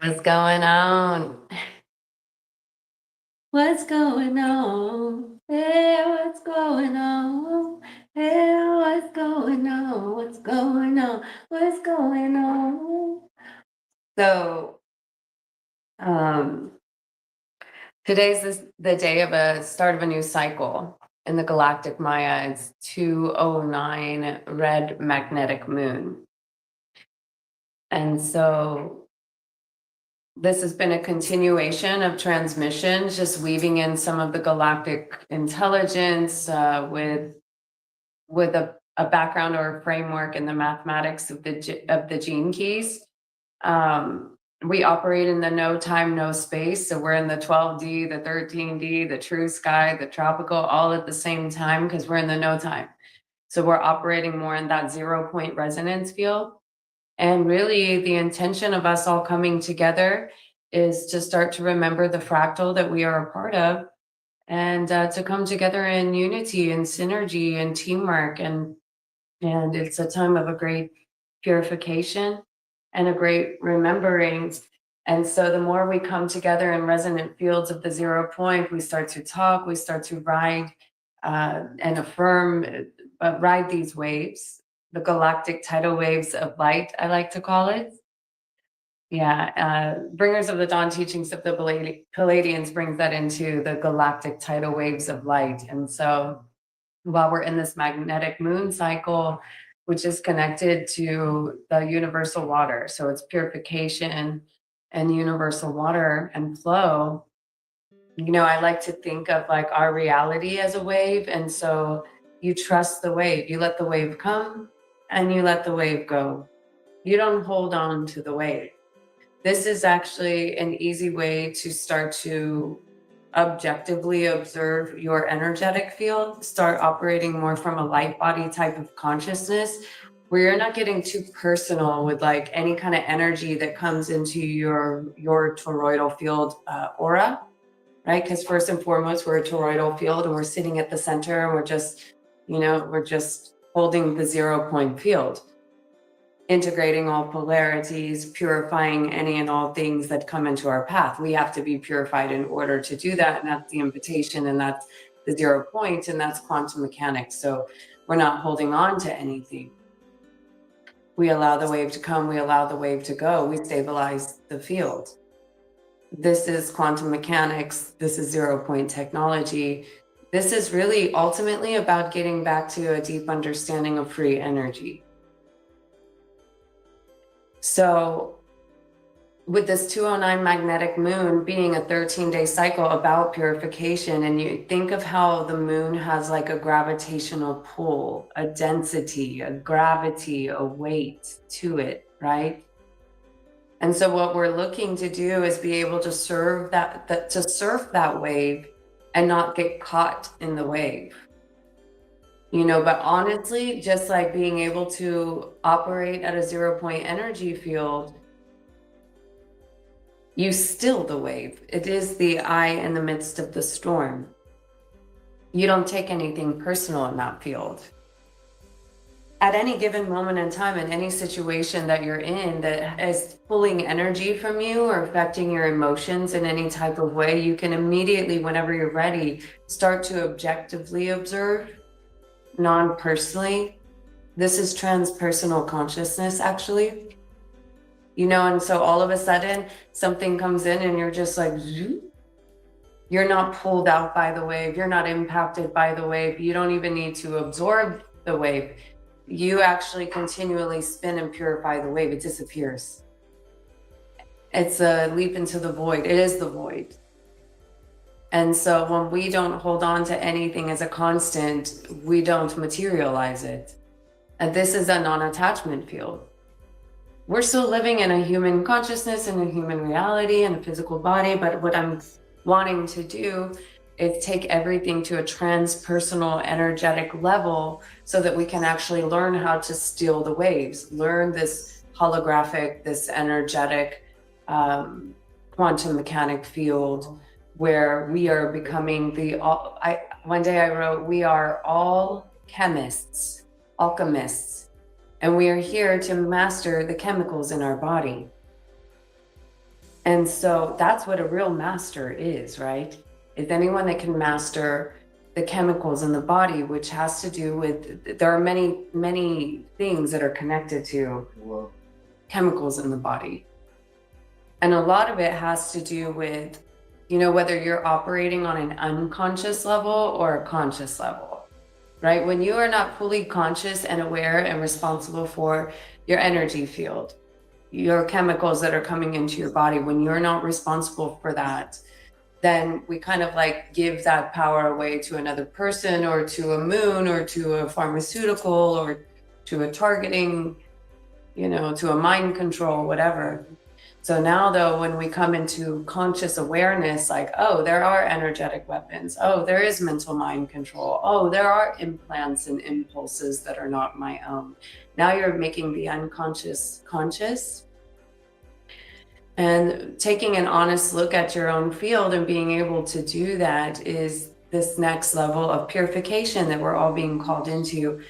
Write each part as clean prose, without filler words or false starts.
What's going on? What's going on? Hey, what's going on? Hey, what's going on? What's going on? What's going on? So, um, today's the day of a start of a new cycle in the Galactic Maya. It's 209 red magnetic moon. And so this has been a continuation of transmissions, just weaving in some of the galactic intelligence with a background or a framework in the mathematics of the gene keys. We operate in the no time, no space. So we're in the 12D, the 13D, the true sky, the tropical, all at the same time because we're in the no time. So we're operating more in that 0 point resonance field. And really, the intention of us all coming together is to start to remember the fractal that we are a part of and to come together in unity and synergy and teamwork. And it's a time of a great purification and a great remembering. And so the more we come together in resonant fields of the 0 point, we start to talk, we start to ride and affirm, ride these waves, the galactic tidal waves of light, I like to call it. Yeah, bringers of the dawn teachings of the Palladians brings that into the galactic tidal waves of light. And so while we're in this magnetic moon cycle, which is connected to the universal water, so it's purification and universal water and flow. I like to think of like our reality as a wave. And so you trust the wave, you let the wave come and you let the wave go. You don't hold on to the wave. This is actually an easy way to start to objectively observe your energetic field, start operating more from a light body type of consciousness where you're not getting too personal with like any kind of energy that comes into your toroidal field aura, right? Because first and foremost, we're a toroidal field and we're sitting at the center and we're just holding the 0 point field, integrating all polarities, purifying any and all things that come into our path. We have to be purified in order to do that. And that's the invitation, and that's the 0 point, and that's quantum mechanics. So we're not holding on to anything. We allow the wave to come, we allow the wave to go, we stabilize the field. This is quantum mechanics, this is 0 point technology. This is really ultimately about getting back to a deep understanding of free energy. So with this 209 magnetic moon being a 13-day cycle about purification, and you think of how the moon has like a gravitational pull, a density, a gravity, a weight to it, right? And so what we're looking to do is be able to surf that wave and not get caught in the wave. But honestly, just like being able to operate at a 0 point energy field, you still the wave. It is the eye in the midst of the storm. You don't take anything personal in that field. At any given moment in time, in any situation that you're in that is pulling energy from you or affecting your emotions in any type of way, you can immediately, whenever you're ready, start to objectively observe, non-personally. This is transpersonal consciousness, actually. And so all of a sudden something comes in and you're just like, you're not pulled out by the wave. You're not impacted by the wave. You don't even need to absorb the wave. You actually continually spin and purify the wave. It disappears. It's a leap into the void. It is the void. And so when we don't hold on to anything as a constant, we don't materialize it. And this is a non-attachment field. We're still living in a human consciousness and a human reality and a physical body, but what I'm wanting to do is take everything to a transpersonal energetic level so that we can actually learn how to steal the waves, learn this holographic, this energetic quantum mechanic field where we are becoming one day I wrote, we are all chemists, alchemists, and we are here to master the chemicals in our body. And so that's what a real master is, right? Is anyone that can master the chemicals in the body, which has to do with, there are many, many things that are connected to chemicals in the body. And a lot of it has to do with, you know, whether you're operating on an unconscious level or a conscious level, right? When you are not fully conscious and aware and responsible for your energy field, your chemicals that are coming into your body, when you're not responsible for that, then we kind of like give that power away to another person or to a moon or to a pharmaceutical or to a targeting, you know, to a mind control, whatever. So now though, when we come into conscious awareness, like, oh, there are energetic weapons. Oh, there is mental mind control. Oh, there are implants and impulses that are not my own. Now you're making the unconscious conscious. And taking an honest look at your own field and being able to do that is this next level of purification that we're all being called into,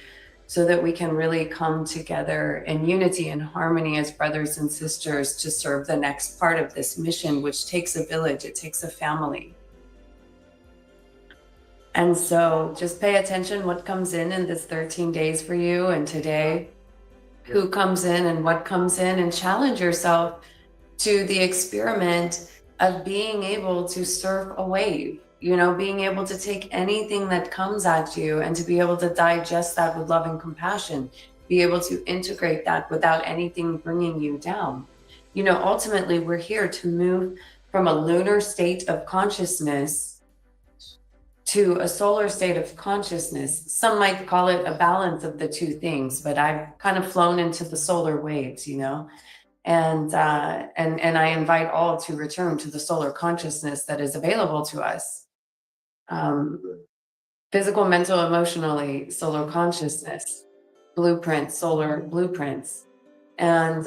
so that we can really come together in unity and harmony as brothers and sisters to serve the next part of this mission, which takes a village, it takes a family. And so just pay attention what comes in this 13 days for you and today, who comes in and what comes in, and challenge yourself to the experiment of being able to surf a wave, you know, being able to take anything that comes at you and to be able to digest that with love and compassion, be able to integrate that without anything bringing you down. You know, ultimately, we're here to move from a lunar state of consciousness to a solar state of consciousness. Some might call it a balance of the two things, but I've kind of flown into the solar waves, you know. And I invite all to return to the solar consciousness that is available to us. Physical, mental, emotionally, solar consciousness, blueprints, solar blueprints. And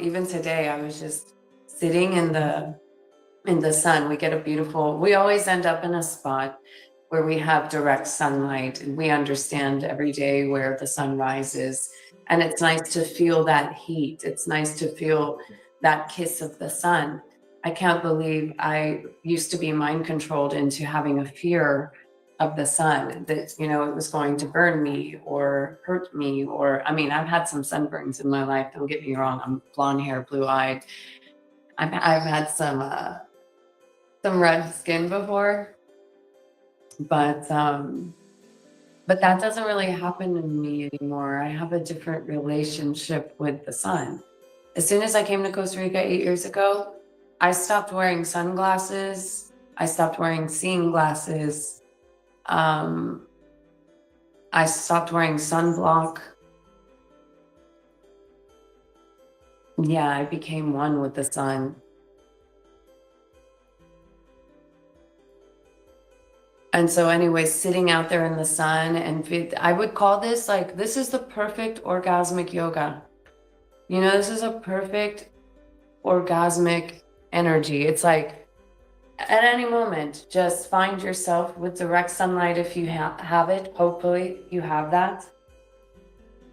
even today, I was just sitting in the sun. We get a beautiful, we always end up in a spot where we have direct sunlight, and we understand every day where the sun rises. And it's nice to feel that heat. It's nice to feel that kiss of the sun. I can't believe I used to be mind controlled into having a fear of the sun, that, you know, it was going to burn me or hurt me, or, I mean, I've had some sunburns in my life. Don't get me wrong. I'm blonde hair, blue eyed. I've had some red skin before, but that doesn't really happen to me anymore. I have a different relationship with the sun. As soon as I came to Costa Rica 8 years ago, I stopped wearing sunglasses. I stopped wearing seeing glasses. I stopped wearing sunblock. Yeah, I became one with the sun. And so anyway, sitting out there in the sun, and I would call this like, this is the perfect orgasmic yoga. You know, this is a perfect orgasmic energy. It's like at any moment, just find yourself with direct sunlight if you have it. Hopefully you have that.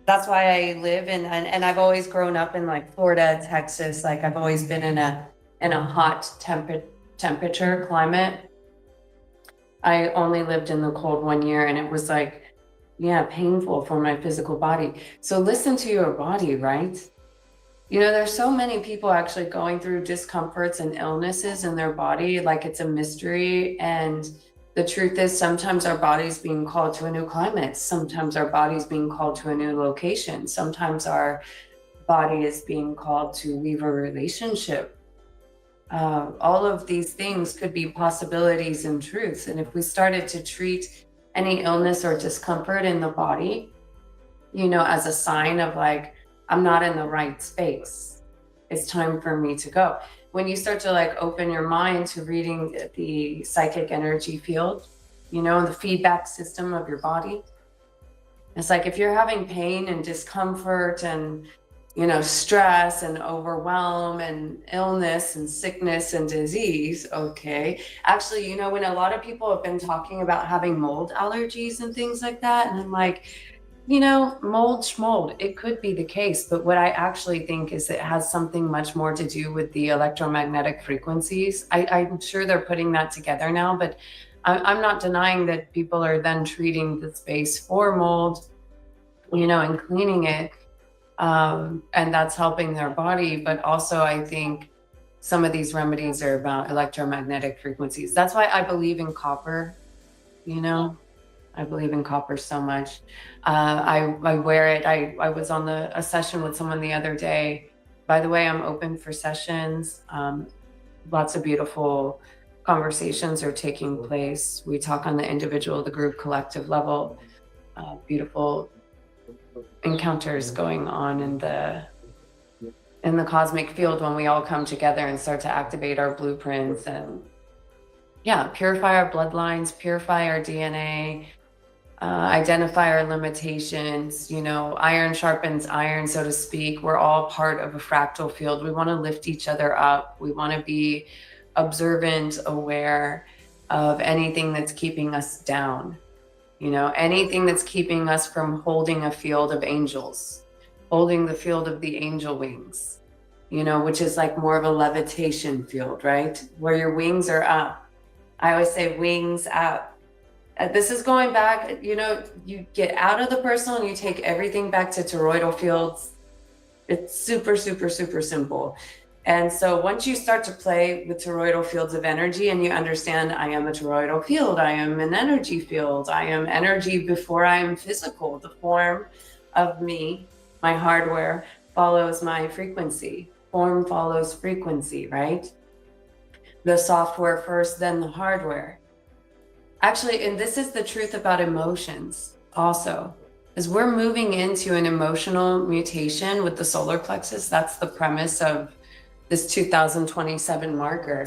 That's why I live in, and I've always grown up in like Florida, Texas. Like I've always been in a hot temperature climate. I only lived in the cold 1 year, and it was like, yeah, painful for my physical body. So listen to your body, right? You know, there's so many people actually going through discomforts and illnesses in their body, like it's a mystery. And the truth is, sometimes our body's being called to a new climate. Sometimes our body's being called to a new location. Sometimes our body is being called to leave a relationship. All of these things could be possibilities and truths. And if we started to treat any illness or discomfort in the body, you know, as a sign of like, I'm not in the right space, it's time for me to go. When you start to like open your mind to reading the psychic energy field, you know, the feedback system of your body, it's like if you're having pain and discomfort and, you know, stress and overwhelm and illness and sickness and disease, okay. Actually, you know, when a lot of people have been talking about having mold allergies and things like that, and I'm like, Mold schmold, it could be the case, but what I actually think is it has something much more to do with the electromagnetic frequencies. I'm sure they're putting that together now, but I'm not denying that people are then treating the space for mold, and cleaning it. And that's helping their body. But also, I think some of these remedies are about electromagnetic frequencies. That's why I believe in copper, you know. I believe in copper so much. I wear it. I was on a session with someone the other day. By the way, I'm open for sessions. Lots of beautiful conversations are taking place. We talk on the individual, the group, collective level. Beautiful encounters going on in the cosmic field when we all come together and start to activate our blueprints and purify our bloodlines, purify our DNA, identify our limitations. Iron sharpens iron, so to speak. We're all part of a fractal field. We want to lift each other up. We want to be observant, aware of anything that's keeping us down. Anything that's keeping us from holding a field of angels, holding the field of the angel wings, which is like more of a levitation field, right? Where your wings are up. I always say wings up. This is going back, you get out of the personal and you take everything back to toroidal fields. It's super, super, super simple. And so once you start to play with toroidal fields of energy and you understand, I am a toroidal field, I am an energy field, I am energy before I am physical. The form of me, my hardware, follows my frequency. Form follows frequency, right? The software first, then the hardware. Actually, and this is the truth about emotions also, is we're moving into an emotional mutation with the solar plexus. That's the premise of this 2027 marker.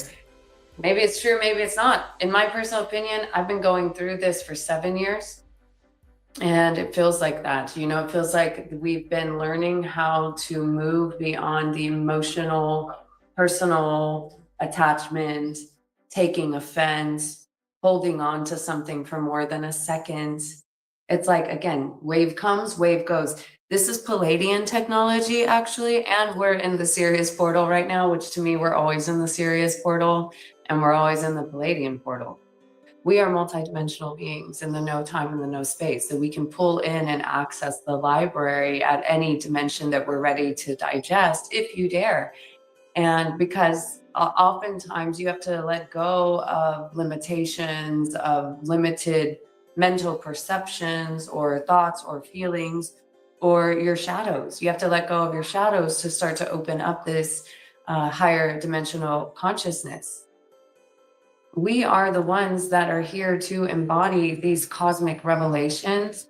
Maybe it's true, maybe it's not. In my personal opinion, I've been going through this for 7 years. And it feels like that. It feels like we've been learning how to move beyond the emotional, personal attachment, taking offense, holding on to something for more than a second. It's like, again, wave comes, wave goes. This is Palladian technology, actually, and we're in the Sirius portal right now, which to me, we're always in the Sirius portal, and we're always in the Palladian portal. We are multidimensional beings in the no time and the no space, that we can pull in and access the library at any dimension that we're ready to digest, if you dare. And because oftentimes you have to let go of limitations, of limited mental perceptions or thoughts or feelings, or your shadows. You have to let go of your shadows to start to open up this higher dimensional consciousness. We are the ones that are here to embody these cosmic revelations.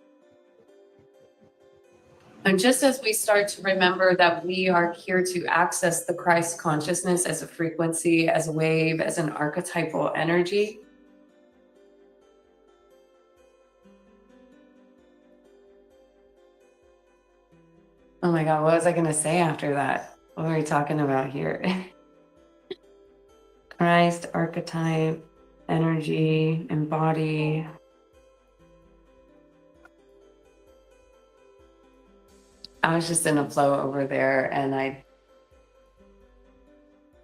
And just as we start to remember that we are here to access the Christ consciousness as a frequency, as a wave, as an archetypal energy, oh my God, what was I going to say after that? What were we talking about here? Christ, archetype, energy, embody. I was just in a flow over there, and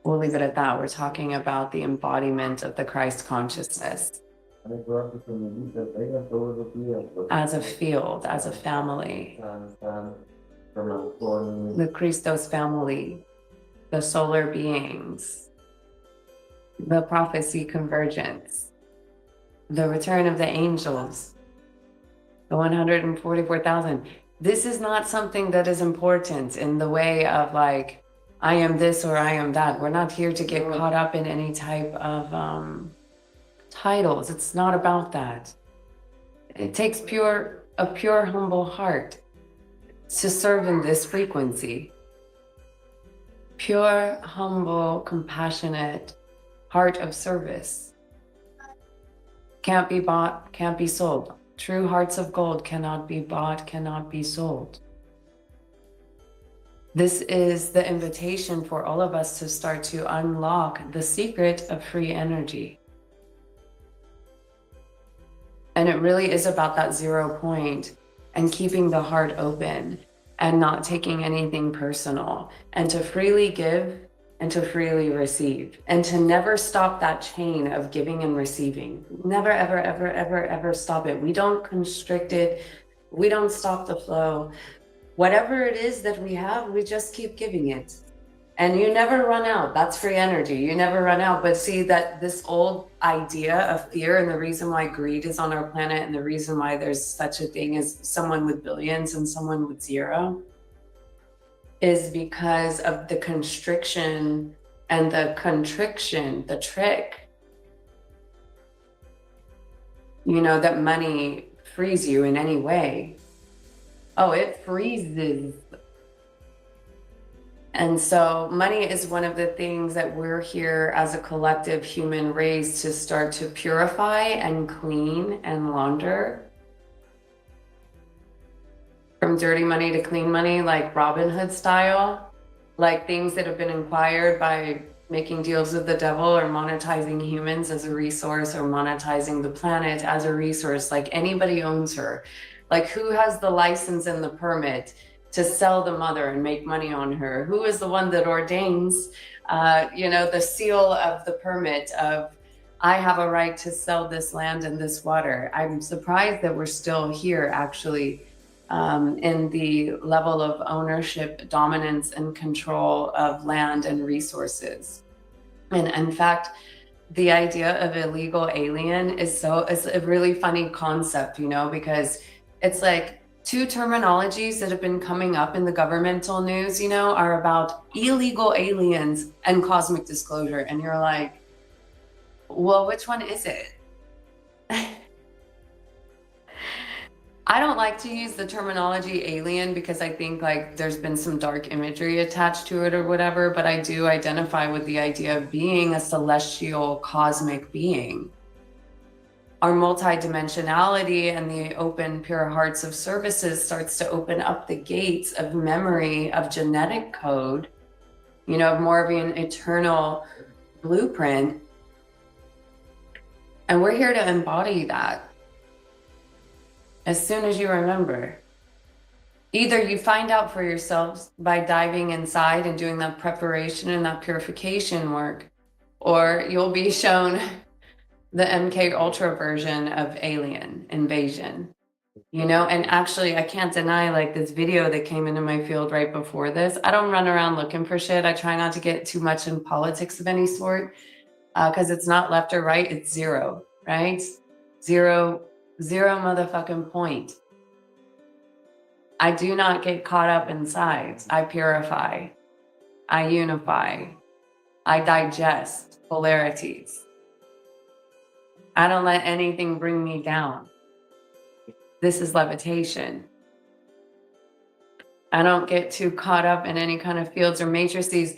we'll leave it at that. We're talking about the embodiment of the Christ consciousness as a field, as a family. The Christos family, the solar beings, the prophecy convergence, the return of the angels, the 144,000. This is not something that is important in the way of like, I am this or I am that. We're not here to get caught up in any type of titles. It's not about that. It takes a pure, humble heart to serve in this frequency. Pure, humble, compassionate heart of service. Can't be bought, can't be sold. True hearts of gold cannot be bought, cannot be sold. This is the invitation for all of us to start to unlock the secret of free energy. And it really is about that 0 point and keeping the heart open and not taking anything personal, and to freely give and to freely receive, and to never stop that chain of giving and receiving. Never, ever, ever, ever, ever stop it. We don't constrict it. We don't stop the flow. Whatever it is that we have, we just keep giving it. And you never run out. That's free energy. You never run out. But see that this old idea of fear, and the reason why greed is on our planet, and the reason why there's such a thing as someone with billions and someone with zero, is because of the constriction and the contriction, the trick, you know, that money frees you in any way. Oh, it freezes. And so money is one of the things that we're here as a collective human race to start to purify and clean and launder. From dirty money to clean money, like Robin Hood style, like things that have been acquired by making deals with the devil, or monetizing humans as a resource, or monetizing the planet as a resource. Like anybody owns her. Like who has the license and the permit to sell the mother and make money on her? Who is the one that ordains, you know, the seal of the permit of, I have a right to sell this land and this water? I'm surprised that we're still here actually in the level of ownership, dominance, and control of land and resources. And in fact, the idea of illegal alien is a really funny concept, you know, because it's like, two terminologies that have been coming up in the governmental news, you know, are about illegal aliens and cosmic disclosure. And you're like, well, which one is it? I don't like to use the terminology alien because I think like there's been some dark imagery attached to it or whatever, but I do identify with the idea of being a celestial cosmic being. Our multidimensionality and the open pure hearts of services starts to open up the gates of memory, of genetic code, you know, of more of an eternal blueprint. And we're here to embody that as soon as you remember. Either you find out for yourselves by diving inside and doing that preparation and that purification work, or you'll be shown the MK Ultra version of alien invasion, you know? And actually, I can't deny, like this video that came into my field right before this, I don't run around looking for shit. I try not to get too much in politics of any sort, because it's not left or right, it's zero, right? Zero motherfucking point. I do not get caught up in sides. I purify, I unify, I digest polarities. I don't let anything bring me down. This is levitation. I don't get too caught up in any kind of fields or matrices.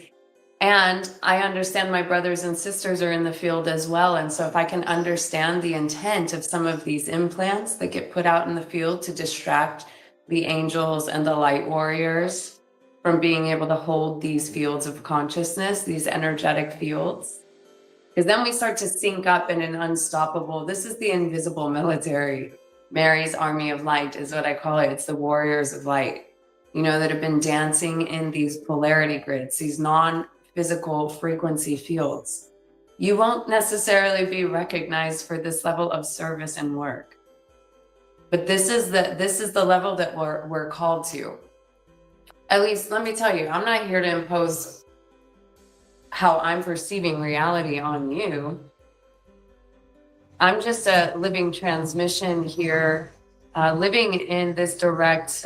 And I understand my brothers and sisters are in the field as well. And so if I can understand the intent of some of these implants that get put out in the field to distract the angels and the light warriors from being able to hold these fields of consciousness, these energetic fields, because then we start to sync up in an unstoppable, this is the invisible military. Mary's army of light is what I call it. It's the warriors of light, you know, that have been dancing in these polarity grids, these non-physical frequency fields. You won't necessarily be recognized for this level of service and work. But this is the level that we're called to. At least, let me tell you, I'm not here to impose how I'm perceiving reality on you. I'm just a living transmission here, living in this direct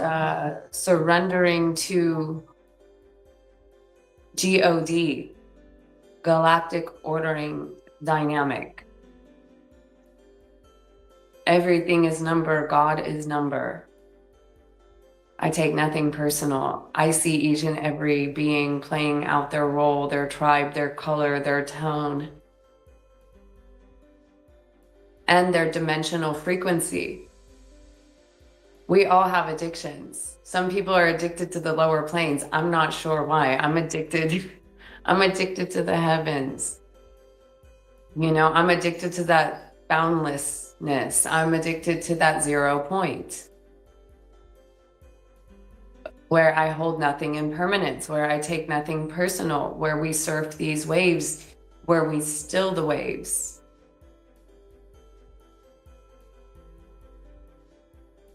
surrendering to God, galactic ordering dynamic. Everything is number, God is number. I take nothing personal. I see each and every being playing out their role, their tribe, their color, their tone, and their dimensional frequency. We all have addictions. Some people are addicted to the lower planes. I'm not sure why. I'm addicted to the heavens. You know, I'm addicted to that boundlessness. I'm addicted to that 0 point. where I hold nothing in permanence, where I take nothing personal, where we surf these waves, where we still the waves.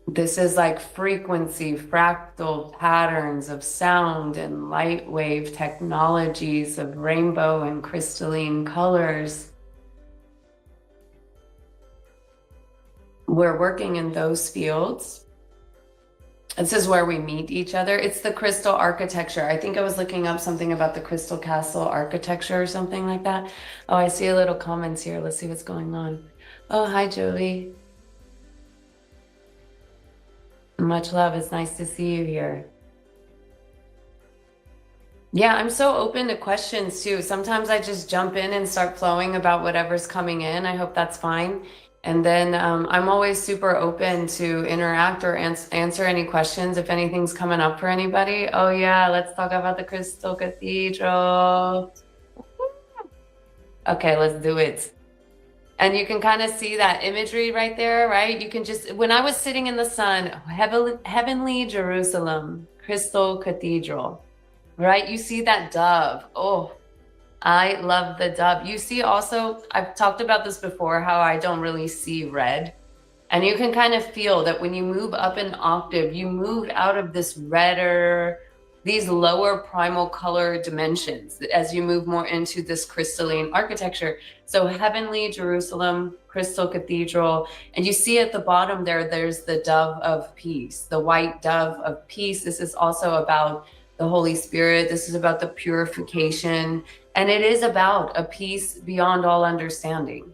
This is like frequency, fractal patterns of sound and light wave technologies of rainbow and crystalline colors. We're working in those fields. This is where we meet each other. It's the crystal architecture. I think I was looking up something about the crystal castle architecture or something like that. Oh, I see a little comments here. Let's see what's going on. Oh, hi, Joey. Much love. It's nice to see you here. Yeah, I'm so open to questions too. Sometimes I just jump in and start flowing about whatever's coming in. I hope that's fine. And then I'm always super open to interact or answer any questions if anything's coming up for anybody. Oh yeah, let's talk about the Crystal Cathedral. Okay, let's do it. And you can kind of see that imagery right there, right? You can just, when I was sitting in the sun, heavenly Jerusalem, Crystal Cathedral, right? You see that dove. Oh, I love the dove. You see also, I've talked about this before, how I don't really see red. And you can kind of feel that when you move up an octave, you move out of this redder, these lower primal color dimensions as you move more into this crystalline architecture. So heavenly Jerusalem, Crystal Cathedral, and you see at the bottom there, there's the dove of peace, the white dove of peace. This is also about the Holy Spirit. This is about the purification. And it is about a peace beyond all understanding.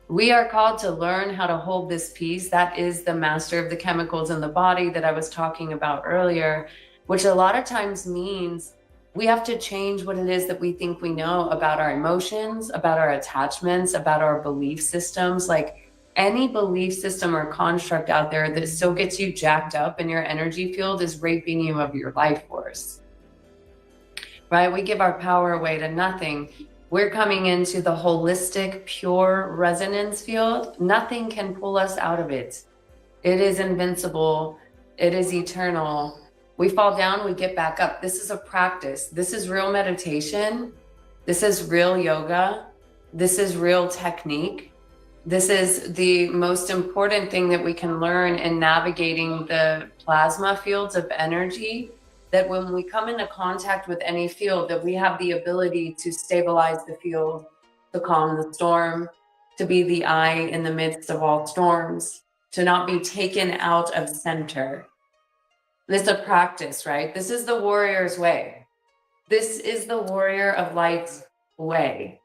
We are called to learn how to hold this peace. That is the master of the chemicals in the body that I was talking about earlier, which a lot of times means we have to change what it is that we think we know about our emotions, about our attachments, about our belief systems. Like any belief system or construct out there that still gets you jacked up in your energy field is raping you of your life force. Right? We give our power away to nothing. We're coming into the holistic, pure resonance field. Nothing can pull us out of it. It is invincible. It is eternal. We fall down, we get back up. This is a practice. This is real meditation. This is real yoga. This is real technique. This is the most important thing that we can learn in navigating the plasma fields of energy, that when we come into contact with any field, that we have the ability to stabilize the field, to calm the storm, to be the eye in the midst of all storms, to not be taken out of center. This is a practice, right? This is the warrior's way. This is the warrior of light's way.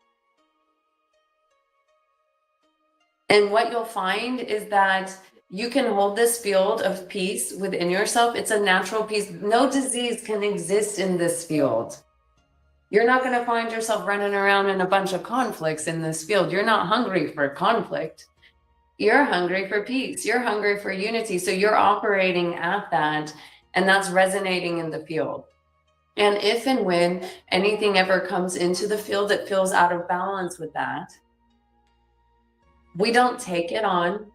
And what you'll find is that you can hold this field of peace within yourself. It's a natural peace. No disease can exist in this field. You're not going to find yourself running around in a bunch of conflicts in this field. You're not hungry for conflict. You're hungry for peace. You're hungry for unity. So you're operating at that, and that's resonating in the field. And if and when anything ever comes into the field that feels out of balance with that, we don't take it on.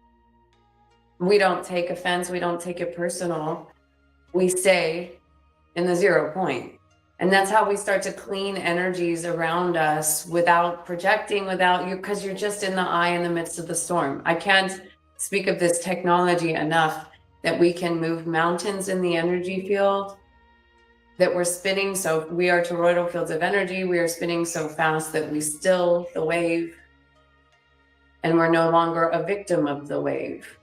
We don't take offense. We don't take it personal. We stay in the 0 point. And that's how we start to clean energies around us without projecting, without you, because you're just in the eye in the midst of the storm. I can't speak of this technology enough that we can move mountains in the energy field, that we're spinning. So we are toroidal fields of energy. We are spinning so fast that we still the wave, and we're no longer a victim of the wave.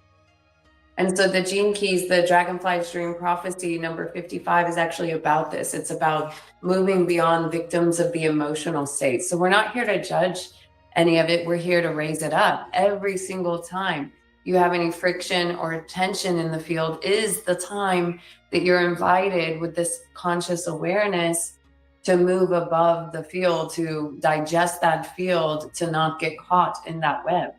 And so the Gene Keys, the Dragonfly's Dream Prophecy number 55 is actually about this. It's about moving beyond victims of the emotional state. So we're not here to judge any of it. We're here to raise it up. Every single time you have any friction or tension in the field is the time that you're invited with this conscious awareness to move above the field, to digest that field, to not get caught in that web.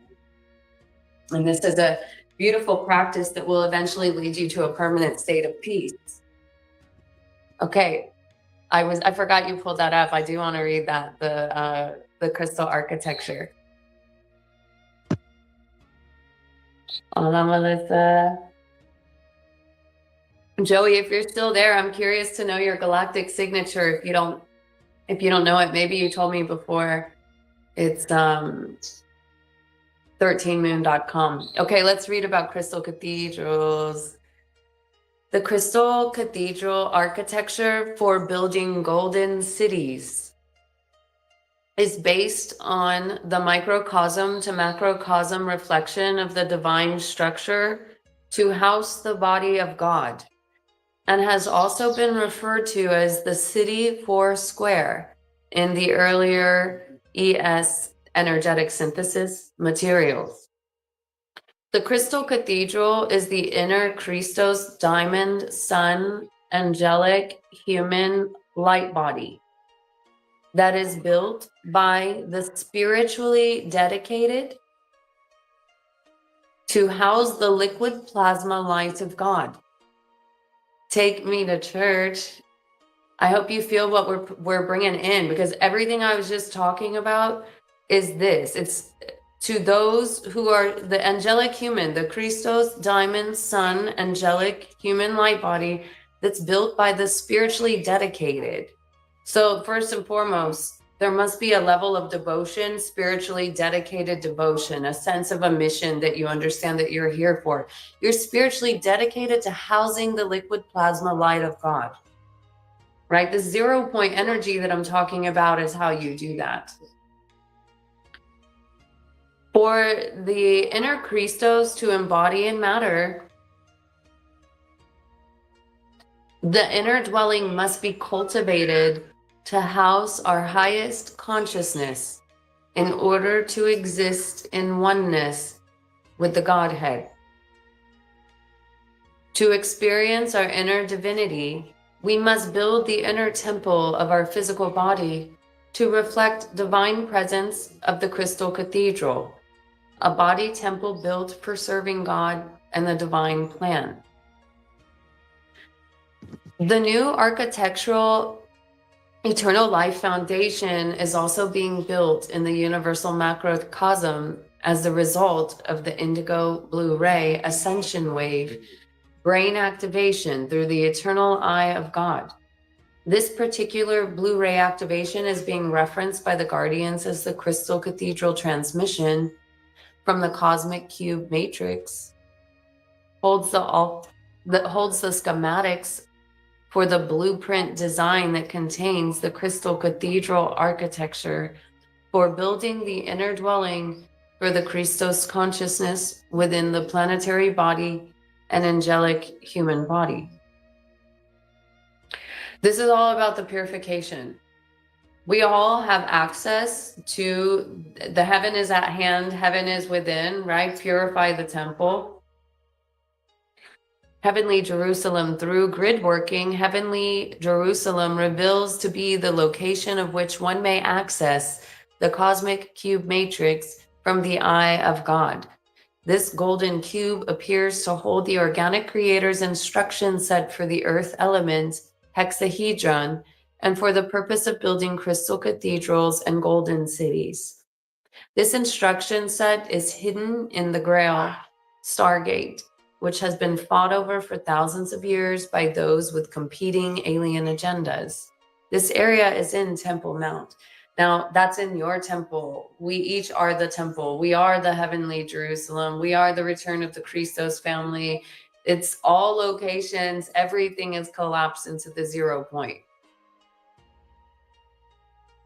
And this is a beautiful practice that will eventually lead you to a permanent state of peace. Okay, I forgot you pulled that up. I do want to read that, the crystal architecture. Hola, Melissa. Joey, if you're still there, I'm curious to know your galactic signature. If you don't know it, maybe you told me before. It's 13moon.com. Okay, let's read about crystal cathedrals. The crystal cathedral architecture for building golden cities is based on the microcosm to macrocosm reflection of the divine structure to house the body of God, and has also been referred to as the city four square in the earlier ES energetic synthesis materials. The crystal cathedral is the inner Christos diamond sun angelic human light body that is built by the spiritually dedicated to house the liquid plasma light of God. Take me to church. I hope you feel what we're bringing in, because everything I was just talking about is this. It's to those who are the angelic human, the Christos diamond sun angelic human light body that's built by the spiritually dedicated. So first and foremost, there must be a level of devotion, spiritually dedicated devotion, a sense of a mission that you understand that you're here for. You're spiritually dedicated to housing the liquid plasma light of God, right? The 0 point energy that I'm talking about is how you do that. For the inner Christos to embody in matter, the inner dwelling must be cultivated to house our highest consciousness in order to exist in oneness with the Godhead. To experience our inner divinity, we must build the inner temple of our physical body to reflect divine presence of the crystal cathedral, a body temple built for serving God and the divine plan. The new architectural eternal life foundation is also being built in the universal macrocosm as the result of the indigo blue ray ascension wave brain activation through the eternal eye of God. This particular blue ray activation is being referenced by the guardians as the crystal cathedral transmission from the cosmic cube matrix, holds the schematics for the blueprint design that contains the crystal cathedral architecture for building the inner dwelling for the Christos consciousness within the planetary body and angelic human body. This is all about the purification. We all have access to the heaven is at hand, heaven is within, right? Purify the temple. Heavenly Jerusalem, through grid working, Heavenly Jerusalem reveals to be the location of which one may access the cosmic cube matrix from the eye of God. This golden cube appears to hold the organic creator's instruction set for the earth element, hexahedron, and for the purpose of building crystal cathedrals and golden cities. This instruction set is hidden in the Grail, Stargate, which has been fought over for thousands of years by those with competing alien agendas. This area is in Temple Mount. Now, that's in your temple. We each are the temple. We are the heavenly Jerusalem. We are the return of the Christos family. It's all locations. Everything is collapsed into the 0 point.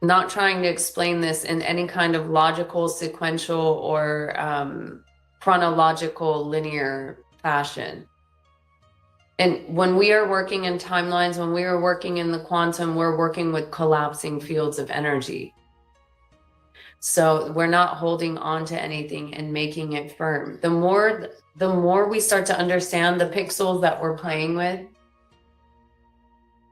Not trying to explain this in any kind of logical, sequential, or chronological, linear fashion. And when we are working in timelines, when we are working in the quantum, we're working with collapsing fields of energy. So we're not holding on to anything and making it firm. The more we start to understand the pixels that we're playing with,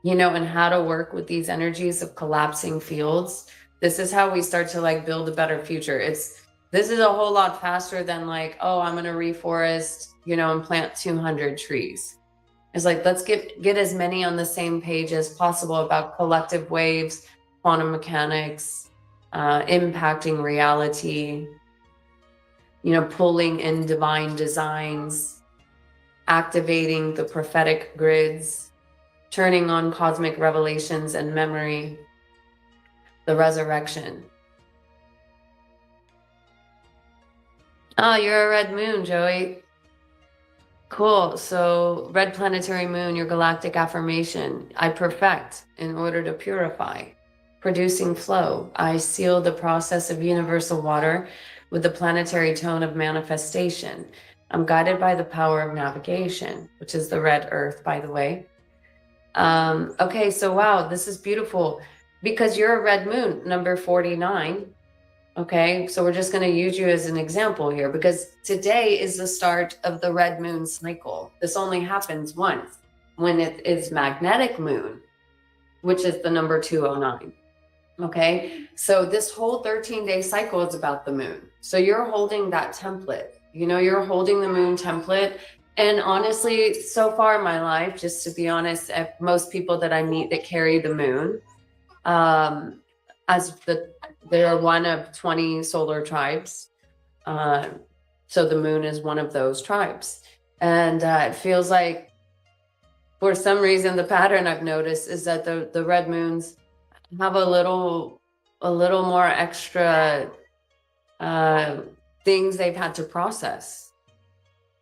you know, and how to work with these energies of collapsing fields, this is how we start to like build a better future. This is a whole lot faster than like, oh, I'm going to reforest, you know, and plant 200 trees. It's like, let's get as many on the same page as possible about collective waves, quantum mechanics, impacting reality, you know, pulling in divine designs. activating the prophetic grids, turning on cosmic revelations and memory, the resurrection. Oh, you're a red moon, Joey. Cool. So red planetary moon, your galactic affirmation. I perfect in order to purify, producing flow. I seal the process of universal water with the planetary tone of manifestation. I'm guided by the power of navigation, which is the red earth, by the way. Okay, so wow, this is beautiful because you're a red moon, number 49. Okay, so we're just going to use you as an example here because today is the start of the red moon cycle. This only happens once when it is magnetic moon, which is the number 209. Okay, so this whole 13-day cycle is about the moon. So you're holding that template, you know, you're holding the moon template. And honestly, so far in my life, just to be honest, most people that I meet that carry the moon, they are one of 20 solar tribes. So the moon is one of those tribes. And it feels like, for some reason, the pattern I've noticed is that the red moons have a little more extra things they've had to process.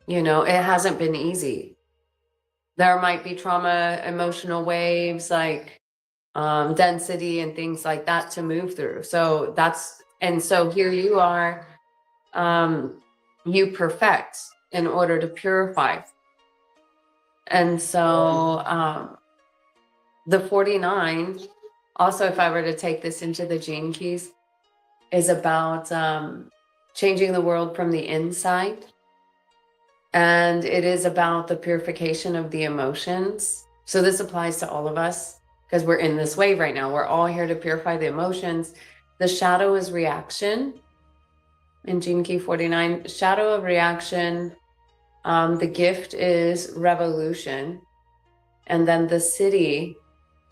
You know, it hasn't been easy. There might be trauma, emotional waves, like density and things like that to move through. So so here you are, you perfect in order to purify. And so the 49, also, if I were to take this into the gene keys, is about changing the world from the inside. And it is about the purification of the emotions. So this applies to all of us because we're in this wave right now. We're all here to purify the emotions. The shadow is reaction. In Gene Key 49, shadow of reaction. The gift is revolution. And then the city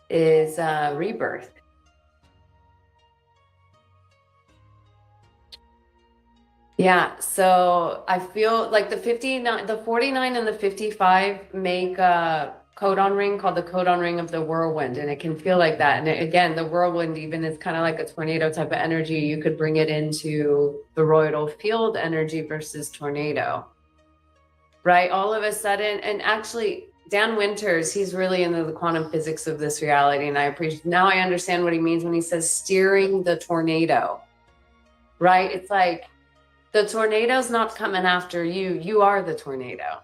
is rebirth. Yeah, so I feel like the 49 and the 55 make a codon ring called the codon ring of the whirlwind, and it can feel like that. And again, the whirlwind even is kind of like a tornado type of energy. You could bring it into the roidal field energy versus tornado, right? All of a sudden, and actually, Dan Winters, he's really into the quantum physics of this reality, and now I understand what he means when he says steering the tornado, right? It's like, the tornado's not coming after you. You are the tornado.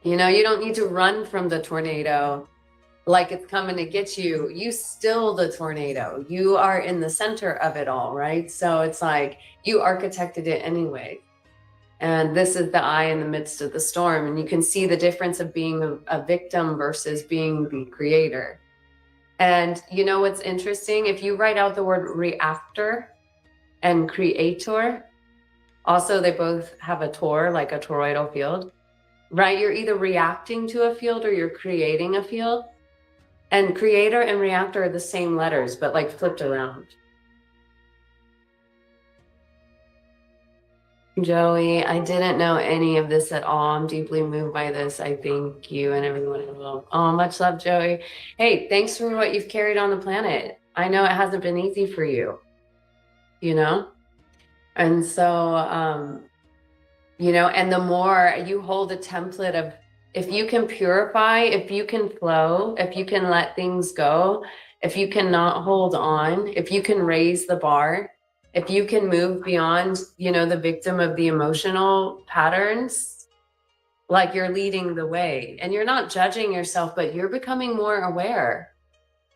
You know, you don't need to run from the tornado like it's coming to get you. You still the tornado. You are in the center of it all, right? So it's like you architected it anyway. And this is the eye in the midst of the storm. And you can see the difference of being a victim versus being the creator. And you know what's interesting? If you write out the word reactor and creator, also, they both have a tor, like a toroidal field, right? You're either reacting to a field or you're creating a field. And creator and reactor are the same letters, but like flipped around. Joey, I didn't know any of this at all. I'm deeply moved by this. I thank you and everyone involved. Oh, much love, Joey. Hey, thanks for what you've carried on the planet. I know it hasn't been easy for you, you know? And so, you know, and the more you hold a template of, if you can purify, if you can flow, if you can let things go, if you cannot hold on, if you can raise the bar, if you can move beyond, you know, the victim of the emotional patterns, like you're leading the way and you're not judging yourself, but you're becoming more aware.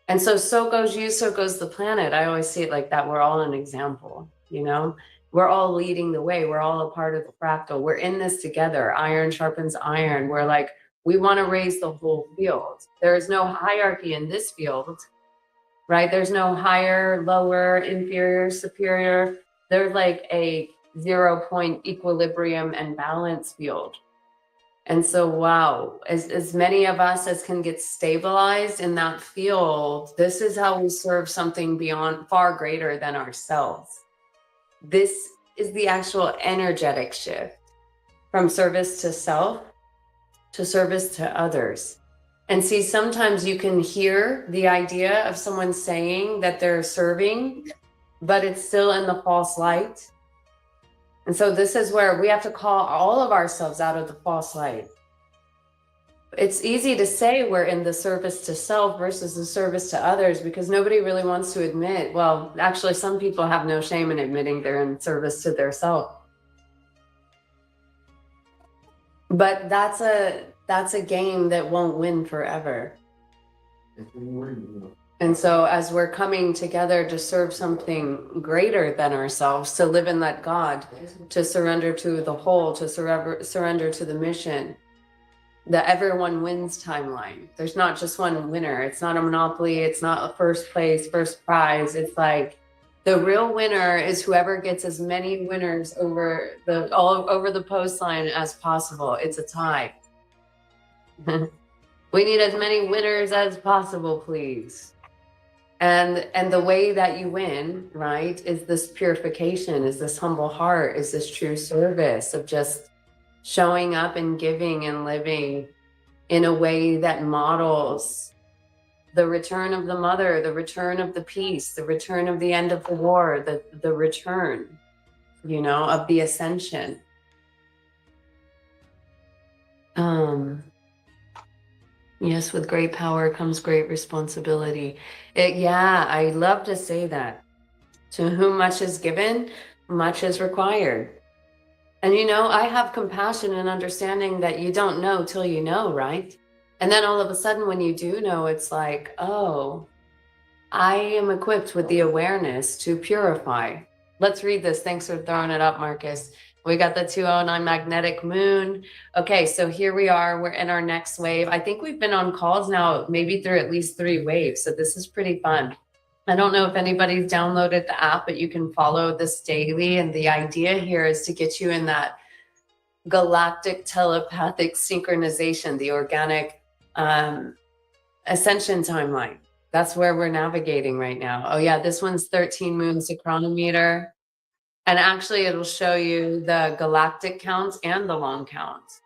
And so goes you, so goes the planet. I always see it like that. We're all an example, you know? We're all leading the way. We're all a part of the fractal. We're in this together. Iron sharpens iron. We're like, we want to raise the whole field. There is no hierarchy in this field, right? There's no higher, lower, inferior, superior. There's like a 0 point equilibrium and balance field. And so, wow, as many of us as can get stabilized in that field, this is how we serve something beyond, far greater than ourselves. This is the actual energetic shift from service to self. to service to others. And see, sometimes you can hear the idea of someone saying that they're serving, but it's still in the false light. And so this is where we have to call all of ourselves out of the false light. It's easy to say we're in the service to self versus the service to others, because nobody really wants to admit, well, actually, some people have no shame in admitting they're in service to their self. But that's a game that won't win forever. And so as we're coming together to serve something greater than ourselves, to live in that God, to surrender to the whole, to surrender to the mission, the everyone wins timeline. There's not just one winner. It's not a monopoly. It's not a first place, first prize. It's like the real winner is whoever gets as many winners over the post line as possible. It's a tie. We need as many winners as possible, please. And the way that you win, right, is this purification, is this humble heart, is this true service of just showing up and giving and living in a way that models the return of the mother, the return of the peace, the return of the end of the war, the return, you know, of the ascension. Yes, with great power comes great responsibility. Yeah, I love to say that. To whom much is given, much is required. And you know, I have compassion and understanding that you don't know till you know, right? And then all of a sudden when you do know, it's like, oh, I am equipped with the awareness to purify. Let's read this. Thanks for throwing it up, Marcus. We got the 209 magnetic moon. Okay, so here we are. We're in our next wave. I think we've been on calls now, maybe through at least 3 waves. So this is pretty fun. I don't know if anybody's downloaded the app, but you can follow this daily. And the idea here is to get you in that galactic telepathic synchronization, the organic ascension timeline. That's where we're navigating right now. Oh yeah, this one's 13 moons to chronometer. And actually it'll show you the galactic counts and the long counts.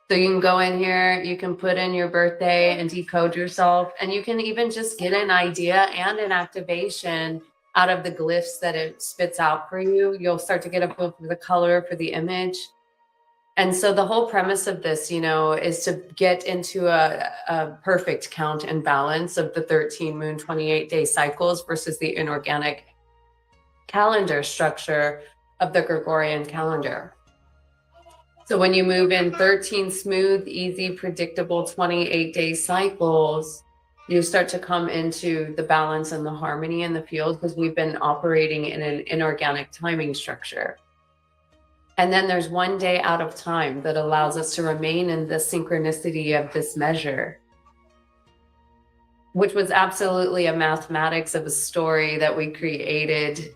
So you can go in here, you can put in your birthday and decode yourself, and you can even just get an idea and an activation out of the glyphs that it spits out for you. You'll start to get a feel for the color, for the image. And so the whole premise of this, you know, is to get into a perfect count and balance of the 13 moon 28-day cycles versus the inorganic calendar structure of the Gregorian calendar. So when you move in 13 smooth, easy, predictable 28-day cycles, you start to come into the balance and the harmony in the field, because we've been operating in an inorganic timing structure. And then there's 1 day out of time that allows us to remain in the synchronicity of this measure, which was absolutely a mathematics of a story that we created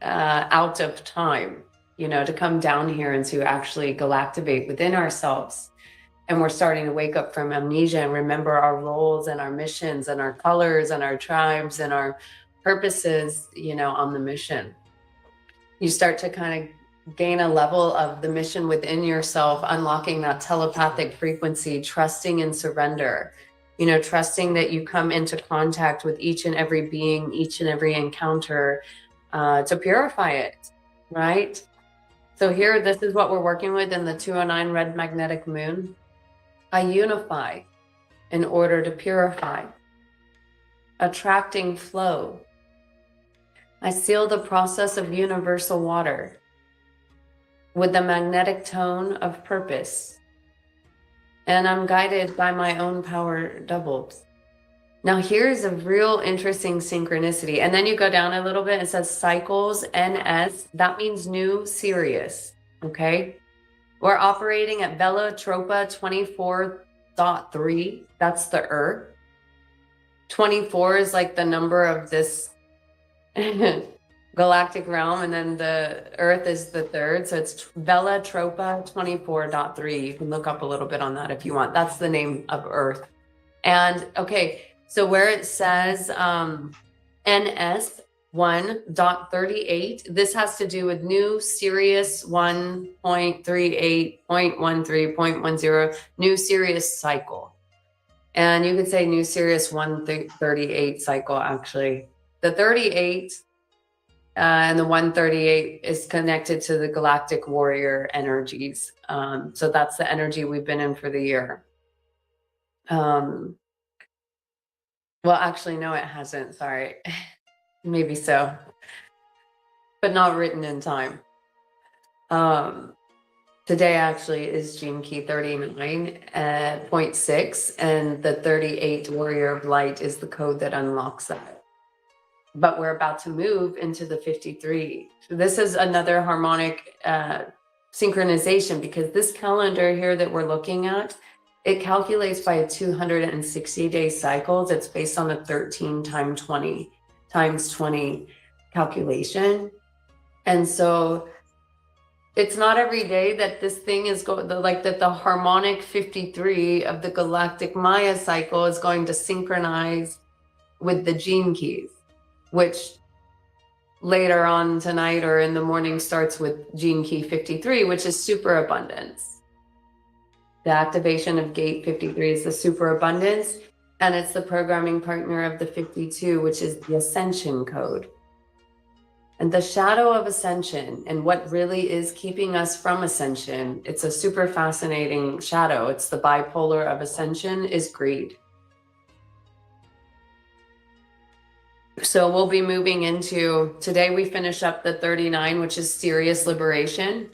out of time, you know, to come down here and to actually galactivate within ourselves. And we're starting to wake up from amnesia and remember our roles and our missions and our colors and our tribes and our purposes, you know, on the mission. You start to kind of gain a level of the mission within yourself, unlocking that telepathic frequency, trusting and surrender, you know, trusting that you come into contact with each and every being, each and every encounter, to purify it, right? So here, this is what we're working with in the 209 red magnetic moon. I unify in order to purify, attracting flow. I seal the process of universal water with the magnetic tone of purpose, and I'm guided by my own power doubled. Now here's a real interesting synchronicity. And then you go down a little bit, it says cycles, NS, that means new Sirius, okay? We're operating at Velotropa 24.3, that's the Earth. 24 is like the number of this galactic realm, and then the Earth is the third, so it's Velotropa 24.3. You can look up a little bit on that if you want. That's the name of Earth. And okay, so where it says NS, 1.38. This has to do with new Sirius 1.38.13.10 new Sirius cycle. And you could say new Sirius 138 cycle, actually. The 38 and the 138 is connected to the galactic warrior energies. So that's the energy we've been in for the year. Well, actually, no, it hasn't. Sorry. Maybe so, but not written in time. Today actually is gene key 39.6, and the 38 warrior of light is the code that unlocks that. But we're about to move into the 53. So this is another harmonic synchronization, because this calendar here that we're looking at, it calculates by a 260-day cycles. It's based on a 13 times 20 calculation. And so it's not every day that this thing is going, like that the harmonic 53 of the galactic Maya cycle is going to synchronize with the gene keys, which later on tonight or in the morning starts with gene key 53, which is super abundance. The activation of gate 53 is the super abundance, and it's the programming partner of the 52, which is the ascension code. And the shadow of ascension, and what really is keeping us from ascension, it's a super fascinating shadow. It's the bipolar of ascension, is greed. So we'll be moving into, today we finish up the 39, which is serious liberation.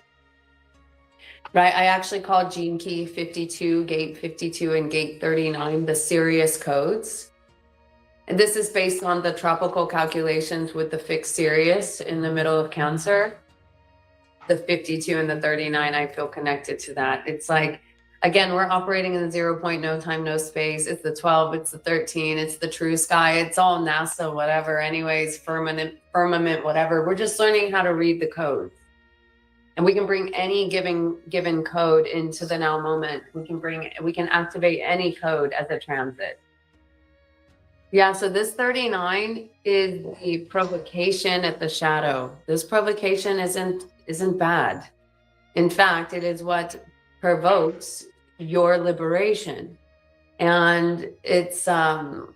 Right, I actually call gene key 52, gate 52, and gate 39 the Sirius codes. And this is based on the tropical calculations with the fixed Sirius in the middle of Cancer. The 52 and the 39, I feel connected to that. It's like, again, we're operating in the 0 point, no time, no space. It's the 12, it's the 13, it's the true sky. It's all NASA, whatever, anyways, firmament, whatever. We're just learning how to read the code. And we can bring any given code into the now moment. We can activate any code as a transit. Yeah, so this 39 is the provocation at the shadow. This provocation isn't bad. In fact, it is what provokes your liberation. And it's well,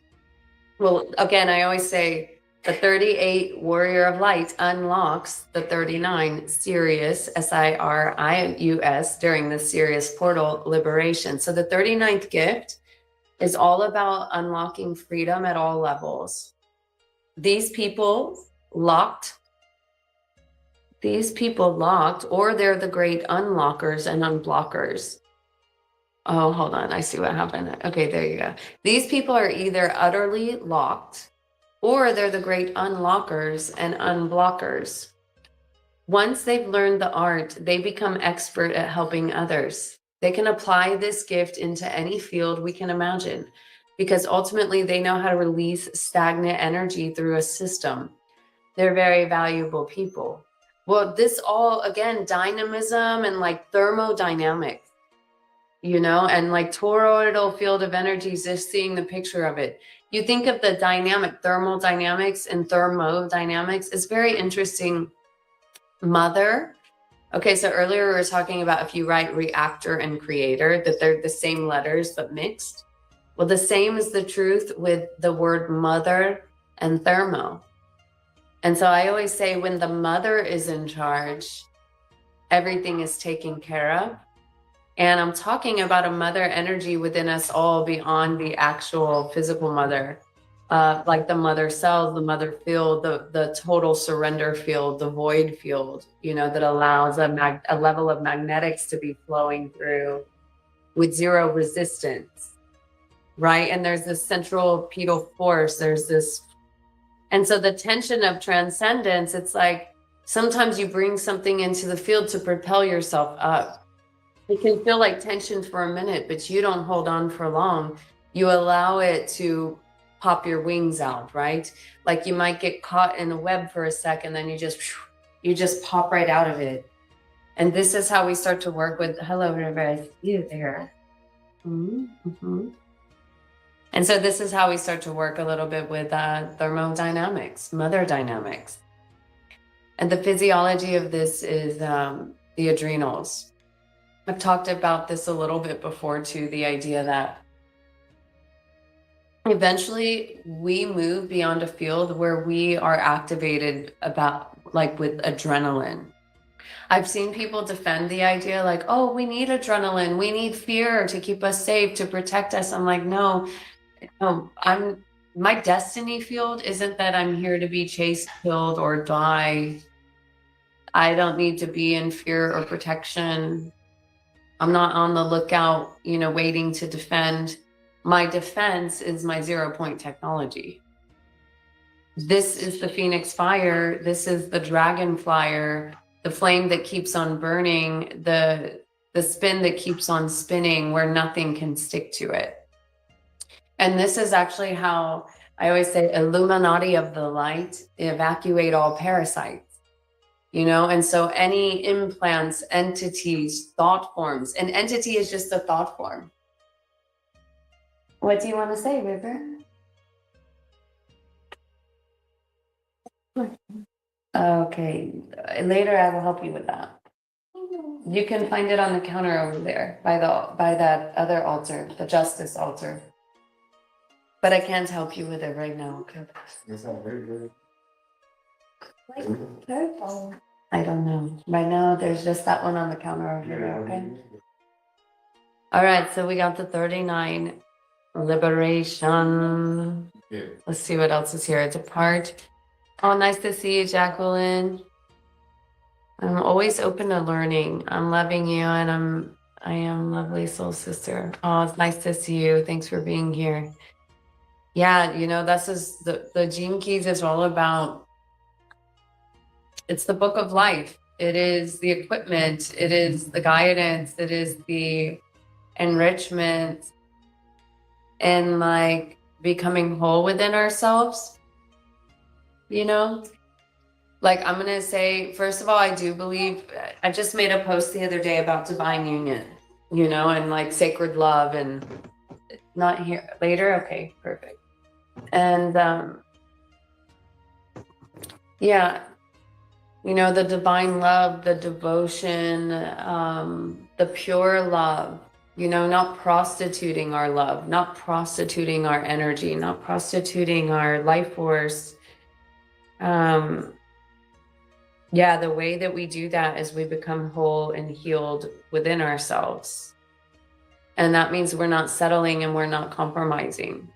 again, I always say the 38 warrior of light unlocks the 39 Sirius, Sirius, during the Sirius portal liberation. So the 39th gift is all about unlocking freedom at all levels. These people locked, or they're the great unlockers and unblockers. Oh, hold on, I see what happened. Okay, there you go. These people are either utterly locked, or they're the great unlockers and unblockers. Once they've learned the art, they become expert at helping others. They can apply this gift into any field we can imagine, because ultimately they know how to release stagnant energy through a system. They're very valuable people. Well, this all, again, dynamism and like thermodynamics, you know, and like toroidal field of energies, just seeing the picture of it. You think of the dynamic, thermal dynamics and thermodynamics. It's very interesting. Mother. Okay, so earlier we were talking about if you write reactor and creator, that they're the same letters but mixed. Well, the same is the truth with the word mother and thermo. And so I always say when the mother is in charge, everything is taken care of. And I'm talking about a mother energy within us all beyond the actual physical mother, like the mother cells, the mother field, the total surrender field, the void field, you know, that allows a level of magnetics to be flowing through with zero resistance, right? And there's this centripetal force, there's this. And so the tension of transcendence, it's like sometimes you bring something into the field to propel yourself up. It can feel like tension for a minute, but you don't hold on for long. You allow it to pop your wings out, right? Like you might get caught in a web for a second, then you just pop right out of it. And this is how we start to work with, hello, Rivers, you there. Mm-hmm. And so this is how we start to work a little bit with thermodynamics, mother dynamics. And the physiology of this is the adrenals. I've talked about this a little bit before too, the idea that eventually we move beyond a field where we are activated about like with adrenaline. I've seen people defend the idea like, oh, we need adrenaline, we need fear to keep us safe, to protect us. I'm like, no, my destiny field isn't that I'm here to be chased, killed, or die. I don't need to be in fear or protection. I'm not on the lookout, waiting to defend. My defense is my 0-point technology. This is the Phoenix fire. This is the dragon flyer, the flame that keeps on burning, the spin that keeps on spinning where nothing can stick to it. And this is actually how I always say Illuminati of the light, evacuate all parasites. And so any implants, entities, thought forms, an entity is just a thought form. What do you want to say, River? Okay, later I will help you with that. You can find it on the counter over there by that other altar, the justice altar. But I can't help you with it right now, okay? Is that very good? Like purple. I don't know. Right now, there's just that one on the counter over there, okay? All right, so we got the 39 liberation. Yeah. Let's see what else is here. Depart. Oh, nice to see you, Jacqueline. I'm always open to learning. I'm loving you, and I am lovely soul sister. Oh, it's nice to see you. Thanks for being here. Yeah, this is the Gene Keys is all about. It's the book of life. It is the equipment. It is the guidance. It is the enrichment and like becoming whole within ourselves. Like I'm going to say, first of all, I do believe, I just made a post the other day about divine union, and like sacred love, and not here later. Okay, perfect. And yeah, the divine love, the devotion, the pure love, not prostituting our love, not prostituting our energy, not prostituting our life force. Yeah, the way that we do that is we become whole and healed within ourselves. And that means we're not settling and we're not compromising.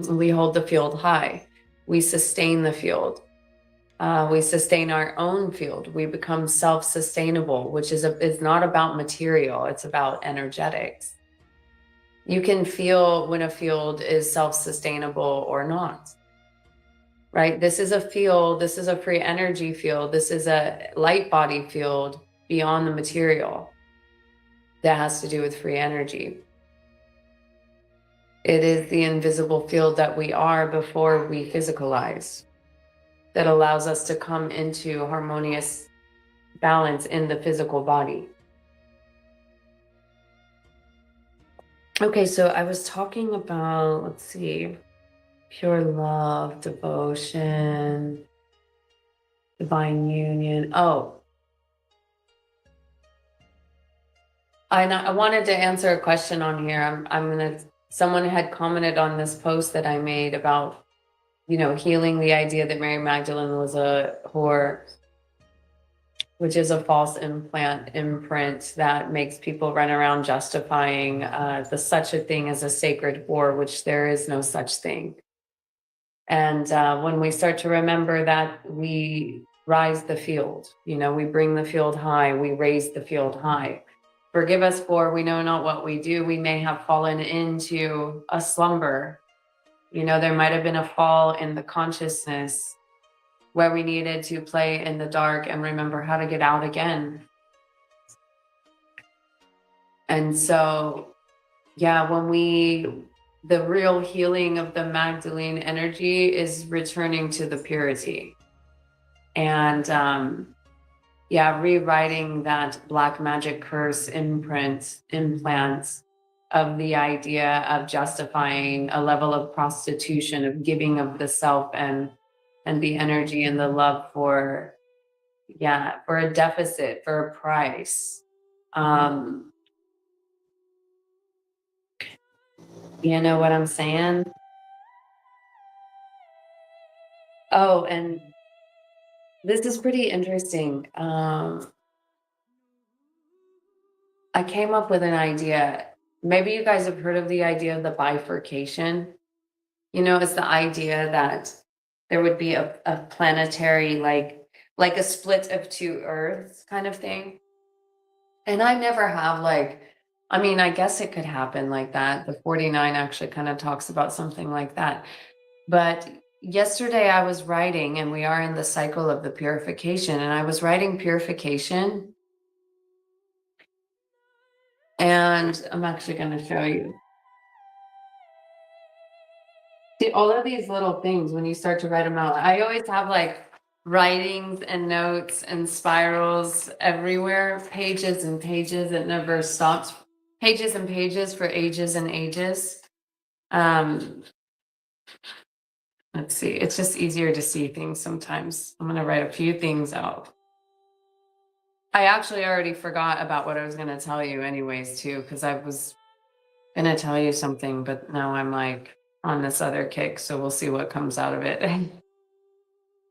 We hold the field high. We sustain the field. We sustain our own field. We become self-sustainable, which is it's not about material. It's about energetics. You can feel when a field is self-sustainable or not, right? This is a field. This is a free energy field. This is a light body field beyond the material that has to do with free energy. It is the invisible field that we are before we physicalize, that allows us to come into harmonious balance in the physical body. Okay, so I was talking about, let's see, pure love, devotion, divine union. Oh, I wanted to answer a question on here. Someone had commented on this post that I made about healing the idea that Mary Magdalene was a whore, which is a false imprint that makes people run around justifying the such a thing as a sacred whore, which there is no such thing. And when we start to remember that, we rise the field, we bring the field high, we raise the field high. Forgive us for we know not what we do. We may have fallen into a slumber. There might have been a fall in the consciousness where we needed to play in the dark and remember how to get out again. And so, yeah, the real healing of the Magdalene energy is returning to the purity. And rewriting that black magic curse implants of the idea of justifying a level of prostitution, of giving of the self and the energy and the love for, yeah, for a deficit, for a price. You know what I'm saying? Oh, and this is pretty interesting. I came up with an idea. Maybe you guys have heard of the idea of the bifurcation. You know, it's the idea that there would be a planetary, like a split of two Earths kind of thing. And I never have like, I mean, I guess it could happen like that. The 49 actually kind of talks about something like that. But yesterday I was writing, and we are in the cycle of the purification, and I was writing purification. And I'm actually going to show you. See, all of these little things, when you start to write them out, I always have like writings and notes and spirals everywhere, pages and pages. It never stops. Pages and pages for ages and ages. Let's see. It's just easier to see things sometimes. I'm going to write a few things out. I actually already forgot about what I was going to tell you anyways, too, because I was going to tell you something, but now I'm like on this other kick. So we'll see what comes out of it.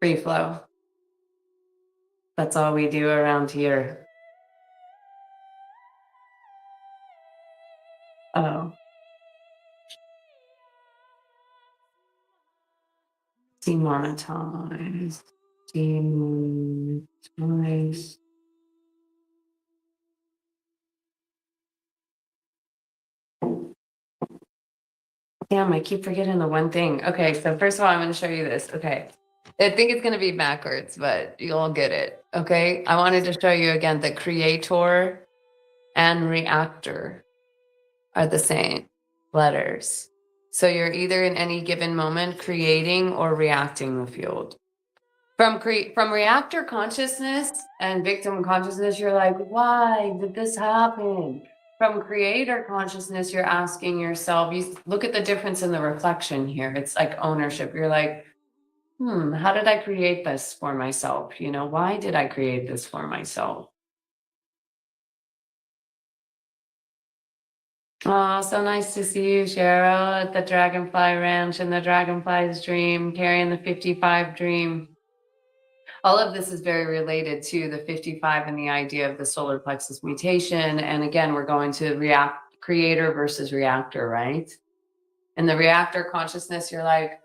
Free flow. That's all we do around here. Oh. Demonetize. Demonetize. Damn, I keep forgetting the one thing. Okay, so first of all, I'm going to show you this. Okay. I think it's going to be backwards, but you'll get it. Okay. I wanted to show you again that creator and reactor are the same letters. So you're either in any given moment creating or reacting the field. From reactor consciousness and victim consciousness, you're like, why did this happen? From creator consciousness, you're asking yourself, you look at the difference in the reflection here. It's like ownership. You're like, how did I create this for myself? You know, why did I create this for myself? Oh, so nice to see you, Cheryl, at the Dragonfly Ranch and the Dragonfly's Dream, carrying the 55 dream. All of this is very related to the 55 and the idea of the solar plexus mutation. And again, we're going to creator versus reactor, right? In the reactor consciousness, you're like,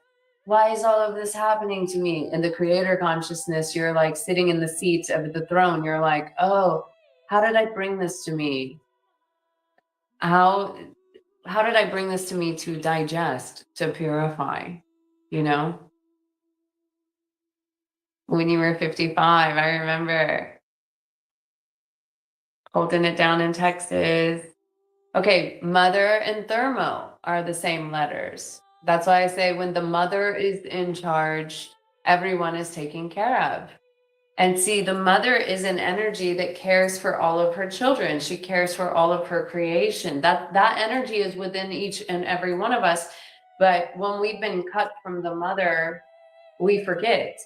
why is all of this happening to me? In the creator consciousness, you're like sitting in the seat of the throne. You're like, oh, how did I bring this to me? How did I bring this to me to digest, to purify, you know? When you were 55, I remember holding it down in Texas. Okay, mother and thermo are the same letters. That's why I say when the mother is in charge, everyone is taken care of. And see, the mother is an energy that cares for all of her children. She cares for all of her creation. That energy is within each and every one of us. But when we've been cut from the mother, we forget.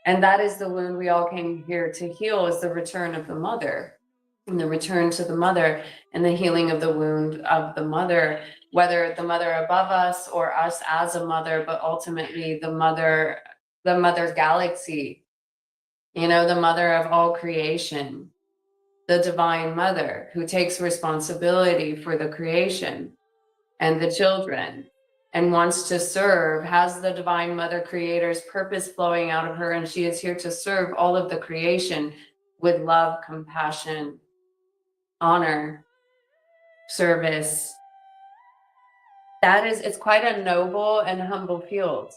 And that is the wound we all came here to heal, is the return of the mother. And the return to the mother and the healing of the wound of the mother, whether the mother above us or us as a mother, but ultimately the mother galaxy, you know, the mother of all creation, the divine mother who takes responsibility for the creation and the children and wants to serve, has the divine mother creator's purpose flowing out of her, and she is here to serve all of the creation with love, compassion, honor, service. It's quite a noble and humble field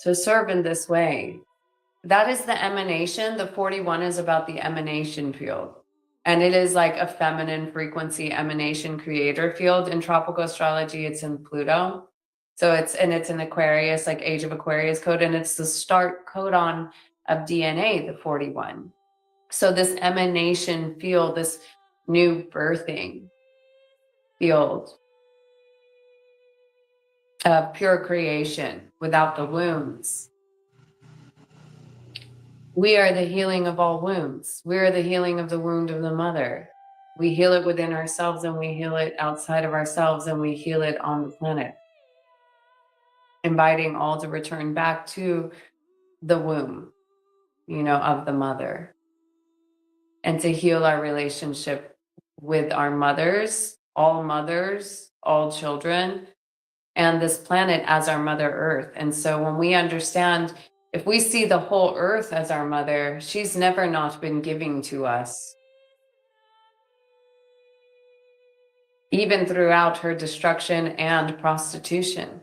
to serve in this way. That is the emanation. The 41 is about the emanation field. And it is like a feminine frequency emanation creator field. In tropical astrology, it's in Pluto. So it's an Aquarius, like age of Aquarius code. And it's the start codon of DNA, the 41. So this emanation field, this new birthing, field of pure creation without the wounds. We are the healing of all wounds. We are the healing of the wound of the mother. We heal it within ourselves, and we heal it outside of ourselves, and we heal it on the planet, inviting all to return back to the womb, of the mother, and to heal our relationship with our mothers, all children, and this planet as our Mother Earth. And so when we understand, if we see the whole earth as our mother, she's never not been giving to us. Even throughout her destruction and prostitution.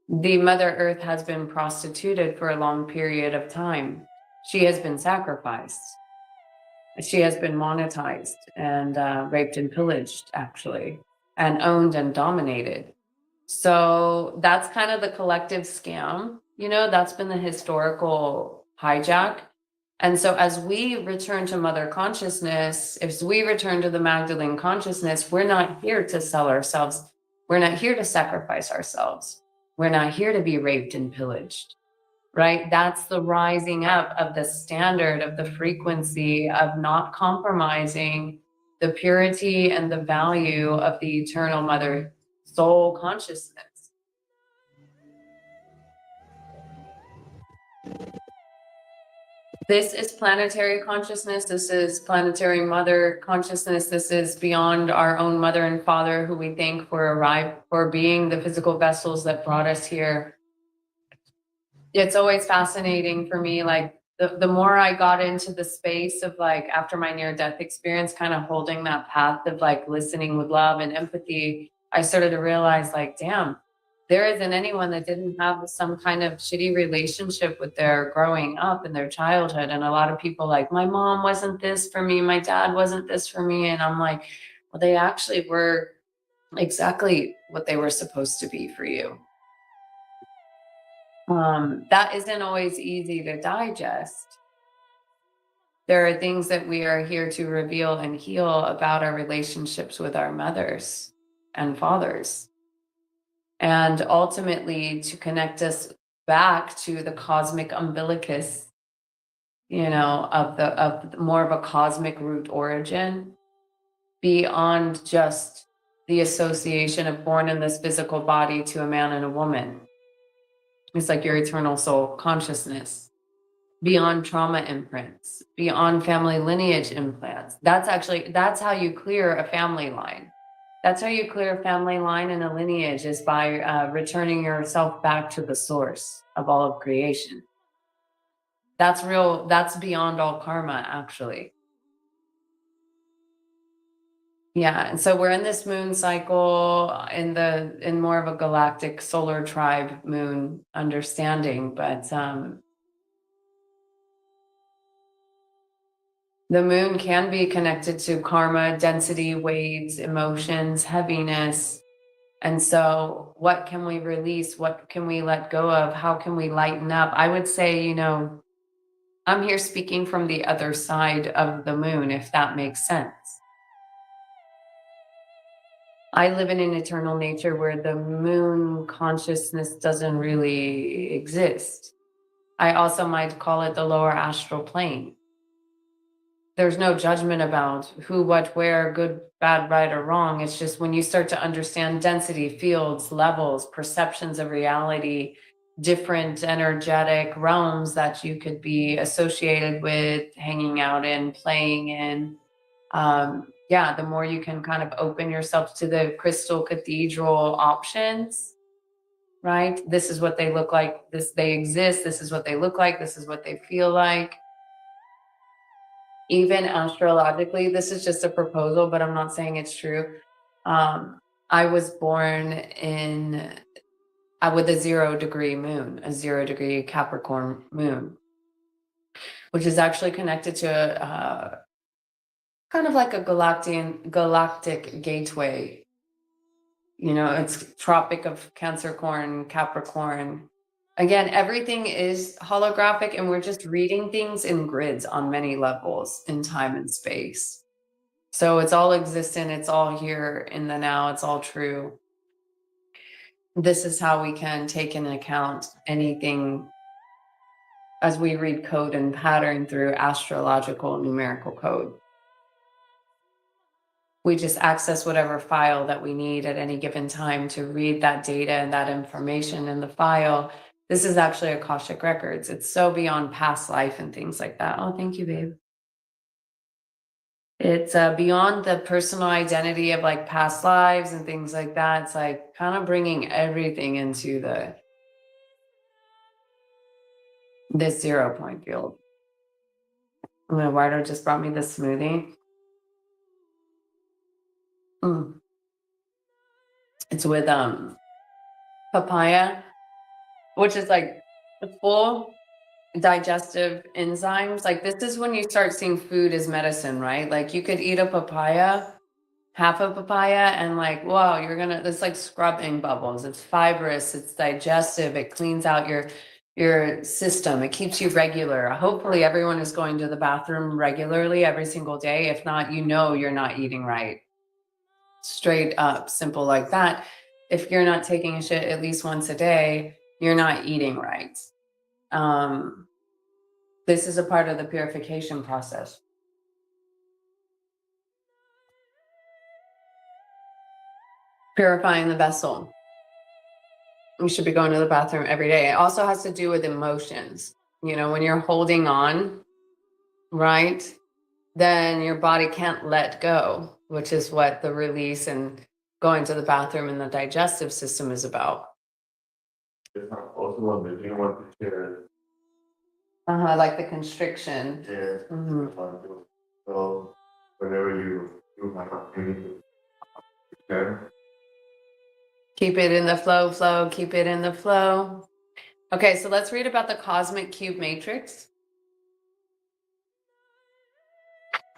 The Mother Earth has been prostituted for a long period of time. She has been sacrificed. She has been monetized and raped and pillaged, actually, and owned and dominated. So that's kind of the collective scam, that's been the historical hijack. And so as we return to mother consciousness, if we return to the Magdalene consciousness, we're not here to sell ourselves. We're not here to sacrifice ourselves. We're not here to be raped and pillaged, right? That's the rising up of the standard, of the frequency of not compromising the purity and the value of the eternal mother soul consciousness. This is planetary consciousness. This is planetary mother consciousness. This is beyond our own mother and father, who we thank for being the physical vessels that brought us here. It's always fascinating for me, like the more I got into the space of, like, after my near-death experience, kind of holding that path of like listening with love and empathy, I started to realize, like, damn, there isn't anyone that didn't have some kind of shitty relationship with their growing up in their childhood. And a lot of people, like, my mom wasn't this for me, my dad wasn't this for me. And I'm like, well, they actually were exactly what they were supposed to be for you. That isn't always easy to digest. There are things that we are here to reveal and heal about our relationships with our mothers and fathers, and ultimately to connect us back to the cosmic umbilicus, of more of a cosmic root origin, beyond just the association of born in this physical body to a man and a woman. It's like your eternal soul consciousness, beyond trauma imprints, beyond family lineage implants. That's how you clear a family line. That's how you clear a family line and a lineage, is by returning yourself back to the source of all of creation. That's real. That's beyond all karma, actually. Yeah, and so we're in this moon cycle in more of a galactic solar tribe moon understanding, but the moon can be connected to karma, density, waves, emotions, heaviness. And so what can we release? What can we let go of? How can we lighten up? I would say, I'm here speaking from the other side of the moon, if that makes sense. I live in an eternal nature where the moon consciousness doesn't really exist. I also might call it the lower astral plane. There's no judgment about who, what, where, good, bad, right, or wrong. It's just when you start to understand density, fields, levels, perceptions of reality, different energetic realms that you could be associated with, hanging out in, playing in, the more you can kind of open yourself to the crystal cathedral options, right? This is what they look like. They exist. This is what they look like. This is what they feel like. Even astrologically, this is just a proposal, but I'm not saying it's true. I was born with a 0 degree moon, a 0 degree Capricorn moon, which is actually connected to kind of like a galactic gateway. It's Tropic of Capricorn. Again, everything is holographic, and we're just reading things in grids on many levels in time and space. So it's all existent, it's all here in the now, it's all true. This is how we can take into account anything as we read code and pattern through astrological numerical code. We just access whatever file that we need at any given time to read that data and that information in the file. This is actually Akashic Records. It's so beyond past life and things like that. Oh, thank you, babe. It's beyond the personal identity of like past lives and things like that. It's like kind of bringing everything into this 0 point field. Eduardo just brought me this smoothie. It's with papaya, which is like full digestive enzymes. Like this is when you start seeing food as medicine, right? Like you could eat a papaya, half a papaya, and like, wow, it's like scrubbing bubbles. It's fibrous, it's digestive, it cleans out your system, it keeps you regular. Hopefully everyone is going to the bathroom regularly every single day. If not, you're not eating right. Straight up, simple like that. If you're not taking a shit at least once a day, you're not eating right. This is a part of the purification process. Purifying the vessel. You should be going to the bathroom every day. It also has to do with emotions. When you're holding on, right, then your body can't let go, which is what the release and going to the bathroom and the digestive system is about. Also, like the constriction. Yeah. So whenever you my opportunity to keep it in the flow, keep it in the flow. Okay, so let's read about the cosmic cube matrix.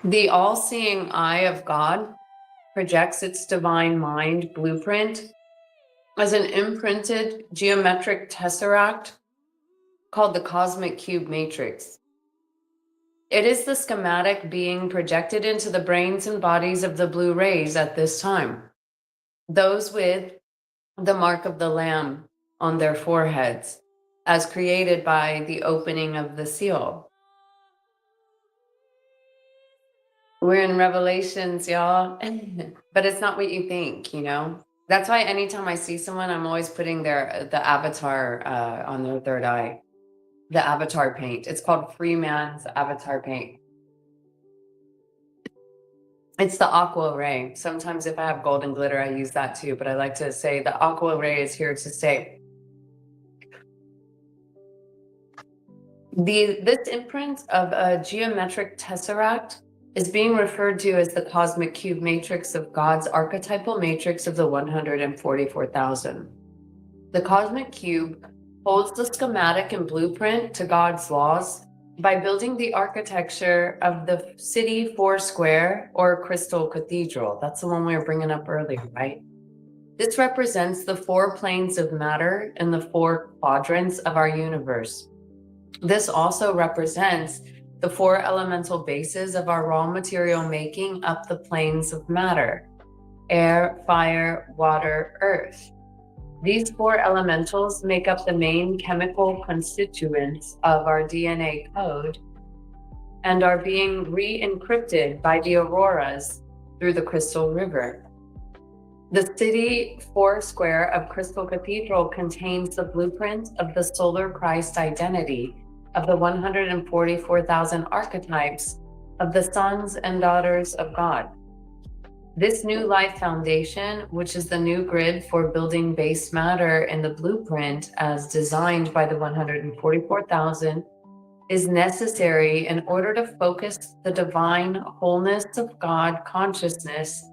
The all-seeing eye of God projects its divine mind blueprint as an imprinted geometric tesseract called the cosmic cube matrix. It is the schematic being projected into the brains and bodies of the blue rays at this time, those with the mark of the Lamb on their foreheads, as created by the opening of the seal. We're in Revelations, y'all, but it's not what you think, That's why anytime I see someone, I'm always putting the avatar on their third eye, the avatar paint. It's called Free Man's Avatar Paint. It's the aqua ray. Sometimes if I have golden glitter, I use that too, but I like to say the aqua ray is here to stay. This imprint of a geometric tesseract is being referred to as the cosmic cube matrix of God's archetypal matrix of the 144,000. The cosmic cube holds the schematic and blueprint to God's laws by building the architecture of the city Foursquare or Crystal Cathedral. That's the one we were bringing up earlier, right? This represents the 4 planes of matter and the 4 quadrants of our universe. This also represents the 4 elemental bases of our raw material making up the planes of matter: air, fire, water, earth. These 4 elementals make up the main chemical constituents of our DNA code and are being re-encrypted by the auroras through the Crystal River. The city Foursquare of Crystal Cathedral contains the blueprint of the solar Christ identity of the 144,000 archetypes of the sons and daughters of God. This new life foundation, which is the new grid for building base matter in the blueprint as designed by the 144,000, is necessary in order to focus the divine wholeness of God consciousness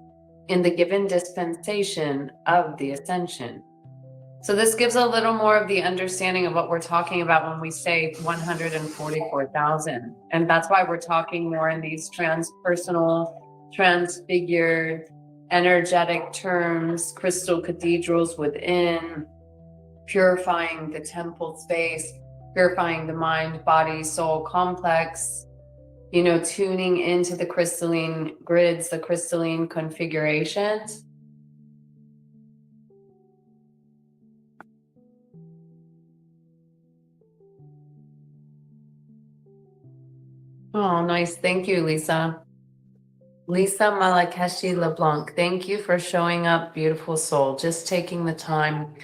in the given dispensation of the ascension. So this gives a little more of the understanding of what we're talking about when we say 144,000. And that's why we're talking more in these transpersonal, transfigured, energetic terms, crystal cathedrals within, purifying the temple space, purifying the mind, body, soul complex, you know, tuning into the crystalline grids, the crystalline configurations. Oh, nice. Thank you, Lisa. Lisa Malakeshi LeBlanc, thank you for showing up, beautiful soul. Just taking the time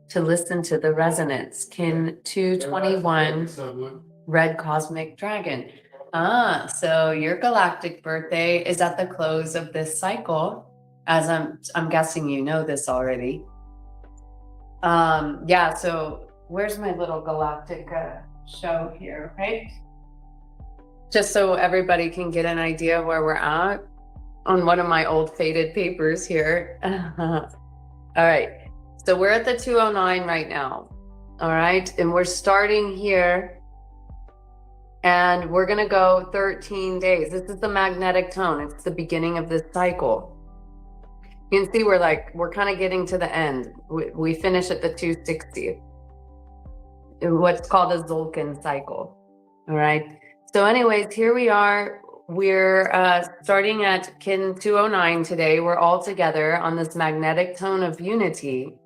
to listen to the resonance. Kin 221, Red Cosmic Dragon. Ah, so your galactic birthday is at the close of this cycle, as I'm guessing you know this already. Yeah, so where's my little galactic show here, right? Just so everybody can get an idea of where we're at on one of my old faded papers here. All right, so we're at the 209 right now. All right, and we're starting here and we're gonna go 13 days. This is the magnetic tone. It's the beginning of this cycle. You can see we're kind of getting to the end. We finish at the 260, what's called a Zolkin cycle. All right, so anyways, here we are. We're starting at Kin 209 today. We're all together on this magnetic tone of unity.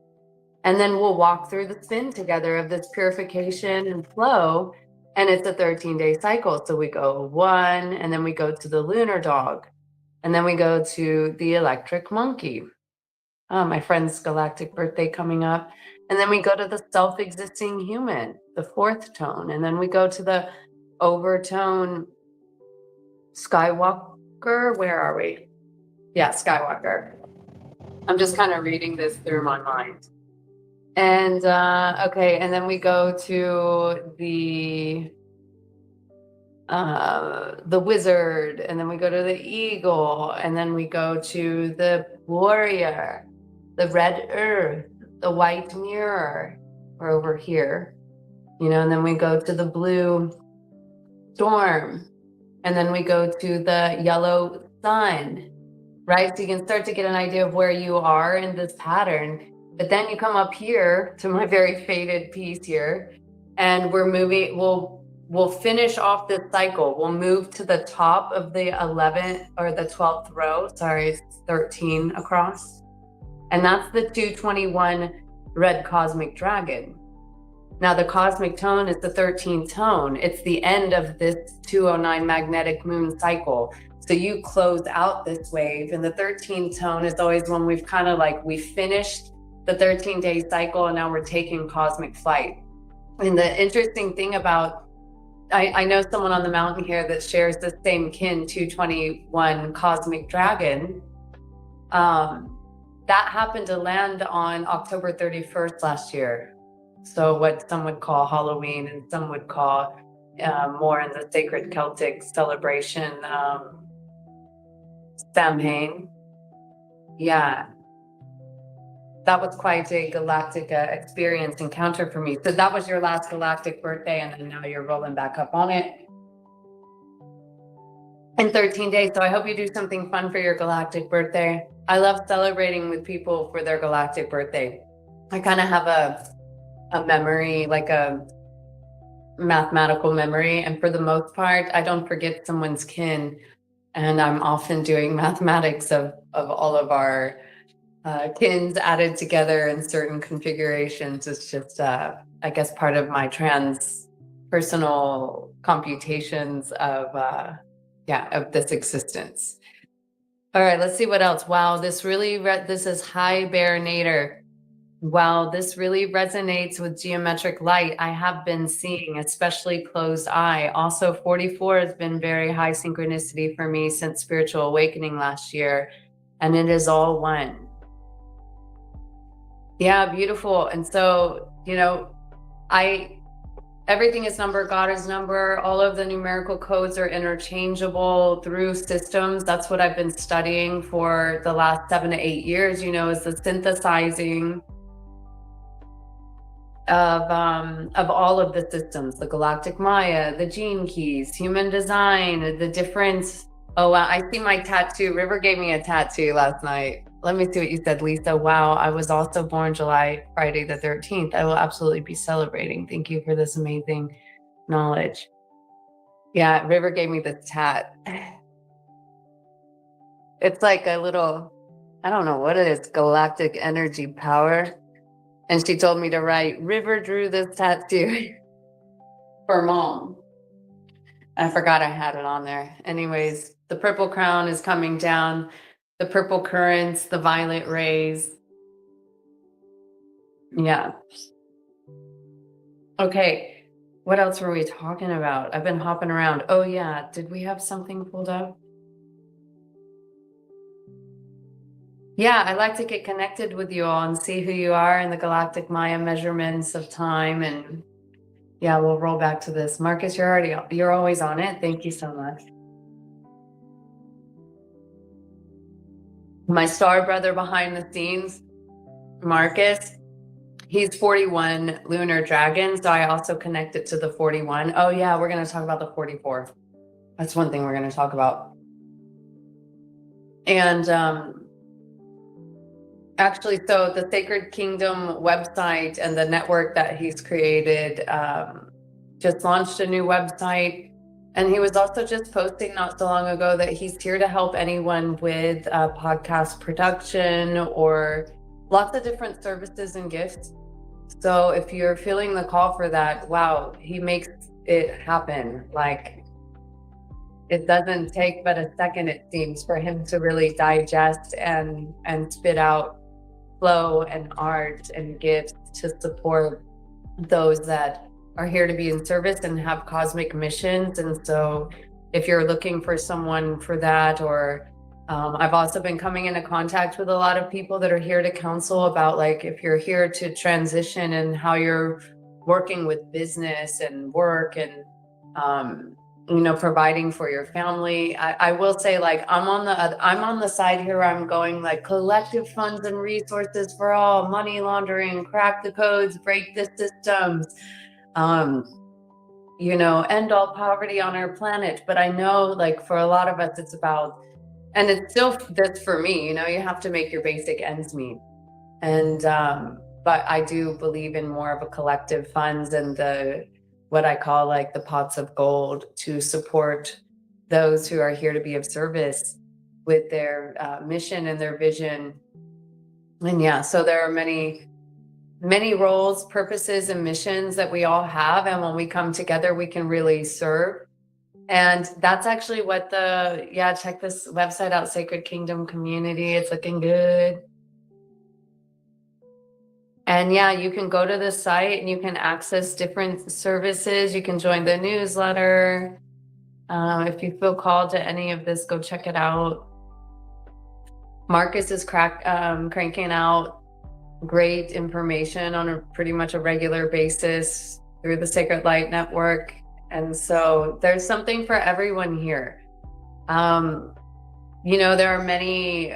And then we'll walk through the spin together of this purification and flow. And it's a 13-day cycle. So we go 1, and then we go to the lunar dog. And then we go to the electric monkey. My friend's galactic birthday coming up. And then we go to the self-existing human, the 4th tone. And then we go to the overtone Skywalker. Where are we? Yeah, Skywalker. I'm just kind of reading this through my mind. And okay, and then we go to the wizard, and then we go to the eagle, and then we go to the warrior, the red earth, the white mirror. We're over here, you know, and then we go to the blue storm, and then we go to the yellow sun, right? So you can start to get an idea of where you are in this pattern. But then you come up here to my very faded piece here, and we're moving, we'll finish off this cycle. We'll move to the top of the 11th or the 12th row. Sorry, it's 13 across. And that's the 221 Red Cosmic Dragon. Now the cosmic tone is the 13th tone. It's the end of this 209 magnetic moon cycle. So you close out this wave, and the 13th tone is always when we've kind of we finished the 13-day cycle, and now we're taking cosmic flight. And the interesting thing about, I know someone on the mountain here that shares the same kin 221 cosmic dragon. That happened to land on October 31st last year. So what some would call Halloween, and some would call more in the sacred Celtic celebration, Samhain. Yeah. That was quite a galactic experience encounter for me. So that was your last galactic birthday, and then now you're rolling back up on it in 13 days. So I hope you do something fun for your galactic birthday. I love celebrating with people for their galactic birthday. I kind of have a memory, like a mathematical memory. And for the most part, I don't forget someone's kin. And I'm often doing mathematics of all of our kins added together in certain configurations. It's just, I guess, part of my personal computations of this existence. All right, let's see what else. Wow, this is High Bear Nader. Wow, this really resonates with geometric light. I have been seeing, especially closed eye. Also, 44 has been very high synchronicity for me since spiritual awakening last year, and it is all one. Yeah, beautiful. And so, you know, everything is number, God is number. All of the numerical codes are interchangeable through systems. That's what I've been studying for the last 7 to 8 years, you know, is the synthesizing of all of the systems, the Galactic Maya, the gene keys, human design, the different. Oh, wow, I see my tattoo. River gave me a tattoo last night. Let me see what you said, Lisa. Wow, I was also born Friday the 13th. I will absolutely be celebrating. Thank you for this amazing knowledge. Yeah, River gave me this tat. It's like a little, I don't know what it is, galactic energy power. And she told me to write, River drew this tattoo for mom. I forgot I had it on there. Anyways, the purple crown is coming down, the purple currents, the violet rays. Yeah. Okay. What else were we talking about? I've been hopping around. Oh yeah. Did we have something pulled up? Yeah, I like to get connected with you all and see who you are in the galactic Maya measurements of time. And yeah, we'll roll back to this. Marcus, you're always on it. Thank you so much. My star brother behind the scenes, Marcus, he's 41 lunar dragon. So I also connect it to the 41. Oh yeah, we're going to talk about the 44. That's one thing we're going to talk about. And actually, so the Sacred Kingdom website and the network that he's created just launched a new website. And he was also just posting not so long ago that he's here to help anyone with podcast production or lots of different services and gifts. So if you're feeling the call for that, wow, he makes it happen. Like, it doesn't take but a second, it seems, for him to really digest and spit out flow and art and gifts to support those that are here to be in service and have cosmic missions. And so if you're looking for someone for that, or I've also been coming into contact with a lot of people that are here to counsel about, like, if you're here to transition and how you're working with business and work and providing for your family. I will say, like, I'm on the side here. I'm going like collective funds and resources for all, money laundering, crack the codes, break the systems, end all poverty on our planet. But I know, like, for a lot of us, it's about, and it's still this for me, you have to make your basic ends meet. And, but I do believe in more of a collective funds and what I call like the pots of gold to support those who are here to be of service with their mission and their vision. And yeah, so there are many roles, purposes, and missions that we all have. And when we come together, we can really serve. And that's actually what check this website out, Sacred Kingdom Community. It's looking good. And yeah, you can go to the site and you can access different services. You can join the newsletter. If you feel called to any of this, go check it out. Marcus is cranking out great information on pretty much a regular basis through the Sacred Light Network. And so there's something for everyone here. There are many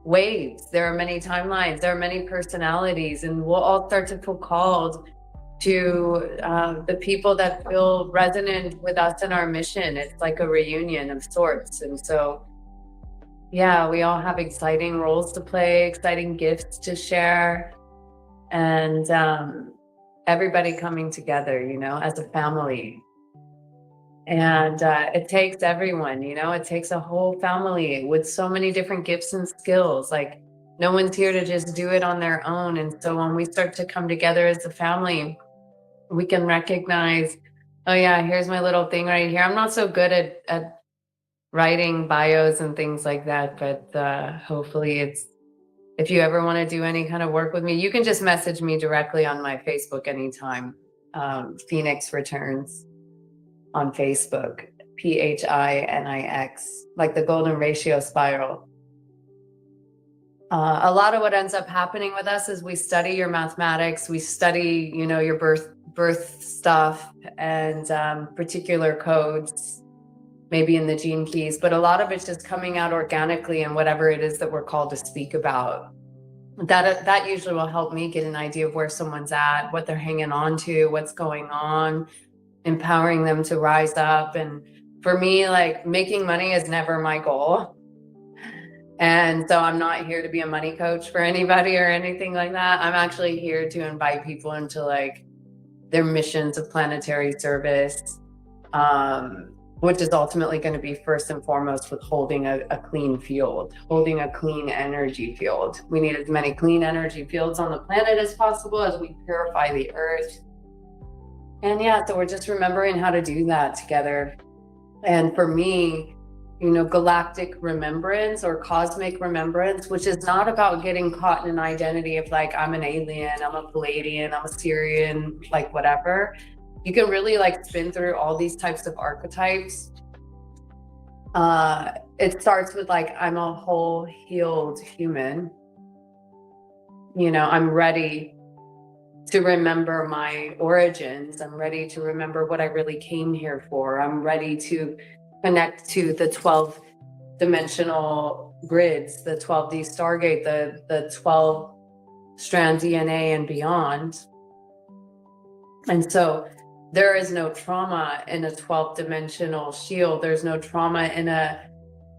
waves, there are many timelines, there are many personalities, and we'll all start to feel called to the people that feel resonant with us in our mission. It's like a reunion of sorts. And so, yeah, we all have exciting roles to play, exciting gifts to share, and everybody coming together, as a family. And it takes everyone, it takes a whole family with so many different gifts and skills. Like, no one's here to just do it on their own. And so when we start to come together as a family, we can recognize, oh yeah, here's my little thing right here. I'm not so good at writing bios and things like that, but hopefully if you ever want to do any kind of work with me, you can just message me directly on my Facebook anytime. Phinix Returns on Facebook, PHINIX, like the golden ratio spiral. A lot of what ends up happening with us is we study your mathematics, we study, your birth stuff and particular codes, maybe in the gene keys, but a lot of it's just coming out organically in whatever it is that we're called to speak about. That usually will help me get an idea of where someone's at, what they're hanging on to, what's going on, empowering them to rise up. And for me, like, making money is never my goal. And so I'm not here to be a money coach for anybody or anything like that. I'm actually here to invite people into like their missions of planetary service, which is ultimately going to be first and foremost with holding a clean field, holding a clean energy field. We need as many clean energy fields on the planet as possible as we purify the earth. And yeah, so we're just remembering how to do that together. And for me, you know, galactic remembrance or cosmic remembrance, which is not about getting caught in an identity of like, I'm an alien, I'm a Palladian, I'm a Syrian, like whatever. You can really like spin through all these types of archetypes. It starts with like, I'm a whole healed human. You know, I'm ready to remember my origins. I'm ready to remember what I really came here for. I'm ready to connect to the 12 dimensional grids, the 12D Stargate, the 12 strand DNA and beyond. And so there is no trauma in a 12 dimensional shield. There's no trauma in a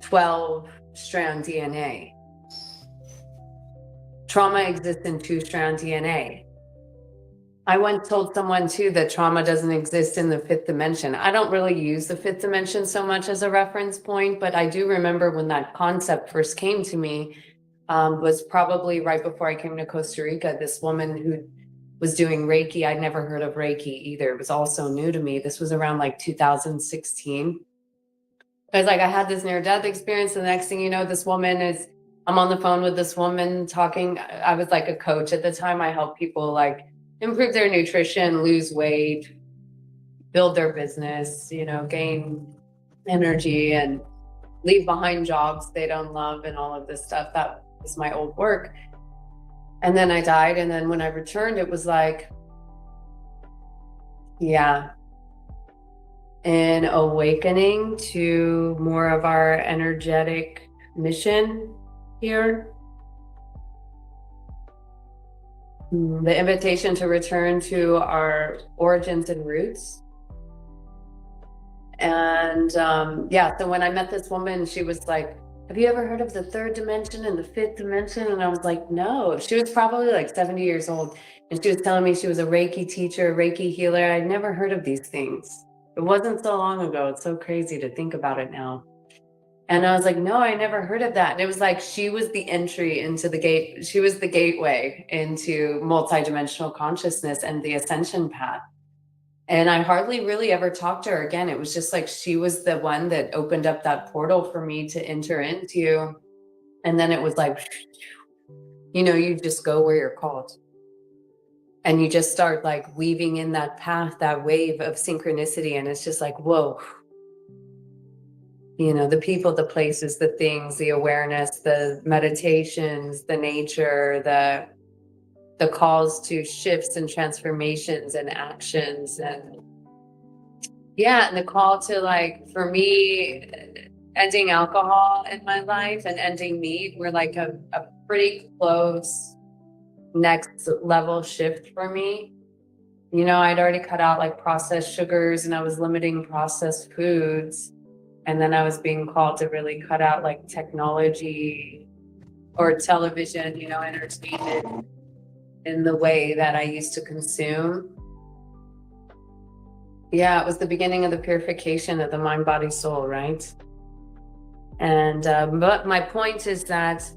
12 strand DNA. Trauma exists in 2-strand DNA. I once told someone too that trauma doesn't exist in the 5th dimension. I don't really use the 5th dimension so much as a reference point, but I do remember when that concept first came to me, was probably right before I came to Costa Rica. This woman who was doing Reiki, I'd never heard of Reiki either. It was also new to me. This was around like 2016. I was like, I had this near-death experience. And the next thing you know, I'm on the phone with this woman talking. I was like a coach at the time. I help people like improve their nutrition, lose weight, build their business, you know, gain energy and leave behind jobs they don't love and all of this stuff. That was my old work. And then I died. And then when I returned, it was like, yeah, an awakening to more of our energetic mission here. The invitation to return to our origins and roots. And yeah, so when I met this woman, she was like, have you ever heard of the 3rd dimension and the 5th dimension? And I was like, no. She was probably like 70 years old. And she was telling me she was a Reiki teacher, Reiki healer. I'd never heard of these things. It wasn't so long ago. It's so crazy to think about it now. And I was like, no, I never heard of that. And it was like, she was the entry into the gate. She was the gateway into multidimensional consciousness and the ascension path. And I hardly really ever talked to her again. It was just like, she was the one that opened up that portal for me to enter into. And then it was like, you know, you just go where you're called. And you just start like weaving in that path, that wave of synchronicity. And it's just like, whoa. You know, the people, the places, the things, the awareness, the meditations, the nature, the calls to shifts and transformations and actions. And yeah, and the call to like, for me, ending alcohol in my life and ending meat were like a pretty close next level shift for me. You know, I'd already cut out like processed sugars and I was limiting processed foods. And then I was being called to really cut out like technology or television, you know, entertainment in the way that I used to consume. Yeah, it was the beginning of the purification of the mind, body, soul, right? And but my point is that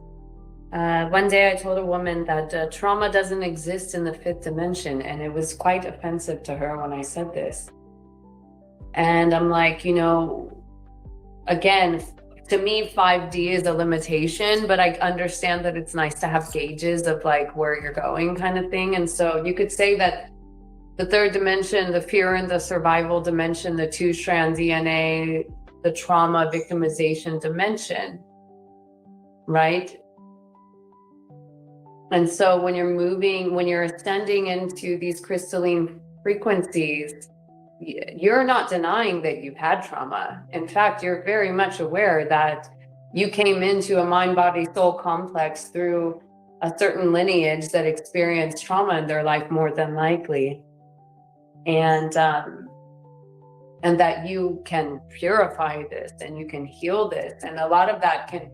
one day I told a woman that trauma doesn't exist in the 5th dimension, and it was quite offensive to her when I said this. And I'm like, you know, again, to me, 5D is a limitation, but I understand that it's nice to have gauges of like where you're going kind of thing. And so you could say that the 3rd dimension, the fear and the survival dimension, the 2-strand DNA, the trauma victimization dimension, right? And so when you're ascending into these crystalline frequencies, you're not denying that you've had trauma. In fact, you're very much aware that you came into a mind, body, soul complex through a certain lineage that experienced trauma in their life more than likely. And that you can purify this and you can heal this. And a lot of that can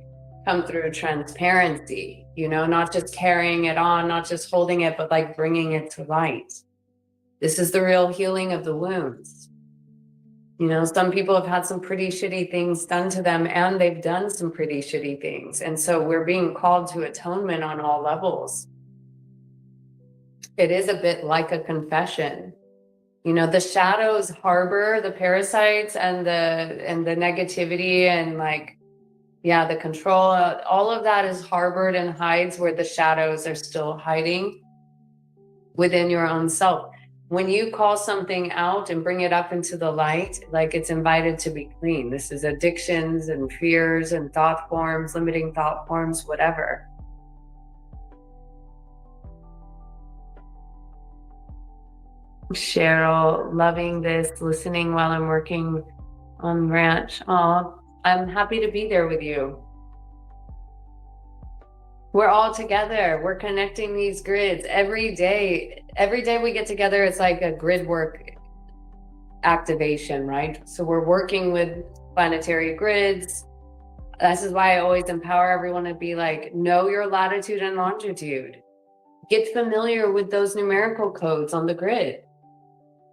come through transparency, you know, not just carrying it on, not just holding it, but like bringing it to light. This is the real healing of the wounds. You know, some people have had some pretty shitty things done to them, and they've done some pretty shitty things. And so we're being called to atonement on all levels. It is a bit like a confession. You know, the shadows harbor the parasites and the negativity and like, yeah, the control, all of that is harbored and hides where the shadows are still hiding within your own self. When you call something out and bring it up into the light, like it's invited to be clean. This is addictions and fears and thought forms, limiting thought forms, whatever. Cheryl, loving this, listening while I'm working on ranch. Oh, I'm happy to be there with you. We're all together. We're connecting these grids every day. Every day we get together, it's like a grid work activation, right? So we're working with planetary grids. This is why I always empower everyone to be like, know your latitude and longitude. Get familiar with those numerical codes on the grid.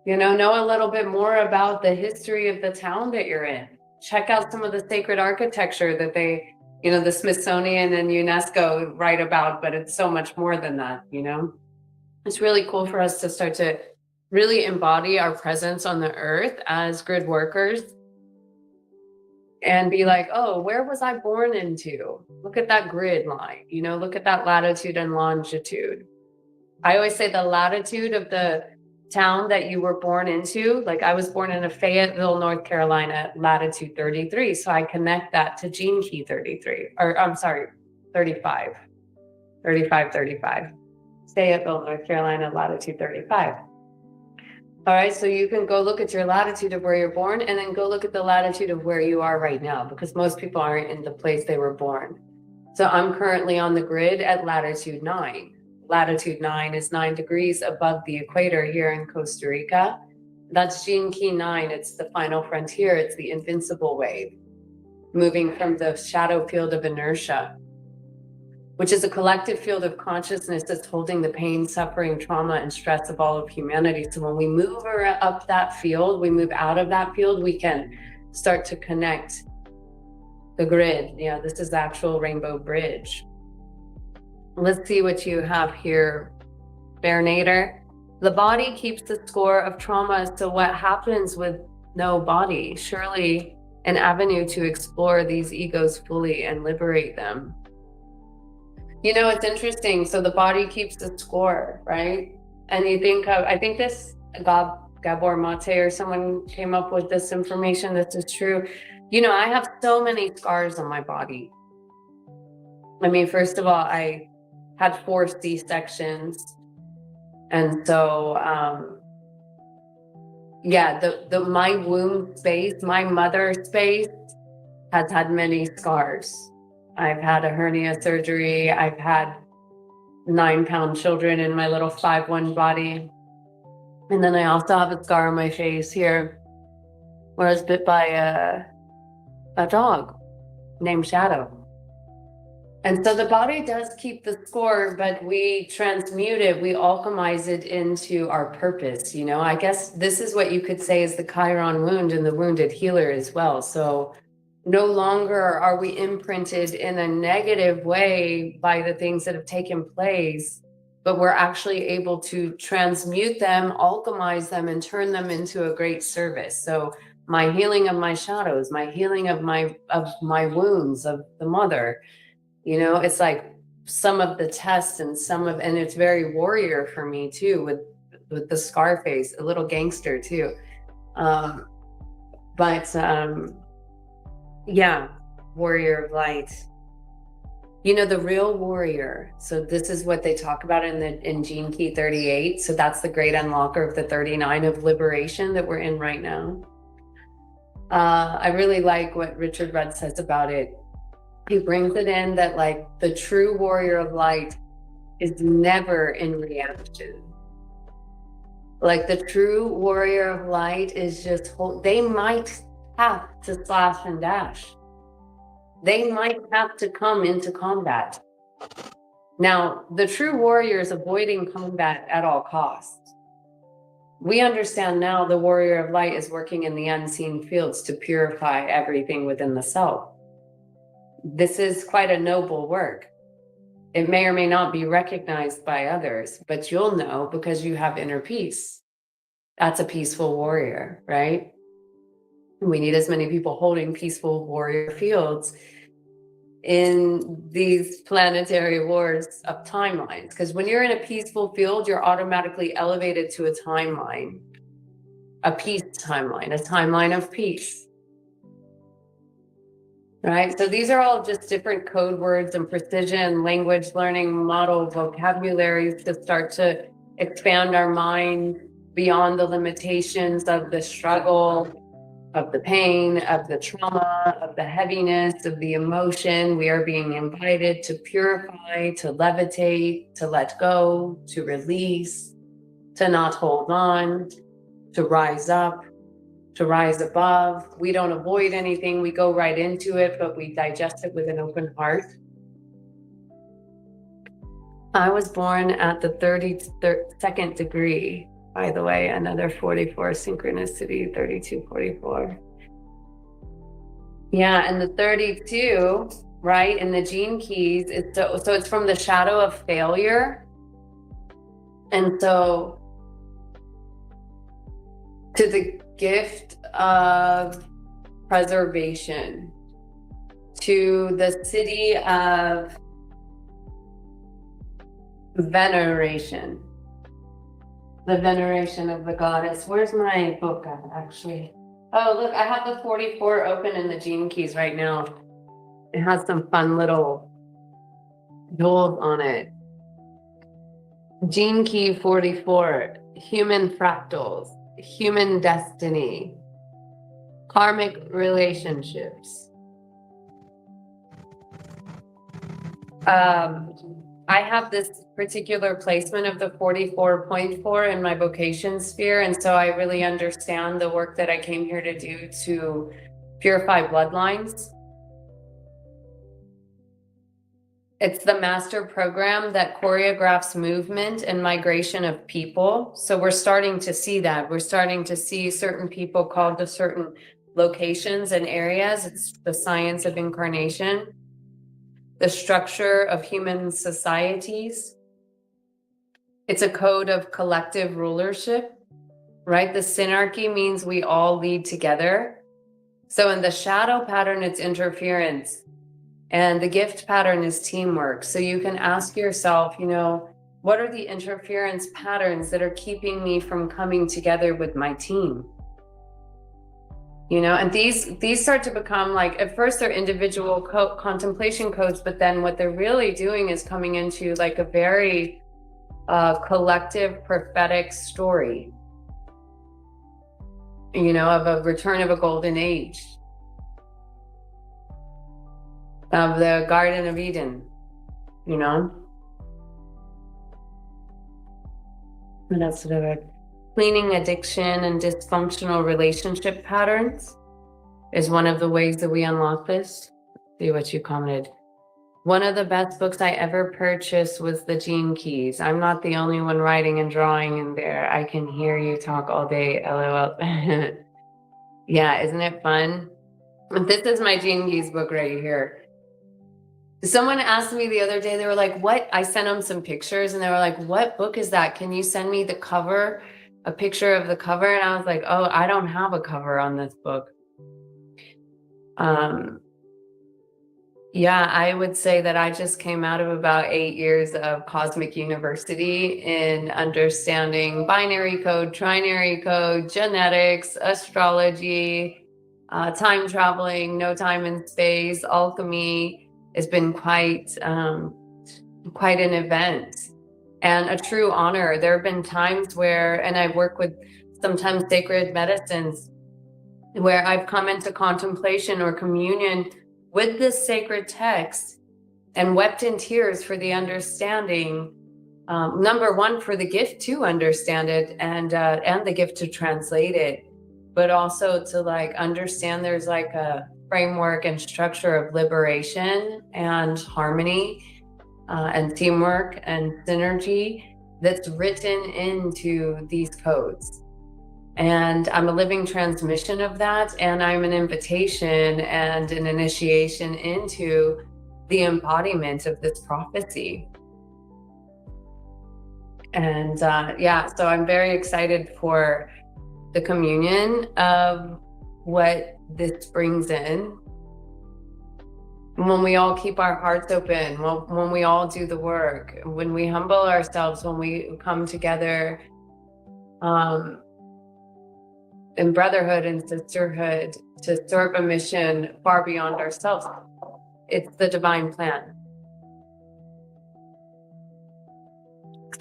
You know a little bit more about the history of the town that you're in. Check out some of the sacred architecture that they, you know, the Smithsonian and UNESCO write about, but it's so much more than that, you know? It's really cool for us to start to really embody our presence on the earth as grid workers and be like, oh, where was I born into? Look at that grid line, you know, look at that latitude and longitude. I always say the latitude of the town that you were born into, like I was born in Fayetteville, North Carolina, latitude 33. So I connect that to gene key 33, or I'm sorry, 35. Fayetteville, North Carolina, latitude 35. All right, so you can go look at your latitude of where you're born and then go look at the latitude of where you are right now, because most people aren't in the place they were born. So I'm currently on the grid at latitude 9. Latitude 9 is 9 degrees above the equator here in Costa Rica. That's gene key 9. It's the final frontier. It's the invincible wave, moving from the shadow field of inertia, which is a collective field of consciousness that's holding the pain, suffering, trauma, and stress of all of humanity. So when we move up that field, we move out of that field, we can start to connect the grid. You know, this is the actual rainbow bridge. Let's see what you have here, Bernator. The body keeps the score of trauma. So what happens with no body? Surely an avenue to explore these egos fully and liberate them. You know, it's interesting. So the body keeps the score, right? And you think of, I think this Gabor Mate or someone came up with this information. This is true. You know, I have so many scars on my body. I mean, first of all, I had 4 C-sections. And so, yeah, my womb space, my mother space has had many scars. I've had a hernia surgery. I've had 9-pound children in my little 5'1" body. And then I also have a scar on my face here where I was bit by a dog named Shadow. And so the body does keep the score, but we transmute it, we alchemize it into our purpose. You know, I guess this is what you could say is the Chiron wound and the wounded healer as well. So no longer are we imprinted in a negative way by the things that have taken place, but we're actually able to transmute them, alchemize them, and turn them into a great service. So my healing of my shadows, my healing of my wounds of the mother, you know, it's like some of the tests and and it's very warrior for me too, with the scar face, a little gangster too. Yeah, warrior of light. You know, the real warrior. So this is what they talk about in Gene Key 38. So that's the great unlocker of the 39 of liberation that we're in right now. I really like what Richard Rudd says about it. He brings it in that like the true warrior of light is never in reaction. Like the true warrior of light is just, they might have to slash and dash. They might have to come into combat. Now, the true warrior is avoiding combat at all costs. We understand now the warrior of light is working in the unseen fields to purify everything within the self. This is quite a noble work. It may or may not be recognized by others, but you'll know because you have inner peace. That's a peaceful warrior, right? We need as many people holding peaceful warrior fields in these planetary wars of timelines. Because when you're in a peaceful field, you're automatically elevated to a timeline, a peace timeline, a timeline of peace. Right? So these are all just different code words and precision language learning model vocabularies to start to expand our mind beyond the limitations of the struggle, of the pain, of the trauma, of the heaviness, of the emotion. We are being invited to purify, to levitate, to let go, to release, to not hold on, to rise up, to rise above. We don't avoid anything. We go right into it, but we digest it with an open heart. I was born at the 32nd degree, by the way, another 44 synchronicity, 3244. Yeah, and the 32, right, in the gene keys, so it's from the shadow of failure. And so to the gift of preservation, to the city of veneration, the veneration of the goddess. Where's my book at, actually? Oh, look, I have the 44 open in the gene keys right now. It has some fun little jewels on it. Gene key 44, human fractals, human destiny, karmic relationships. I have this particular placement of the 44.4 in my vocation sphere, and so I really understand the work that I came here to do to purify bloodlines. It's the master program that choreographs movement and migration of people. So we're starting to see that. We're starting to see certain people called to certain locations and areas. It's the science of incarnation, the structure of human societies. It's a code of collective rulership, right? The synarchy means we all lead together. So in the shadow pattern, it's interference. And the gift pattern is teamwork. So you can ask yourself, what are the interference patterns that are keeping me from coming together with my team? And these start to become like, at first they're individual contemplation codes, but then what they're really doing is coming into like a very collective prophetic story, of a return of a golden age, of the Garden of Eden, What else did I read? Cleaning addiction and dysfunctional relationship patterns is one of the ways that we unlock this. See what you commented. One of the best books I ever purchased was The Gene Keys. I'm not the only one writing and drawing in there. I can hear you talk all day, LOL. Yeah, isn't it fun? This is my Gene Keys book right here. Someone asked me the other day, they were like, what? I sent them some pictures and they were like, what book is that? Can you send me the cover, a picture of the cover? And I was like, oh, I don't have a cover on this book. Yeah, I would say that I just came out of about 8 years of Cosmic University in understanding binary code, trinary code, genetics, astrology, time traveling, no time and space, alchemy. It's been quite an event and a true honor. There have been times where, and I work with sometimes sacred medicines, where I've come into contemplation or communion with this sacred text and wept in tears for the understanding. Number one, for the gift to understand it and the gift to translate it, but also to understand there's a framework and structure of liberation and harmony and teamwork and synergy that's written into these codes. And I'm a living transmission of that. And I'm an invitation and an initiation into the embodiment of this prophecy. And yeah, so I'm very excited for the communion of what this brings in. When we all keep our hearts open, when we all do the work, when we humble ourselves, when we come together in brotherhood and sisterhood to serve a mission far beyond ourselves. It's the divine plan.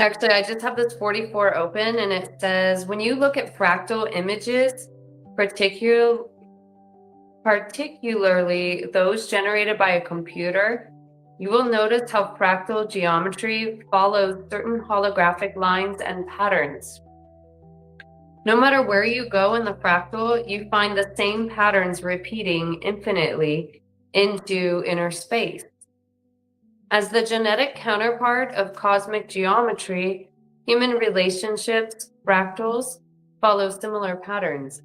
Actually, I just have this 44 open, and it says, when you look at fractal images, particularly those generated by a computer, you will notice how fractal geometry follows certain holographic lines and patterns. No matter where you go in the fractal, you find the same patterns repeating infinitely into inner space. As the genetic counterpart of cosmic geometry, human relationships, fractals, follow similar patterns.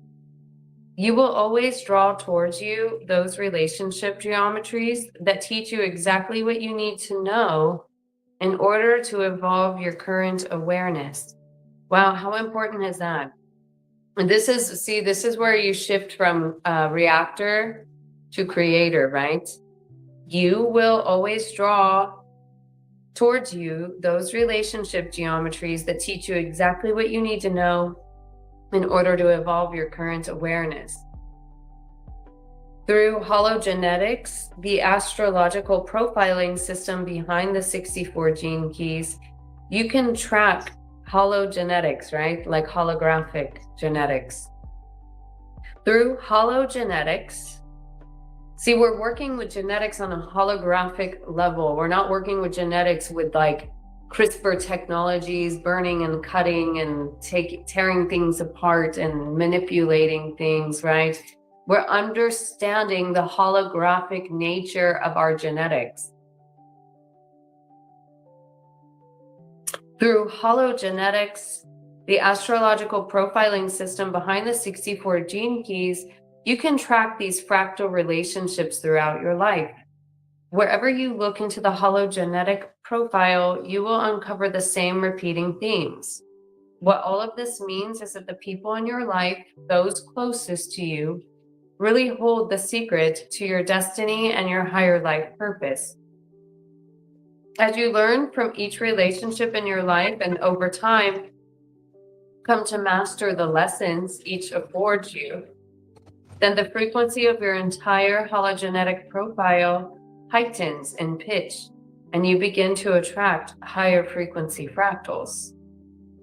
You will always draw towards you those relationship geometries that teach you exactly what you need to know in order to evolve your current awareness. Wow, how important is that? And this is where you shift from reactor to creator, right? You will always draw towards you those relationship geometries that teach you exactly what you need to know in order to evolve your current awareness. Through hologenetics, the astrological profiling system behind the 64 gene keys, you can track hologenetics, right? Like holographic genetics. Through hologenetics, see, we're working with genetics on a holographic level. We're not working with genetics with like CRISPR technologies, burning and cutting and tearing things apart and manipulating things, right? We're understanding the holographic nature of our genetics. Through hologenetics, the astrological profiling system behind the 64 gene keys, you can track these fractal relationships throughout your life. Wherever you look into the hologenetic profile, you will uncover the same repeating themes. What all of this means is that the people in your life, those closest to you, really hold the secret to your destiny and your higher life purpose. As you learn from each relationship in your life and over time come to master the lessons each affords you, then the frequency of your entire hologenetic profile heightens in pitch, and you begin to attract higher frequency fractals.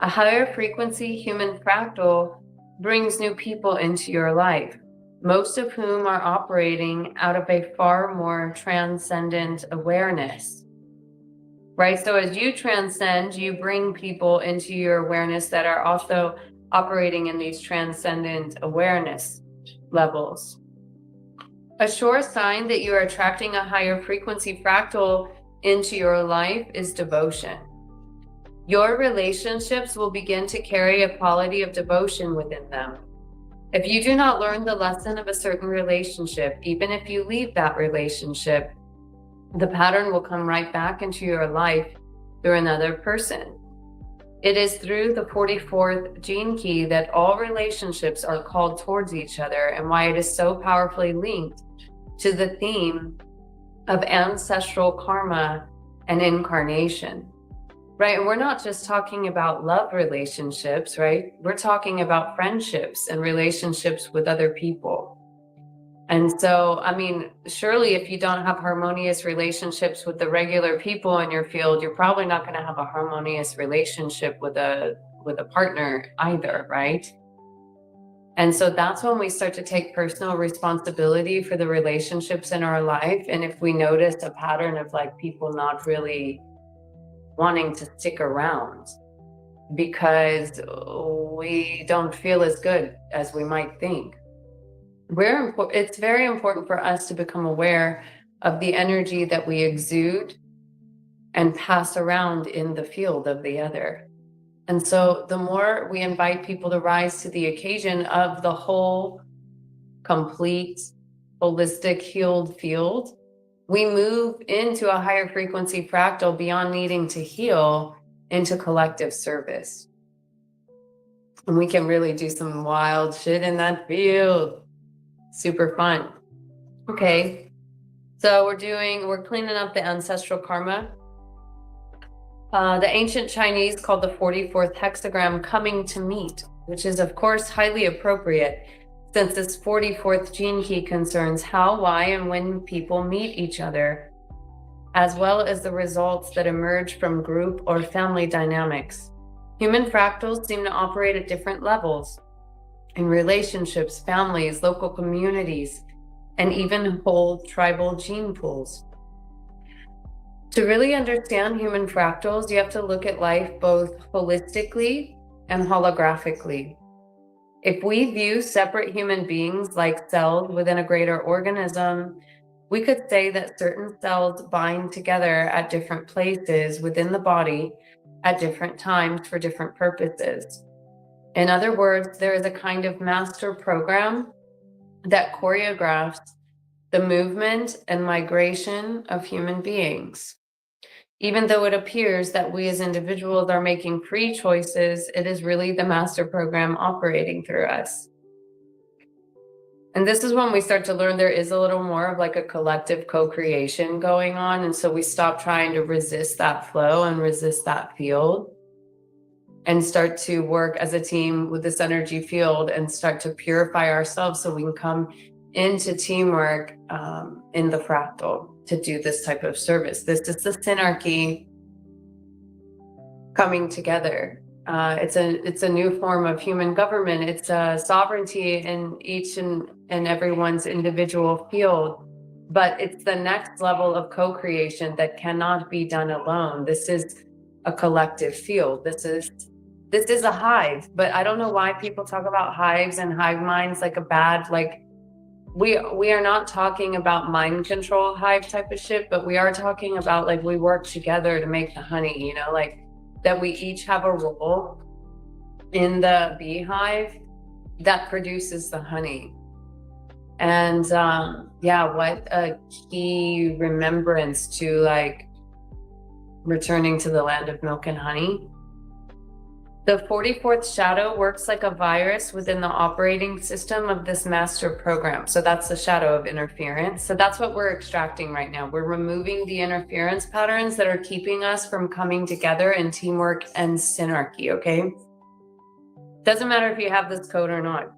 A higher frequency human fractal brings new people into your life, most of whom are operating out of a far more transcendent awareness. Right? So as you transcend, you bring people into your awareness that are also operating in these transcendent awareness levels. A sure sign that you are attracting a higher frequency fractal into your life is devotion. Your relationships will begin to carry a quality of devotion within them. If you do not learn the lesson of a certain relationship, even if you leave that relationship, the pattern will come right back into your life through another person. It is through the 44th gene key that all relationships are called towards each other, and why it is so powerfully linked to the theme of ancestral karma and incarnation. Right? And we're not just talking about love relationships, right? We're talking about friendships and relationships with other people. And so, I mean, surely if you don't have harmonious relationships with the regular people in your field, you're probably not going to have a harmonious relationship with a partner either, right? And so that's when we start to take personal responsibility for the relationships in our life. And if we notice a pattern of like people not really wanting to stick around because we don't feel as good as we might think. It's very important for us to become aware of the energy that we exude and pass around in the field of the other. And so the more we invite people to rise to the occasion of the whole, complete, holistic, healed field, we move into a higher frequency fractal beyond needing to heal into collective service. And we can really do some wild shit in that field. Super fun. Okay. So we're cleaning up the ancestral karma. The ancient Chinese called the 44th hexagram coming to meet, which is of course highly appropriate since this 44th gene key concerns how, why, and when people meet each other, as well as the results that emerge from group or family dynamics. Human fractals seem to operate at different levels in relationships, families, local communities, and even whole tribal gene pools. To really understand human fractals, you have to look at life both holistically and holographically. If we view separate human beings like cells within a greater organism, we could say that certain cells bind together at different places within the body at different times for different purposes. In other words, there is a kind of master program that choreographs the movement and migration of human beings. Even though it appears that we as individuals are making free choices, it is really the master program operating through us. And this is when we start to learn there is a little more of like a collective co-creation going on. And so we stop trying to resist that flow and resist that field and start to work as a team with this energy field and start to purify ourselves so we can come into teamwork in the fractal to do this type of service. This is the synarchy coming together. It's a new form of human government. It's a sovereignty in each and everyone's individual field, but it's the next level of co-creation that cannot be done alone. This is a collective field. This is a hive, but I don't know why people talk about hives and hive minds like a bad, like we are not talking about mind control hive type of shit, but we are talking about like we work together to make the honey, you know, like that we each have a role in the beehive that produces the honey. And yeah, what a key remembrance to like returning to the land of milk and honey. The 44th shadow works like a virus within the operating system of this master program. So that's the shadow of interference. So that's what we're extracting right now. We're removing the interference patterns that are keeping us from coming together in teamwork and synarchy, okay? Doesn't matter if you have this code or not,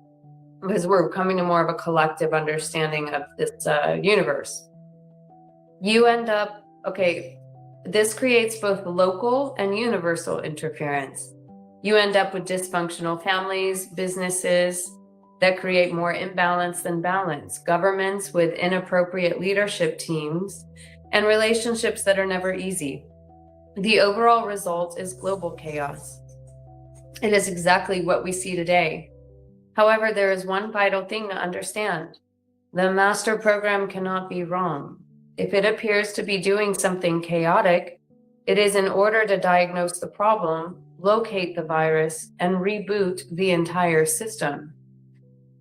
because we're coming to more of a collective understanding of this universe. You end up, okay, this creates both local and universal interference. You end up with dysfunctional families, businesses that create more imbalance than balance, governments with inappropriate leadership teams, and relationships that are never easy. The overall result is global chaos. It is exactly what we see today. However, there is one vital thing to understand. The master program cannot be wrong. If it appears to be doing something chaotic, it is in order to diagnose the problem, locate the virus, and reboot the entire system.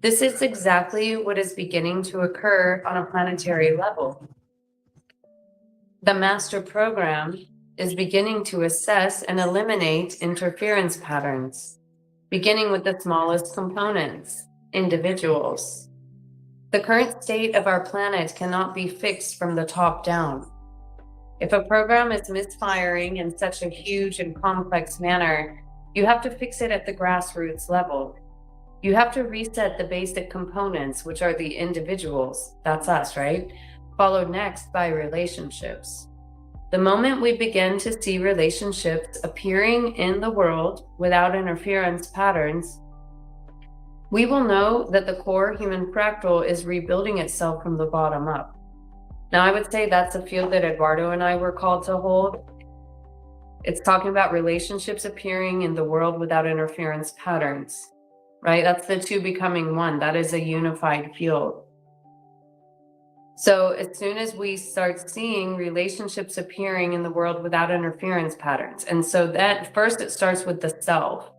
This is exactly what is beginning to occur on a planetary level. The master program is beginning to assess and eliminate interference patterns, beginning with the smallest components, individuals. The current state of our planet cannot be fixed from the top down. If a program is misfiring in such a huge and complex manner, you have to fix it at the grassroots level. You have to reset the basic components, which are the individuals, that's us, right? Followed next by relationships. The moment we begin to see relationships appearing in the world without interference patterns, we will know that the core human fractal is rebuilding itself from the bottom up. Now, I would say that's a field that Eduardo and I were called to hold. It's talking about relationships appearing in the world without interference patterns, right? That's the two becoming one. That is a unified field. So as soon as we start seeing relationships appearing in the world without interference patterns, and so that first it starts with the self,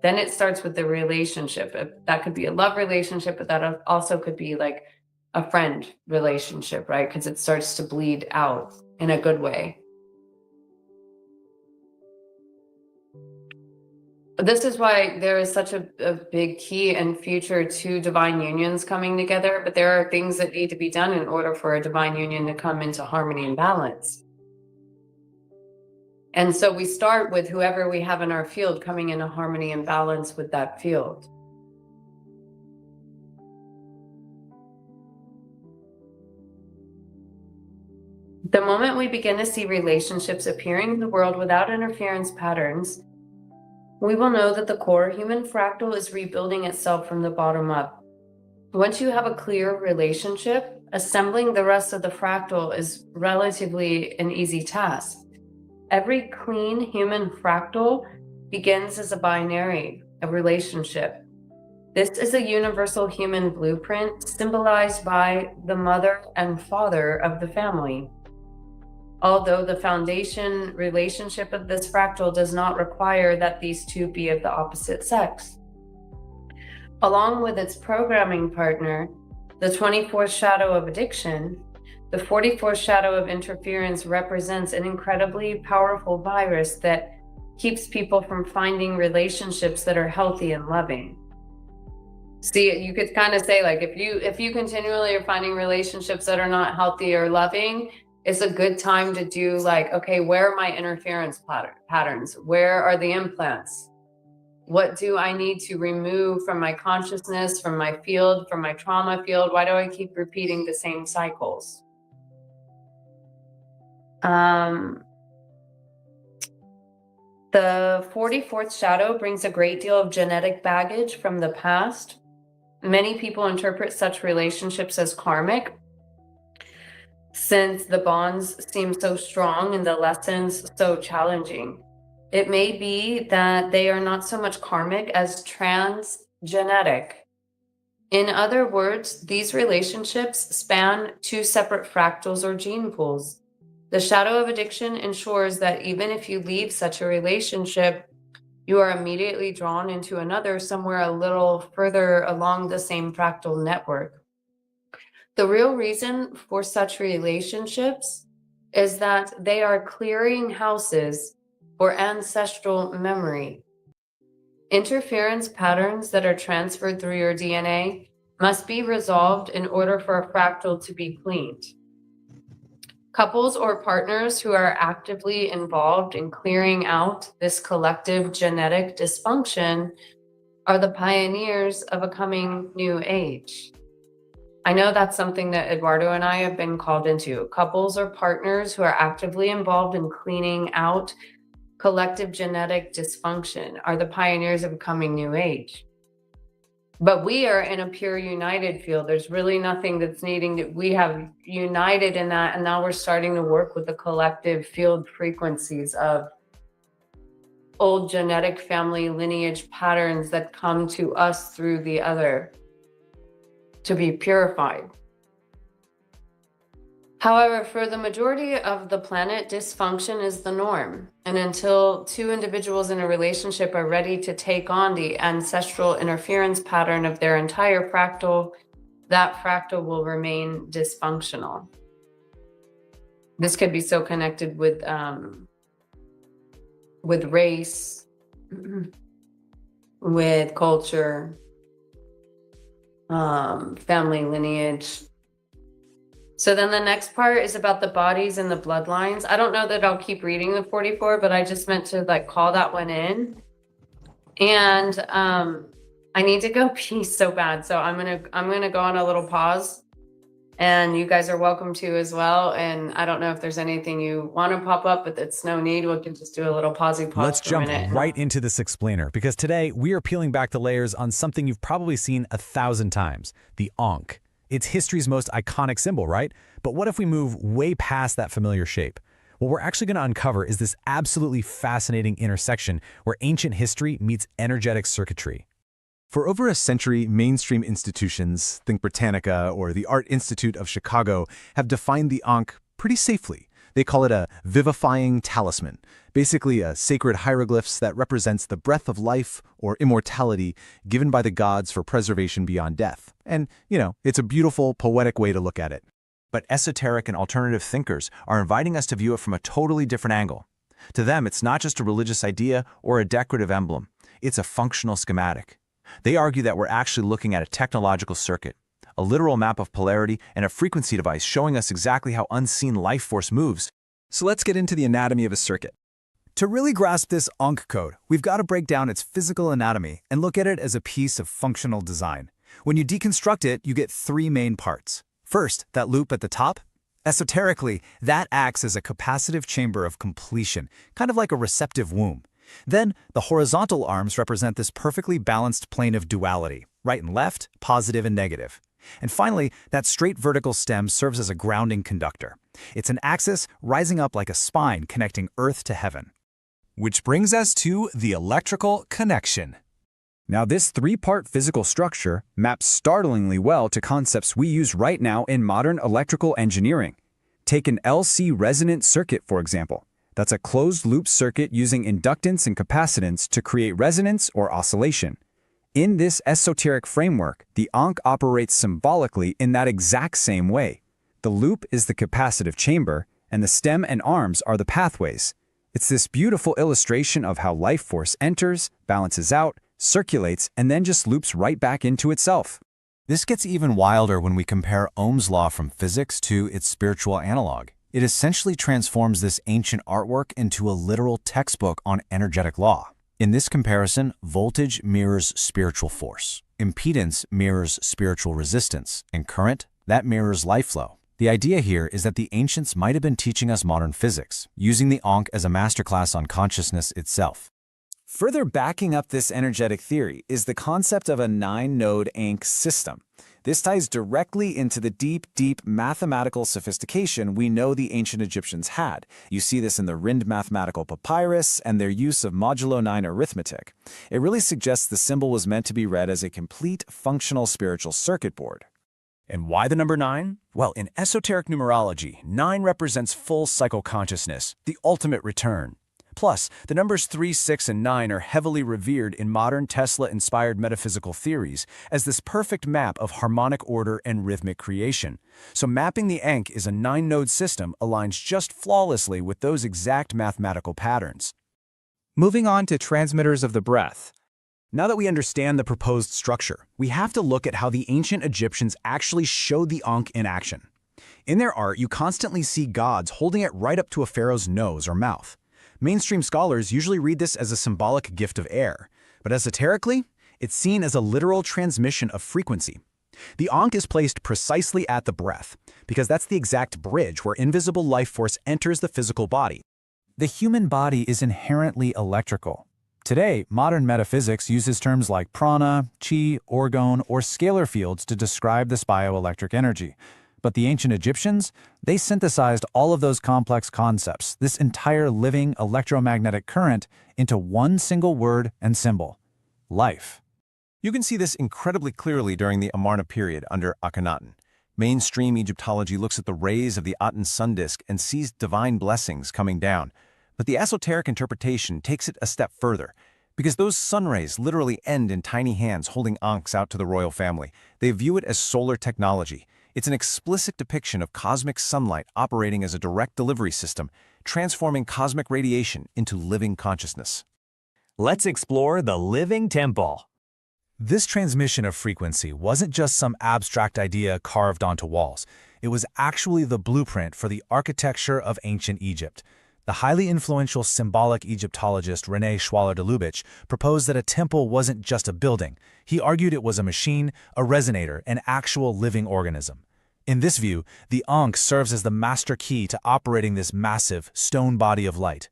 then it starts with the relationship. That could be a love relationship, but that also could be like a friend relationship, right? Because it starts to bleed out in a good way. This is why there is such a big key and future to divine unions coming together, but there are things that need to be done in order for a divine union to come into harmony and balance. And so we start with whoever we have in our field coming into harmony and balance with that field. The moment we begin to see relationships appearing in the world without interference patterns, we will know that the core human fractal is rebuilding itself from the bottom up. Once you have a clear relationship, assembling the rest of the fractal is relatively an easy task. Every clean human fractal begins as a binary, a relationship. This is a universal human blueprint symbolized by the mother and father of the family. Although the foundation relationship of this fractal does not require that these two be of the opposite sex. Along with its programming partner, the 24th shadow of addiction, the 44th shadow of interference represents an incredibly powerful virus that keeps people from finding relationships that are healthy and loving. See, you could kind of say, like, if you continually are finding relationships that are not healthy or loving, it's a good time to do like, okay, where are my interference patterns? Where are the implants? What do I need to remove from my consciousness, from my field, from my trauma field? Why do I keep repeating the same cycles? The 44th shadow brings a great deal of genetic baggage from the past. Many people interpret such relationships as karmic, since the bonds seem so strong and the lessons so challenging. It may be that they are not so much karmic as transgenetic. In other words, these relationships span two separate fractals or gene pools. The shadow of addiction ensures that even if you leave such a relationship, you are immediately drawn into another somewhere a little further along the same fractal network. The real reason for such relationships is that they are clearing houses for ancestral memory. Interference patterns that are transferred through your DNA must be resolved in order for a fractal to be cleaned. Couples or partners who are actively involved in clearing out this collective genetic dysfunction are the pioneers of a coming new age. I know that's something that Eduardo and I have been called into. Couples or partners who are actively involved in cleaning out collective genetic dysfunction are the pioneers of a coming new age. But we are in a pure united field. There's really nothing that's needing to, we have united in that, and now we're starting to work with the collective field frequencies of old genetic family lineage patterns that come to us through the other to be purified. However, for the majority of the planet, dysfunction is the norm. And until two individuals in a relationship are ready to take on the ancestral interference pattern of their entire fractal, that fractal will remain dysfunctional. This could be so connected with race, with culture, family lineage. So then the next part is about the bodies and the bloodlines. I don't know that I'll keep reading the 44, but I just meant to like call that one in. And I need to go pee so bad. So I'm gonna go on a little pause, and you guys are welcome to as well. And I don't know if there's anything you want to pop up, but it's no need. We can just do a little pause. Let's jump right into this explainer, because today we are peeling back the layers on something you've probably seen 1,000 times, the Ankh. It's history's most iconic symbol, right? But what if we move way past that familiar shape? What we're actually going to uncover is this absolutely fascinating intersection where ancient history meets energetic circuitry. For over a century, mainstream institutions, think Britannica or the Art Institute of Chicago, have defined the Ankh pretty safely. They call it a vivifying talisman, basically a sacred hieroglyphs that represents the breath of life or immortality given by the gods for preservation beyond death. And, it's a beautiful, poetic way to look at it. But esoteric and alternative thinkers are inviting us to view it from a totally different angle. To them, it's not just a religious idea or a decorative emblem. It's a functional schematic. They argue that we're actually looking at a technological circuit, a literal map of polarity and a frequency device showing us exactly how unseen life force moves. So let's get into the anatomy of a circuit. To really grasp this Ankh code, we've got to break down its physical anatomy and look at it as a piece of functional design. When you deconstruct it, you get three main parts. First, that loop at the top. Esoterically, that acts as a capacitive chamber of completion, kind of like a receptive womb. Then, the horizontal arms represent this perfectly balanced plane of duality, right and left, positive and negative. And finally, that straight vertical stem serves as a grounding conductor. It's an axis rising up like a spine connecting Earth to heaven. Which brings us to the electrical connection. Now, this three-part physical structure maps startlingly well to concepts we use right now in modern electrical engineering. Take an LC resonant circuit, for example. That's a closed-loop circuit using inductance and capacitance to create resonance or oscillation. In this esoteric framework, the Ankh operates symbolically in that exact same way. The loop is the capacitive chamber, and the stem and arms are the pathways. It's this beautiful illustration of how life force enters, balances out, circulates, and then just loops right back into itself. This gets even wilder when we compare Ohm's law from physics to its spiritual analog. It essentially transforms this ancient artwork into a literal textbook on energetic law. In this comparison, voltage mirrors spiritual force, impedance mirrors spiritual resistance, and current, that mirrors life flow. The idea here is that the ancients might have been teaching us modern physics, using the Ankh as a masterclass on consciousness itself. Further backing up this energetic theory is the concept of a 9-node Ankh system. This ties directly into the deep mathematical sophistication we know the ancient Egyptians had. You see this in the Rind mathematical papyrus and their use of modulo 9 arithmetic. It really suggests the symbol was meant to be read as a complete functional spiritual circuit board. And why the number 9? Well, in esoteric numerology, 9 represents full cycle consciousness, the ultimate return. Plus, the numbers 3, 6, and 9 are heavily revered in modern Tesla-inspired metaphysical theories as this perfect map of harmonic order and rhythmic creation. So mapping the Ankh is a 9-node system aligns just flawlessly with those exact mathematical patterns. Moving on to transmitters of the breath. Now that we understand the proposed structure, we have to look at how the ancient Egyptians actually showed the Ankh in action. In their art, you constantly see gods holding it right up to a pharaoh's nose or mouth. Mainstream scholars usually read this as a symbolic gift of air, but esoterically, it's seen as a literal transmission of frequency. The Ankh is placed precisely at the breath, because that's the exact bridge where invisible life force enters the physical body. The human body is inherently electrical. Today, modern metaphysics uses terms like prana, chi, orgone, or scalar fields to describe this bioelectric energy. But the ancient Egyptians, they synthesized all of those complex concepts, this entire living electromagnetic current, into one single word and symbol: life. You can see this incredibly clearly during the Amarna period under Akhenaten. Mainstream Egyptology looks at the rays of the Aten sun disk and sees divine blessings coming down. But the esoteric interpretation takes it a step further, because those sun rays literally end in tiny hands holding ankhs out to the royal family. They view it as solar technology. It's an explicit depiction of cosmic sunlight operating as a direct delivery system, transforming cosmic radiation into living consciousness. Let's explore the living temple. This transmission of frequency wasn't just some abstract idea carved onto walls. It was actually the blueprint for the architecture of ancient Egypt. The highly influential symbolic Egyptologist René Schwaller de Lubitsch proposed that a temple wasn't just a building. He argued it was a machine, a resonator, an actual living organism. In this view, the Ankh serves as the master key to operating this massive stone body of light.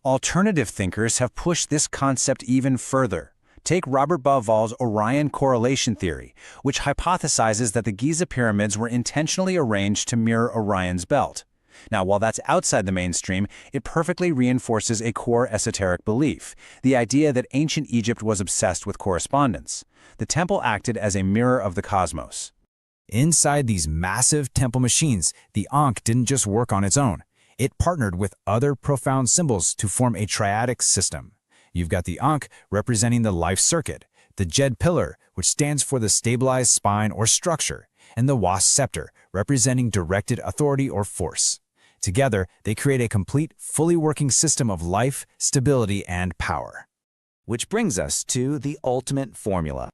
Alternative thinkers have pushed this concept even further. Take Robert Bauval's Orion correlation theory, which hypothesizes that the Giza pyramids were intentionally arranged to mirror Orion's belt. Now, while that's outside the mainstream, it perfectly reinforces a core esoteric belief, the idea that ancient Egypt was obsessed with correspondence. The temple acted as a mirror of the cosmos. Inside these massive temple machines, the Ankh didn't just work on its own. It partnered with other profound symbols to form a triadic system. You've got the Ankh representing the life circuit, the Jed pillar, which stands for the stabilized spine or structure, and the Was scepter, representing directed authority or force. Together, they create a complete, fully working system of life, stability, and power. Which brings us to the ultimate formula.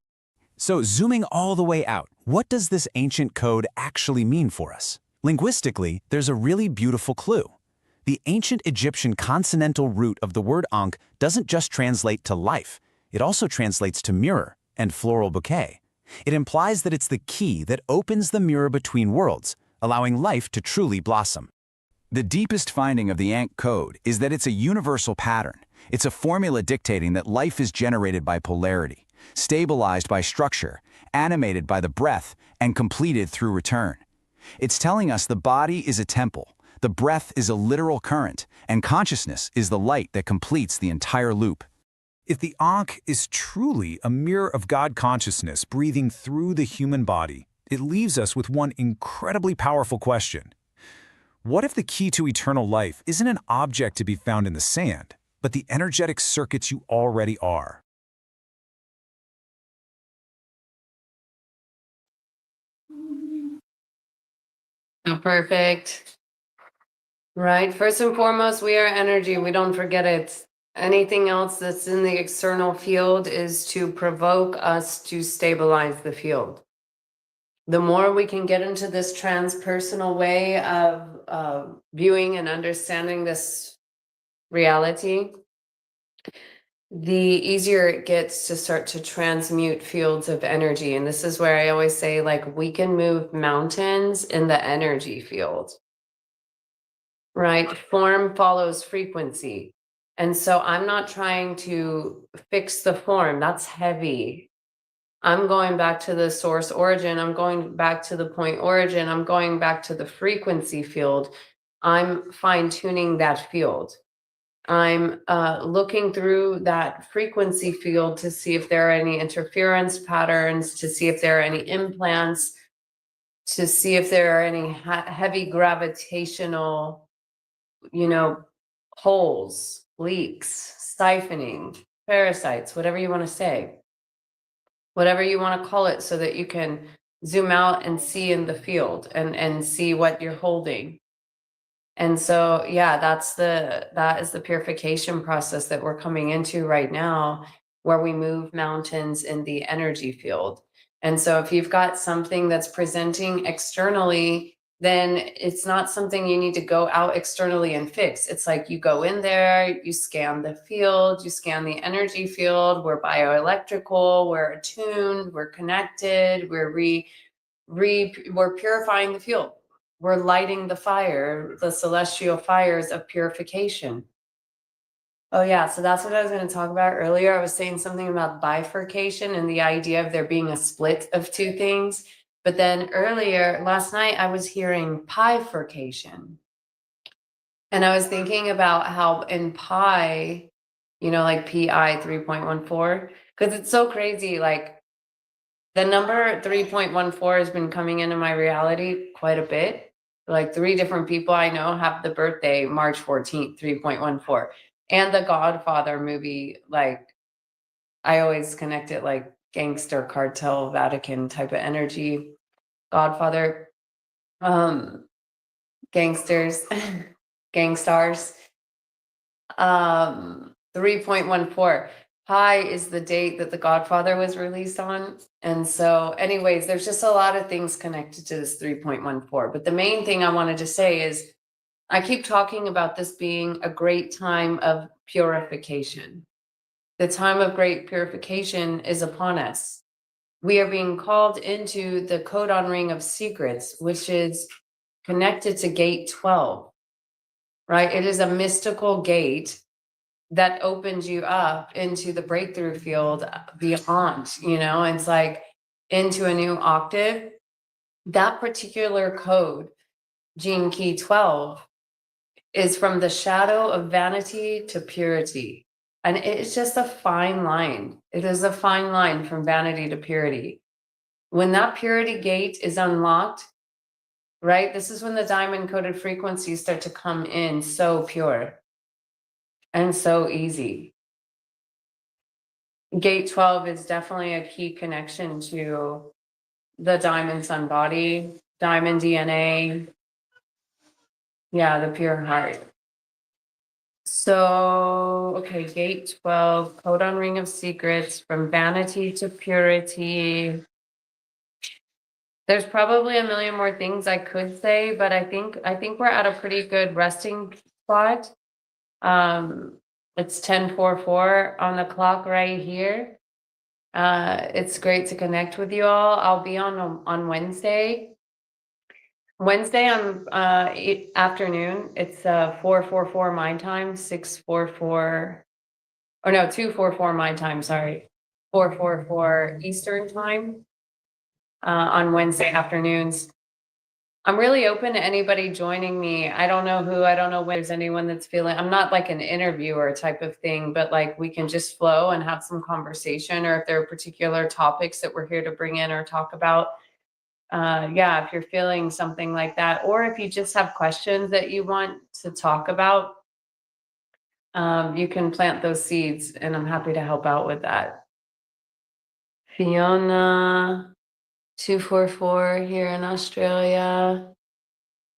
So zooming all the way out, what does this ancient code actually mean for us? Linguistically, there's a really beautiful clue. The ancient Egyptian consonantal root of the word Ankh doesn't just translate to life, it also translates to mirror and floral bouquet. It implies that it's the key that opens the mirror between worlds, allowing life to truly blossom. The deepest finding of the Ankh code is that it's a universal pattern. It's a formula dictating that life is generated by polarity, stabilized by structure, animated by the breath, and completed through return. It's telling us the body is a temple, the breath is a literal current, and consciousness is the light that completes the entire loop. If the Ankh is truly a mirror of God consciousness breathing through the human body, it leaves us with one incredibly powerful question. What if the key to eternal life isn't an object to be found in the sand, but the energetic circuits you already are? Oh, perfect. Right. First and foremost, we are energy. We don't forget it. Anything else that's in the external field is to provoke us to stabilize the field. The more we can get into this transpersonal way of viewing and understanding this reality, the easier it gets to start to transmute fields of energy. And this is where I always say, like, we can move mountains in the energy field, right? Form follows frequency. And so I'm not trying to fix the form. That's heavy. I'm going back to the source origin. I'm going back to the point origin. I'm going back to the frequency field. I'm fine-tuning that field. I'm looking through that frequency field to see if there are any interference patterns, to see if there are any implants, to see if there are any heavy gravitational, holes, leaks, siphoning, parasites, whatever you want to say, whatever you want to call it, so that you can zoom out and see in the field and see what you're holding. And so, yeah, that is the purification process that we're coming into right now, where we move mountains in the energy field. And so if you've got something that's presenting externally, then it's not something you need to go out externally and fix. It's like you go in there, you scan the field, you scan the energy field. We're bioelectrical, we're attuned, we're connected, we're purifying the field. We're lighting the fire, the celestial fires of purification. Oh yeah, so that's what I was going to talk about earlier. I was saying something about bifurcation and the idea of there being a split of two things. But then earlier, last night, I was hearing bifurcation. And I was thinking about how in pi, like PI 3.14, because it's so crazy. Like the number 3.14 has been coming into my reality quite a bit. Like 3 different people I know have the birthday March 14th, 3.14. And the Godfather movie, like I always connect it like gangster cartel Vatican type of energy. Godfather, gangsters, gangstars. 3.14. Pi is the date that the Godfather was released on. And so anyways, there's just a lot of things connected to this 3.14. But the main thing I wanted to say is I keep talking about this being a great time of purification. The time of great purification is upon us. We are being called into the codon ring of secrets, which is connected to gate 12, right? It is a mystical gate that opens you up into the breakthrough field beyond, it's like into a new octave. That particular code, gene key 12, is from the shadow of vanity to purity. And it's just a fine line. It is a fine line from vanity to purity. When that purity gate is unlocked, right, this is when the diamond coded frequencies start to come in so pure and so easy. Gate 12 is definitely a key connection to the diamond sun body, diamond DNA. Yeah, the pure heart. So, okay, gate 12, codon ring of secrets, from vanity to purity. There's probably a million more things I could say, but I think we're at a pretty good resting spot. It's 10:44 on the clock right here. It's great to connect with you all. I'll be on Wednesday. Wednesday on afternoon. It's 4:44 my time, 6:44, or no, 2:44 my time, sorry. 4:44 Eastern time on Wednesday afternoons. I'm really open to anybody joining me. I don't know who, I don't know when there's anyone that's feeling, I'm not like an interviewer type of thing, but like we can just flow and have some conversation, or if there are particular topics that we're here to bring in or talk about. Yeah, if you're feeling something like that, or if you just have questions that you want to talk about, you can plant those seeds and I'm happy to help out with that. Fiona 244 here in Australia.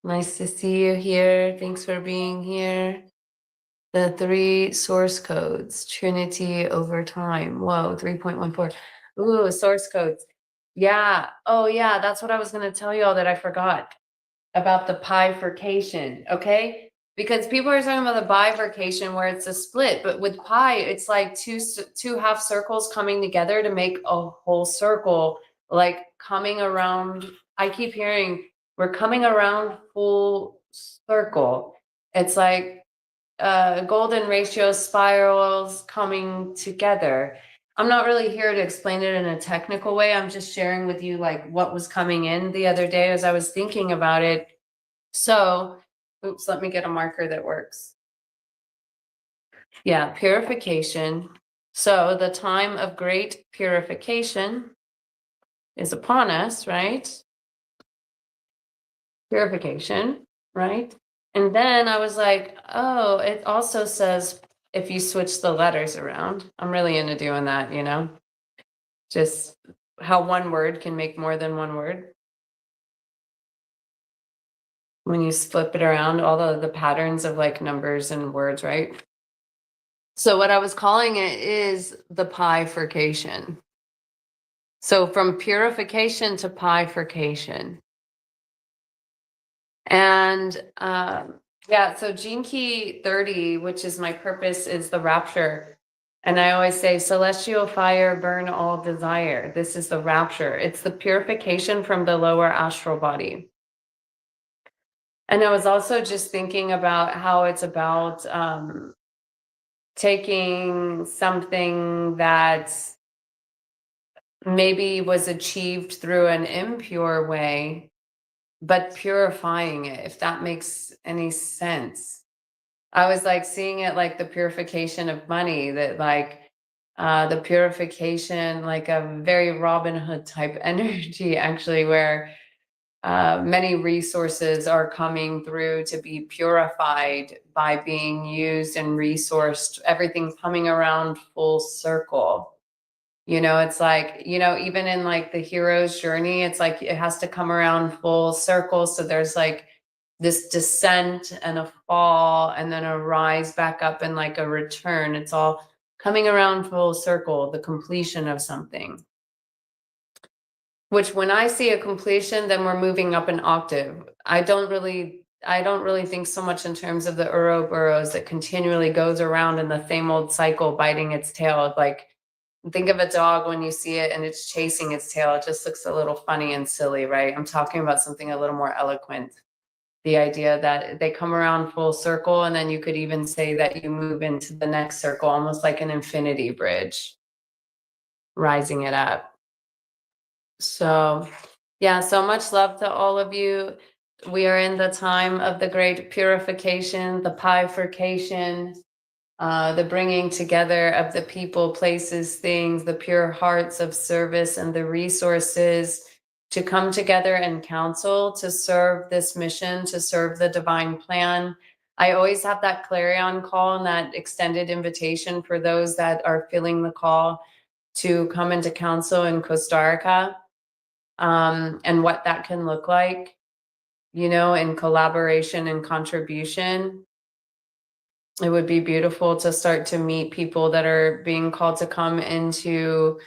Nice to see you here. Thanks for being here. The 3 source codes, Trinity over time. Whoa, 3.14. Ooh, source codes. Yeah. Oh, yeah. That's what I was going to tell you all that I forgot about the bifurcation. Okay. Because people are talking about the bifurcation where it's a split, but with pi, it's like two half circles coming together to make a whole circle, like coming around. I keep hearing we're coming around full circle. It's like golden ratio spirals coming together. I'm not really here to explain it in a technical way. I'm just sharing with you like what was coming in the other day as I was thinking about it. So, oops, let me get a marker that works. Yeah, purification. So the time of great purification is upon us, right? Purification, right? And then I was like, oh, it also says if you switch the letters around. I'm really into doing that, you know? Just how one word can make more than one word. When you flip it around, all the patterns of like numbers and words, right? So what I was calling it is the bifurcation. So from purification to bifurcation. And yeah, so gene key 30, which is my purpose, is the rapture. And I always say, celestial fire, burn all desire. This is the rapture. It's the purification from the lower astral body. And I was also just thinking about how it's about taking something that maybe was achieved through an impure way, but purifying it, if that makes any sense. I was like seeing it like the purification of money, that like the purification, like a very Robin Hood type energy, actually, where many resources are coming through to be purified by being used and resourced. Everything's coming around full circle. You know, it's like, you know, even in like the hero's journey, it's like it has to come around full circle. So there's like this descent and a fall and then a rise back up and like a return. It's all coming around full circle, the completion of something. Which when I see a completion, then we're moving up an octave. I don't really think so much in terms of the Ouroboros that continually goes around in the same old cycle, biting its tail. Like, think of a dog when you see it and it's chasing its tail. It just looks a little funny and silly, right? I'm talking about something a little more eloquent. The idea that they come around full circle, and then you could even say that you move into the next circle, almost like an infinity bridge, rising it up. So, yeah, so much love to all of you. We are in the time of the great purification, the bifurcation, the bringing together of the people, places, things, the pure hearts of service, and the resources to come together and counsel to serve this mission, to serve the divine plan. I always have that clarion call and that extended invitation for those that are feeling the call to come into council in Costa Rica, and what that can look like, you know, in collaboration and contribution. It would be beautiful to start to meet people that are being called to come into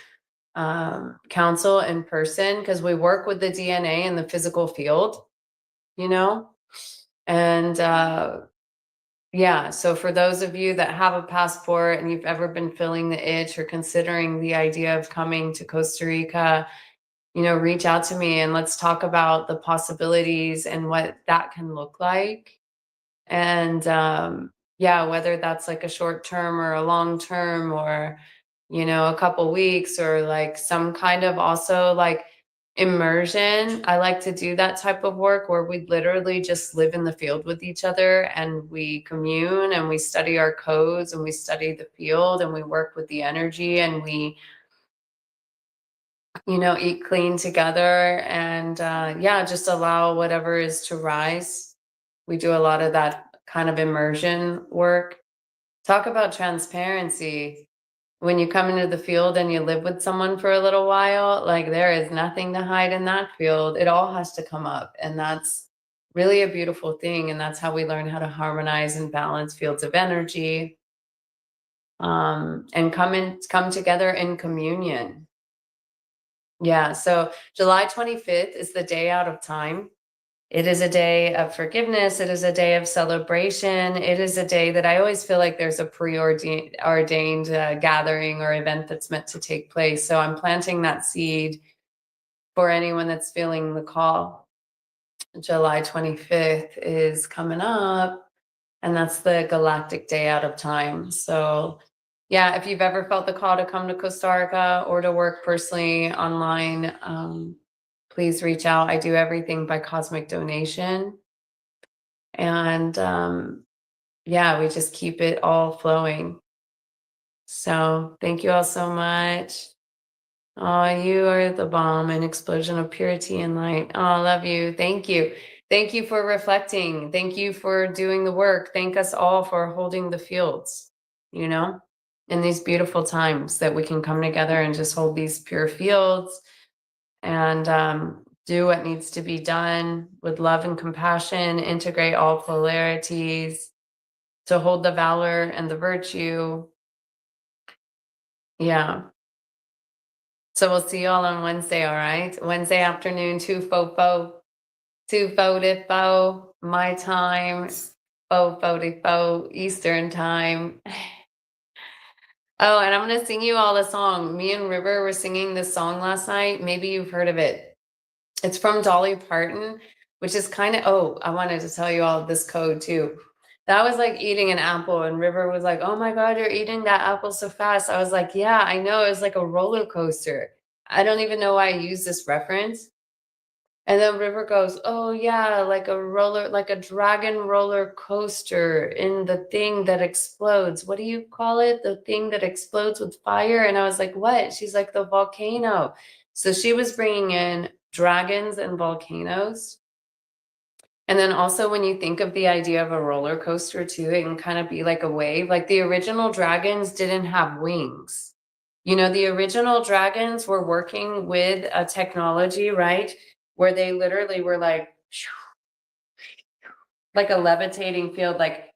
council in person, because we work with the DNA in the physical field, you know? And yeah, so for those of you that have a passport and you've ever been feeling the itch or considering the idea of coming to Costa Rica, you know, reach out to me and let's talk about the possibilities and what that can look like. And yeah, whether that's like a short term or a long term, or, you know, a couple weeks, or like some kind of also like immersion. I like to do that type of work where we literally just live in the field with each other and we commune and we study our codes and we study the field and we work with the energy and we, you know, eat clean together and yeah, just allow whatever is to rise. We do a lot of that kind of immersion work. Talk about transparency. When you come into the field and you live with someone for a little while, like there is nothing to hide in that field. It all has to come up. And that's really a beautiful thing. And that's how we learn how to harmonize and balance fields of energy, and come together in communion. Yeah. So July 25th is the day out of time. It is a day of forgiveness. It is a day of celebration. It is a day that I always feel like there's a preordained gathering or event that's meant to take place. So I'm planting that seed for anyone that's feeling the call. July 25th is coming up, and that's the galactic day out of time. So yeah, if you've ever felt the call to come to Costa Rica or to work personally online, please reach out. I do everything by cosmic donation. And yeah, we just keep it all flowing. So thank you all so much. Oh, you are the bomb, an explosion of purity and light. Oh, I love you. Thank you. Thank you for reflecting. Thank you for doing the work. Thank us all for holding the fields, you know, in these beautiful times that we can come together and just hold these pure fields and do what needs to be done with love and compassion, integrate all polarities, to hold the valor and the virtue. Yeah. So we'll see you all on Wednesday, all right? Wednesday afternoon, 2:44, my time, 4:44 Eastern time. Oh, and I'm gonna sing you all a song. Me and River were singing this song last night. Maybe you've heard of it. It's from Dolly Parton, which is kind of, oh, I wanted to tell you all this code too. That was like eating an apple, and River was like, oh my God, you're eating that apple so fast. I was like, yeah, I know. It was like a roller coaster. I don't even know why I use this reference. And then River goes, oh yeah, like a dragon roller coaster in the thing that explodes. What do you call it? The thing that explodes with fire? And I was like, what? She's like, the volcano. So she was bringing in dragons and volcanoes. And then also when you think of the idea of a roller coaster too, it can kind of be like a wave. Like the original dragons didn't have wings. You know, the original dragons were working with a technology, right? Where they literally were like a levitating field, like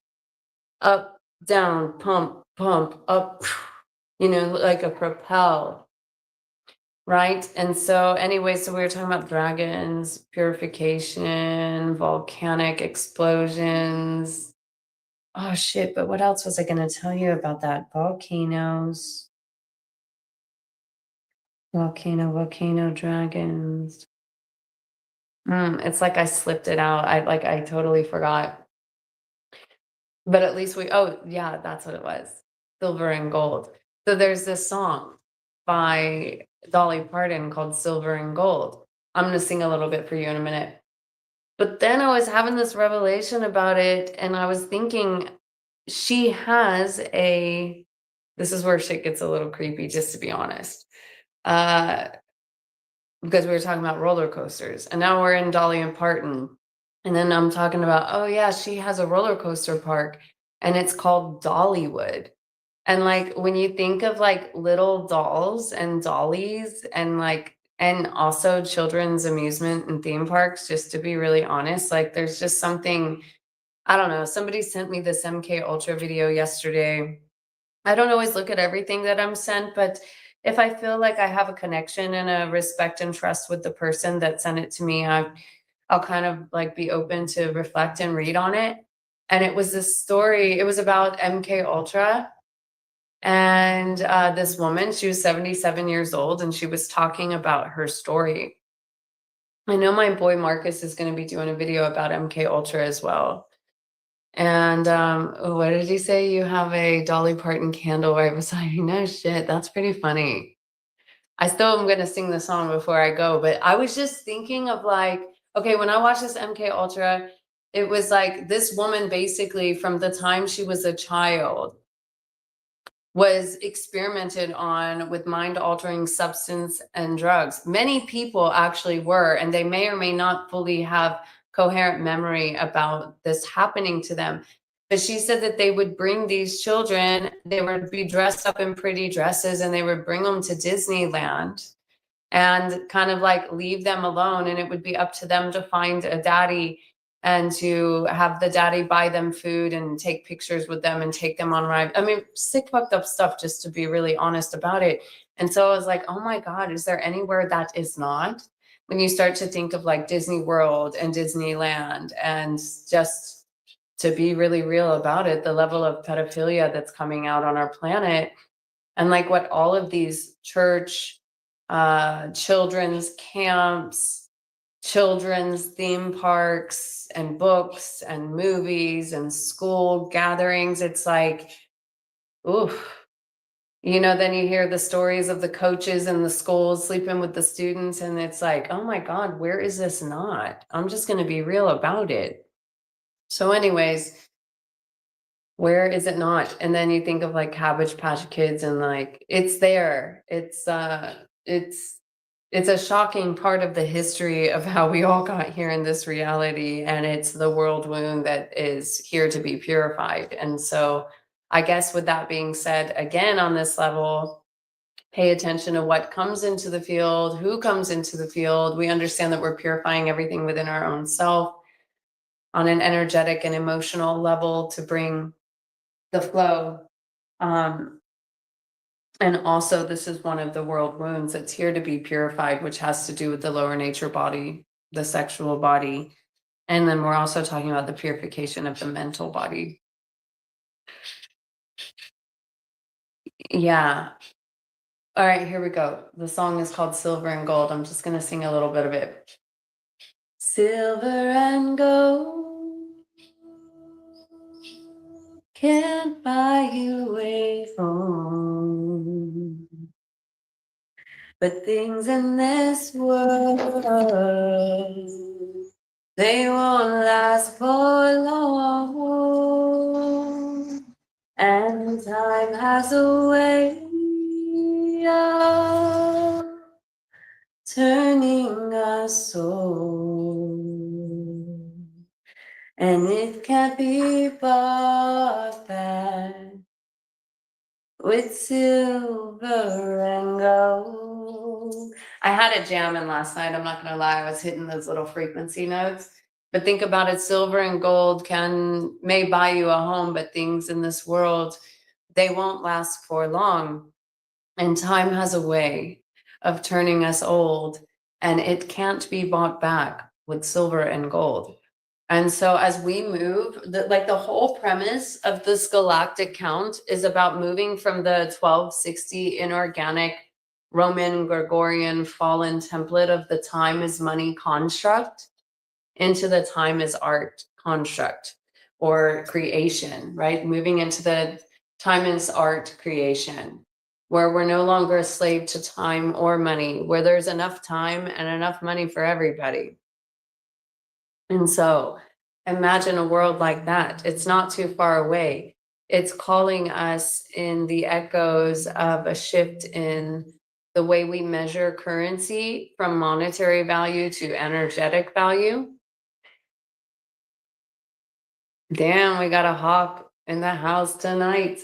up, down, pump, pump, up, you know, like a propel. Right. And so anyway, so we were talking about dragons, purification, volcanic explosions. Oh shit, but what else was I going to tell you about that? Volcanoes. Volcano, dragons. It's like I slipped it out. I totally forgot. But at least oh yeah, that's what it was. Silver and gold. So there's this song by Dolly Parton called Silver and Gold. I'm going to sing a little bit for you in a minute. But then I was having this revelation about it, and I was thinking she has this is where shit gets a little creepy, just to be honest. Because we were talking about roller coasters, and now we're in Dolly and Parton. And then I'm talking about, oh yeah, she has a roller coaster park, and it's called Dollywood. And like when you think of like little dolls and dollies and like, and also children's amusement and theme parks, just to be really honest, like there's just something, I don't know. Somebody sent me this MK Ultra video yesterday. I don't always look at everything that I'm sent, but if I feel like I have a connection and a respect and trust with the person that sent it to me, I'll kind of like be open to reflect and read on it. And it was this story, it was about MK Ultra. And this woman, she was 77 years old, and she was talking about her story. I know my boy Marcus is going to be doing a video about MK Ultra as well. And what did he say? You have a Dolly Parton candle right beside you. No shit, that's pretty funny. I still am going to sing the song before I go, but I was just thinking of like, okay, when I watched this MK Ultra, it was like this woman basically from the time she was a child was experimented on with mind-altering substance and drugs. Many people actually were, and they may or may not fully have coherent memory about this happening to them. But she said that they would bring these children, they would be dressed up in pretty dresses, and they would bring them to Disneyland and kind of like leave them alone. And it would be up to them to find a daddy and to have the daddy buy them food and take pictures with them and take them on rides. I mean, sick, fucked up stuff, just to be really honest about it. And so I was like, oh my God, is there anywhere that is not? When you start to think of like Disney World and Disneyland, and just to be really real about it, the level of pedophilia that's coming out on our planet, and like what all of these church, children's camps, children's theme parks and books and movies and school gatherings, it's like, oof. You know, then you hear the stories of the coaches in the schools sleeping with the students, and it's like, oh my God, where is this not? I'm just going to be real about it. So anyways, where is it not? And then you think of like Cabbage Patch Kids, and like it's there. It's a shocking part of the history of how we all got here in this reality, and it's the world wound that is here to be purified. And so I guess with that being said, again, on this level, pay attention to what comes into the field, who comes into the field. We understand that we're purifying everything within our own self on an energetic and emotional level to bring the flow. And also, this is one of the world wounds that's here to be purified, which has to do with the lower nature body, the sexual body. And then we're also talking about the purification of the mental body. Yeah. All right, here we go. The song is called Silver and Gold. I'm just going to sing a little bit of it. Silver and gold can't buy you a phone, but things in this world, they won't last for long. And time has a way of turning us old, and it can't be bought back with silver and gold. I had a jamming last night. I'm not gonna lie. I was hitting those little frequency notes. But think about it, silver and gold may buy you a home, but things in this world, they won't last for long. And time has a way of turning us old, and it can't be bought back with silver and gold. And so as we move, the whole premise of this galactic count is about moving from the 1260 inorganic Roman Gregorian fallen template of the time is money construct into the time is art construct or creation, right? Moving into the time is art creation, where we're no longer a slave to time or money, where there's enough time and enough money for everybody. And so imagine a world like that. It's not too far away. It's calling us in the echoes of a shift in the way we measure currency from monetary value to energetic value. Damn, we got a hawk in the house tonight.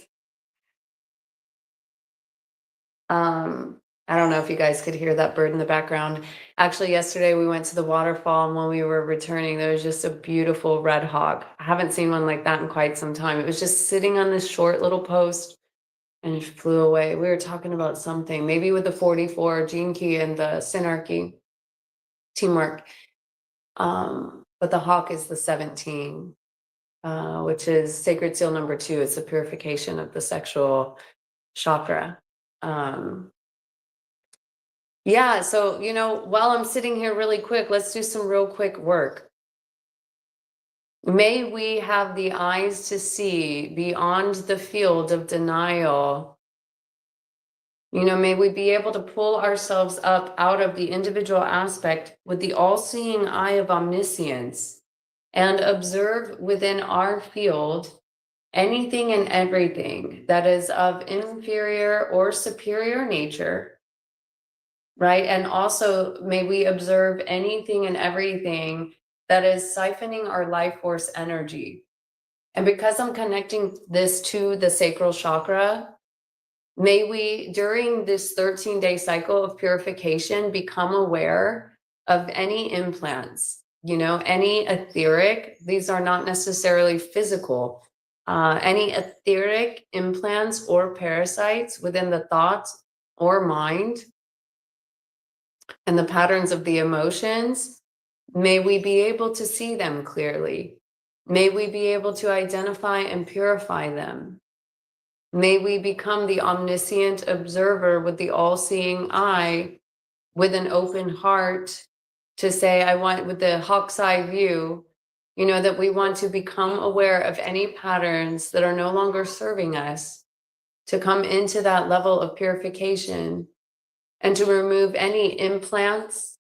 I don't know if you guys could hear that bird in the background. Actually, yesterday we went to the waterfall, and when we were returning, there was just a beautiful red hawk. I haven't seen one like that in quite some time. It was just sitting on this short little post and it flew away. We were talking about something, maybe with the 44 gene key and the synarchy teamwork. But the hawk is the 17, which is sacred seal number 2. It's the purification of the sexual chakra. Yeah, so, while I'm sitting here really quick, let's do some real quick work. May we have the eyes to see beyond the field of denial. May we be able to pull ourselves up out of the individual aspect with the all-seeing eye of omniscience and observe within our field anything and everything that is of inferior or superior nature. Right. And also, may we observe anything and everything that is siphoning our life force energy. And because I'm connecting this to the sacral chakra, may we, during this 13-day cycle of purification, become aware of any implants, any etheric, these are not necessarily physical, any etheric implants or parasites within the thought or mind and the patterns of the emotions. May we be able to see them clearly. May we be able to identify and purify them. May we become the omniscient observer with the all-seeing eye, with an open heart to say, I want, with the hawk's eye view, that we want to become aware of any patterns that are no longer serving us, to come into that level of purification and to remove any implants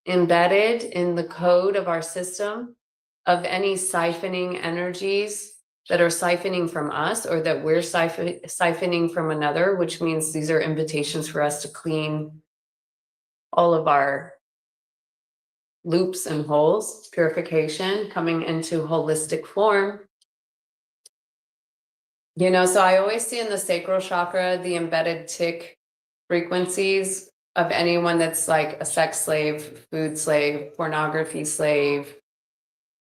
embedded in the code of our system of any siphoning energies that are siphoning from us or that we're siphoning from another, which means these are invitations for us to clean all of our loops and holes, purification, coming into holistic form. So I always see in the sacral chakra the embedded tick frequencies of anyone that's like a sex slave, food slave, pornography slave,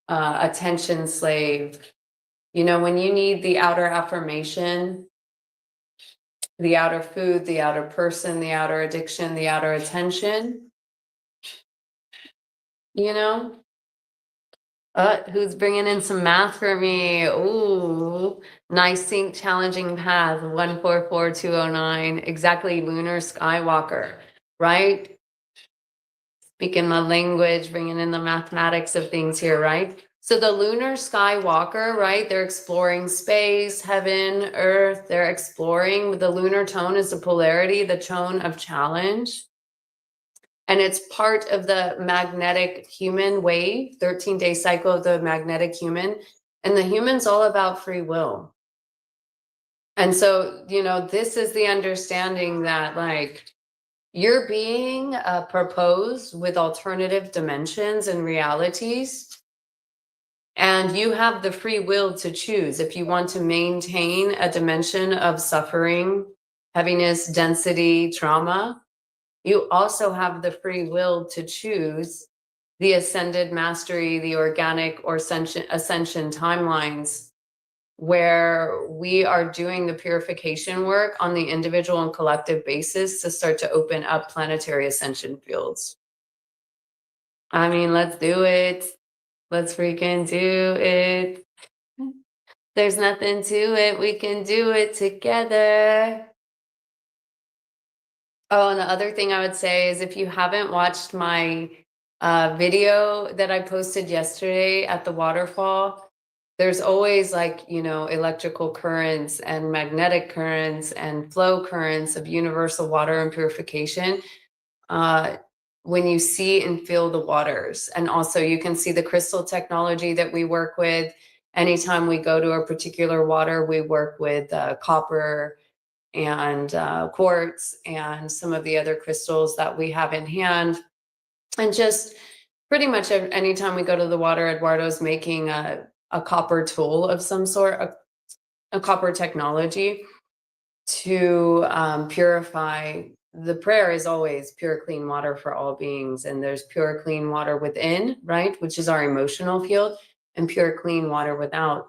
attention slave. When you need the outer affirmation, the outer food, the outer person, the outer addiction, the outer attention, who's bringing in some math for me? Ooh, nice sync challenging path 144209, exactly, lunar skywalker, right? Speaking my language, bringing in the mathematics of things here, right? So the lunar skywalker, right? They're exploring space, heaven, earth. They're exploring. The lunar tone is the polarity, the tone of challenge. And it's part of the magnetic human wave, 13-day cycle of the magnetic human. And the human's all about free will. And so, this is the understanding that you're being proposed with alternative dimensions and realities. And you have the free will to choose if you want to maintain a dimension of suffering, heaviness, density, trauma. You also have the free will to choose the ascended mastery, the organic or ascension timelines, where we are doing the purification work on the individual and collective basis to start to open up planetary ascension fields. I mean, let's do it. Let's freaking do it. There's nothing to it. We can do it together. Oh, and the other thing I would say is if you haven't watched my video that I posted yesterday at the waterfall, there's always electrical currents and magnetic currents and flow currents of universal water and purification. when you see and feel the waters. And also you can see the crystal technology that we work with. Anytime we go to a particular water, we work with copper and quartz and some of the other crystals that we have in hand. And just pretty much anytime we go to the water, Eduardo's making a copper tool of some sort, a copper technology to purify. The prayer is always pure, clean water for all beings. And there's pure, clean water within, right? Which is our emotional field, and pure, clean water without.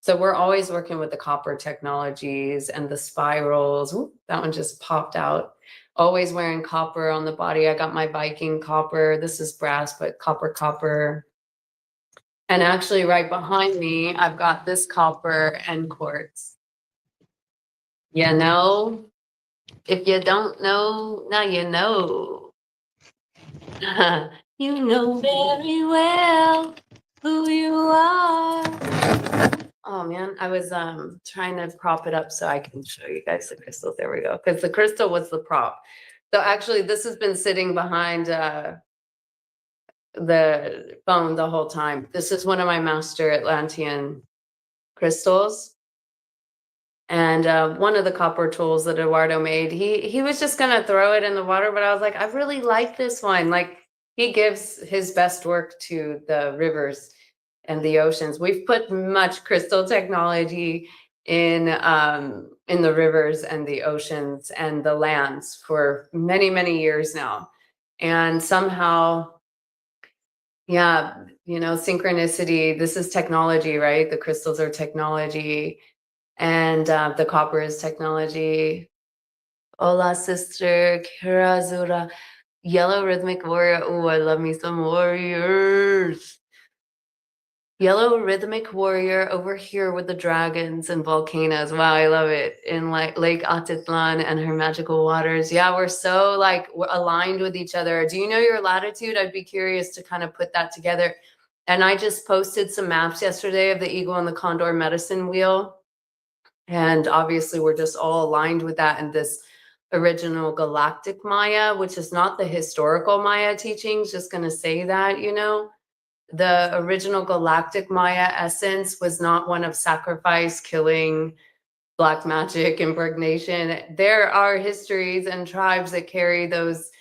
So we're always working with the copper technologies and the spirals. Ooh, that one just popped out. Always wearing copper on the body. I got my Viking copper. This is brass, but copper. And actually right behind me, I've got this copper and quartz. You know, if you don't know, now you know. You know very well who you are. Oh man, I was trying to prop it up so I can show you guys the crystals. There we go. Because the crystal was the prop. So actually this has been sitting behind the phone the whole time. This is one of my master Atlantean crystals. And one of the copper tools that Eduardo made, he was just gonna throw it in the water, but I was like, I really like this one. Like, he gives his best work to the rivers and the oceans. We've put much crystal technology in the rivers and the oceans and the lands for many, many years now. And somehow, yeah, you know, synchronicity, this is technology, right? The crystals are technology. And the copper is technology. Hola, sister. Kirazura. Yellow Rhythmic Warrior. Oh, I love me some warriors. Yellow Rhythmic Warrior over here with the dragons and volcanoes. Wow, I love it. In like Lake Atitlan and her magical waters. Yeah, we're so like we're aligned with each other. Do you know your latitude? I'd be curious to kind of put that together. And I just posted some maps yesterday of the Eagle and the Condor medicine wheel. And obviously we're just all aligned with that in this original galactic Maya, which is not the historical Maya teachings, just going to say that, you know, the original galactic Maya essence was not one of sacrifice, killing, black magic, impregnation. There are histories and tribes that carry those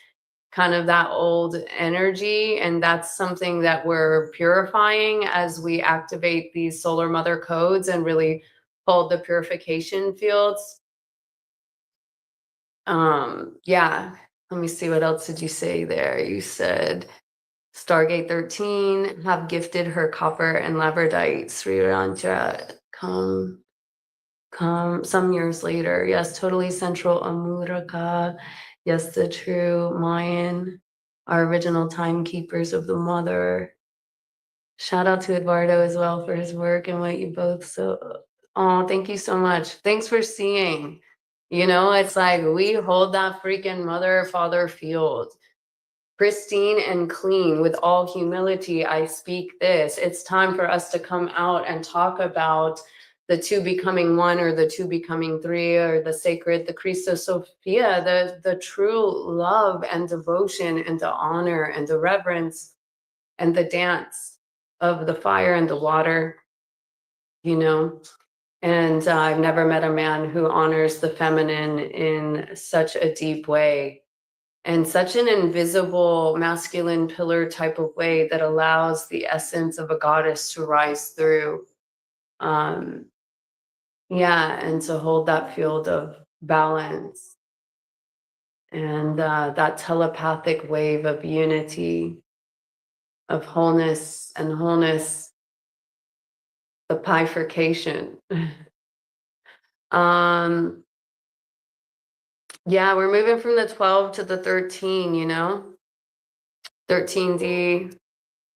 kind of that old energy. And that's something that we're purifying as we activate these solar mother codes and really hold the purification fields. Yeah, let me see, what else did you say there? You said Stargate 13 have gifted her copper and labradorite. Sri Rancha come some years later. Yes, totally central Amuraka. Yes, the true Mayan, our original timekeepers of the mother. Shout out to Eduardo as well for his work and what you both so. Oh, thank you so much. Thanks for seeing. You know, it's like we hold that freaking mother father field pristine and clean with all humility. I speak this. It's time for us to come out and talk about the two becoming one, or the two becoming three, or the sacred, the Christos Sophia, the true love and devotion and the honor and the reverence and the dance of the fire and the water, you know. And I've never met a man who honors the feminine in such a deep way, and such an invisible masculine pillar type of way that allows the essence of a goddess to rise through. Yeah, and to hold that field of balance and that telepathic wave of unity, of wholeness and wholeness, the bifurcation. Yeah, we're moving from the 12 to the 13, you know, 13D,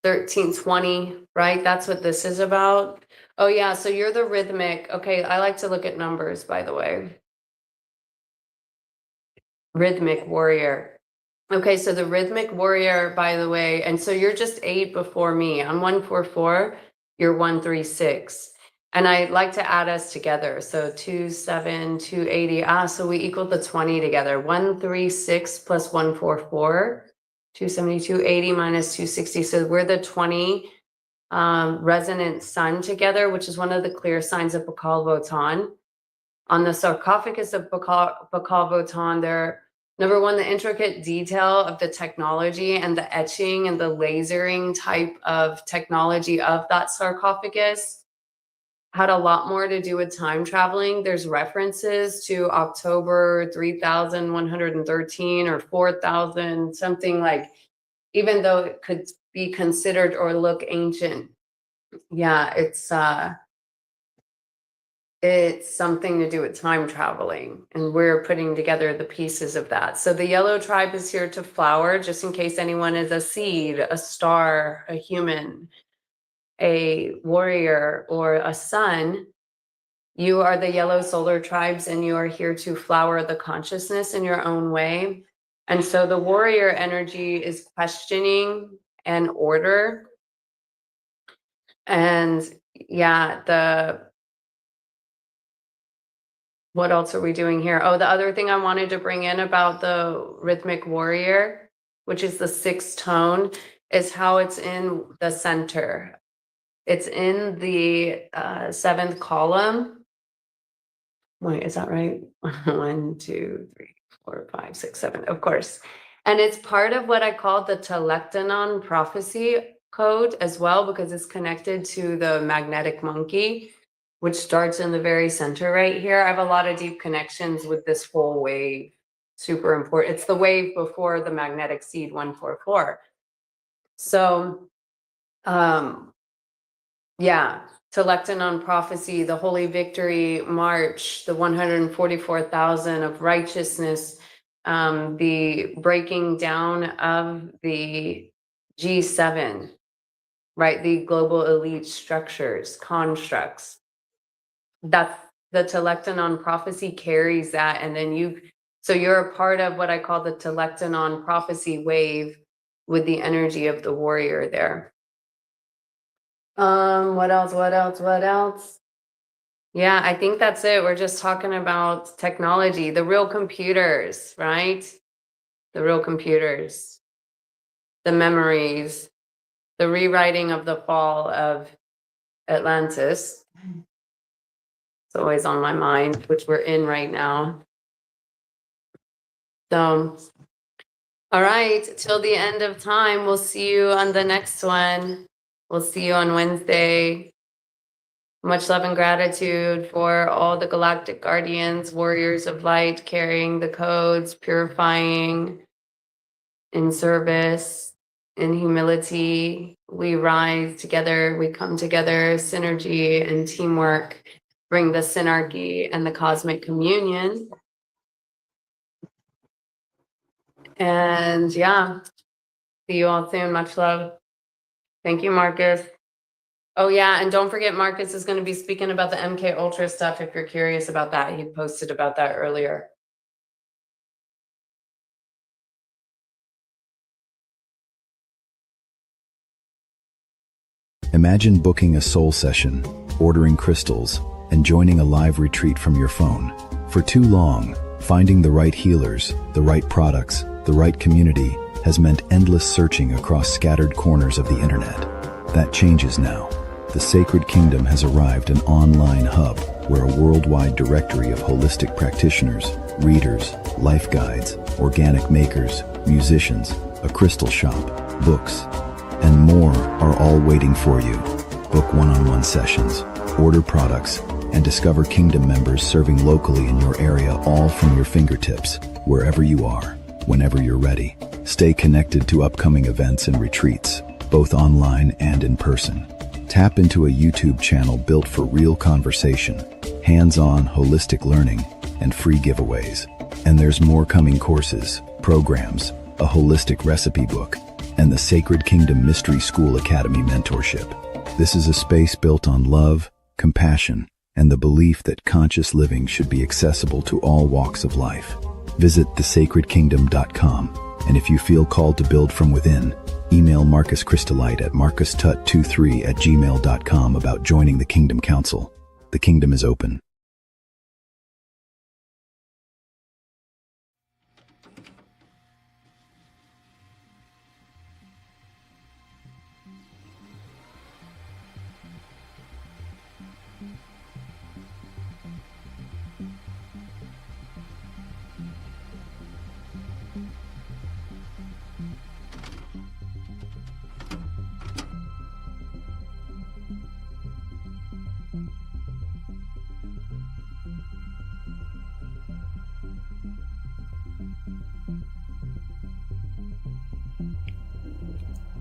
1320, right? That's what this is about. Oh yeah, so you're the rhythmic. Okay, I like to look at numbers, by the way. Rhythmic warrior. Okay, so the rhythmic warrior, by the way, and so you're just 8 before me. I'm 144, you're 136. And I like to add us together. So 27, 280. So we equal the 20 together. 136 plus 144 272, 80 minus 260. So we're the 20 resonant sun together, which is one of the clear signs of Bacall Votan. On the sarcophagus of Bacall Votan, there, number one, the intricate detail of the technology and the etching and the lasering type of technology of that sarcophagus had a lot more to do with time traveling. There's references to October 3113 or 4000, something like, even though it could be considered or look ancient. Yeah, it's something to do with time traveling, and we're putting together the pieces of that. So the yellow tribe is here to flower, just in case anyone is a seed, a star, a human, a warrior, or a sun. You are the yellow solar tribes, and you are here to flower the consciousness in your own way. And so the warrior energy is questioning and order. And yeah, what else are we doing here? Oh, the other thing I wanted to bring in about the rhythmic warrior, which is the 6th tone, is how it's in the center. It's in the 7th column. Wait, is that right? 1, 2, 3, 4, 5, 6, 7. Of course. And it's part of what I call the Telektonon prophecy code as well, because it's connected to the magnetic monkey, which starts in the very center right here. I have a lot of deep connections with this whole wave. Super important. It's the wave before the magnetic seed 144. So, yeah, Telektonon prophecy, the holy victory march, the 144,000 of righteousness, the breaking down of the G7, right? The global elite structures, constructs. That's the Telektonon prophecy carries that. And then so you're a part of what I call the Telektonon prophecy wave with the energy of the warrior there. What else? Yeah, I think that's it. We're just talking about technology, the real computers, right? The real computers, the memories, the rewriting of the fall of Atlantis. It's always on my mind, which we're in right now. So, all right, till the end of time, we'll see you on the next one. We'll see you on Wednesday. Much love and gratitude for all the galactic guardians, warriors of light, carrying the codes, purifying, in service, in humility. We rise together, we come together, synergy and teamwork, bring the synarchy and the cosmic communion. And yeah, see you all soon. Much love. Thank you, Marcus. Oh yeah, and don't forget Marcus is going to be speaking about the MK Ultra stuff if you're curious about that. He posted about that earlier. Imagine booking a soul session, ordering crystals, and joining a live retreat from your phone. For too long, finding the right healers, the right products, the right community has meant endless searching across scattered corners of the internet. That changes now. The Sacred Kingdom has arrived, an online hub where a worldwide directory of holistic practitioners, readers, life guides, organic makers, musicians, a crystal shop, books, and more are all waiting for you. Book one-on-one sessions, order products, and discover Kingdom members serving locally in your area, all from your fingertips, wherever you are, whenever you're ready. Stay connected to upcoming events and retreats, both online and in person. Tap into a YouTube channel built for real conversation, hands-on holistic learning, and free giveaways. And there's more coming: courses, programs, a holistic recipe book, and the Sacred Kingdom Mystery School Academy mentorship. This is a space built on love, compassion, and the belief that conscious living should be accessible to all walks of life. Visit thesacredkingdom.com, and if you feel called to build from within, email Marcus Crystallite at marcustut23@gmail.com about joining the Kingdom Council. The Kingdom is open.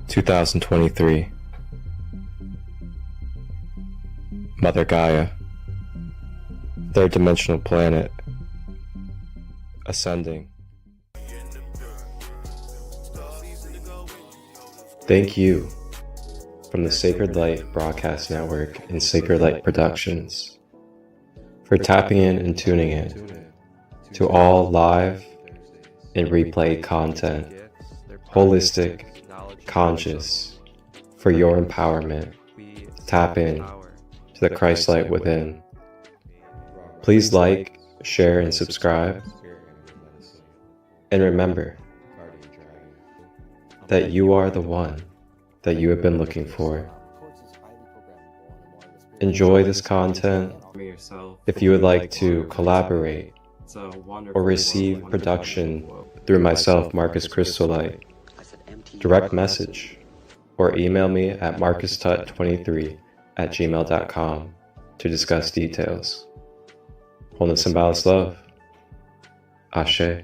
2023. Mother Gaia, third dimensional planet, ascending. Thank you from the Sacred Light Broadcast Network and Sacred Light Productions for tapping in and tuning in to all live and replay content, holistic, conscious, for your empowerment. Tap in to the Christ light within. Please like, share, and subscribe. And remember that you are the one that you have been looking for. Enjoy this content. If you would like to collaborate or receive production through myself, Marcus Crystallite, direct message or email me at marcustut23@gmail.com to discuss details. Wholeness and balanced love. Ashe.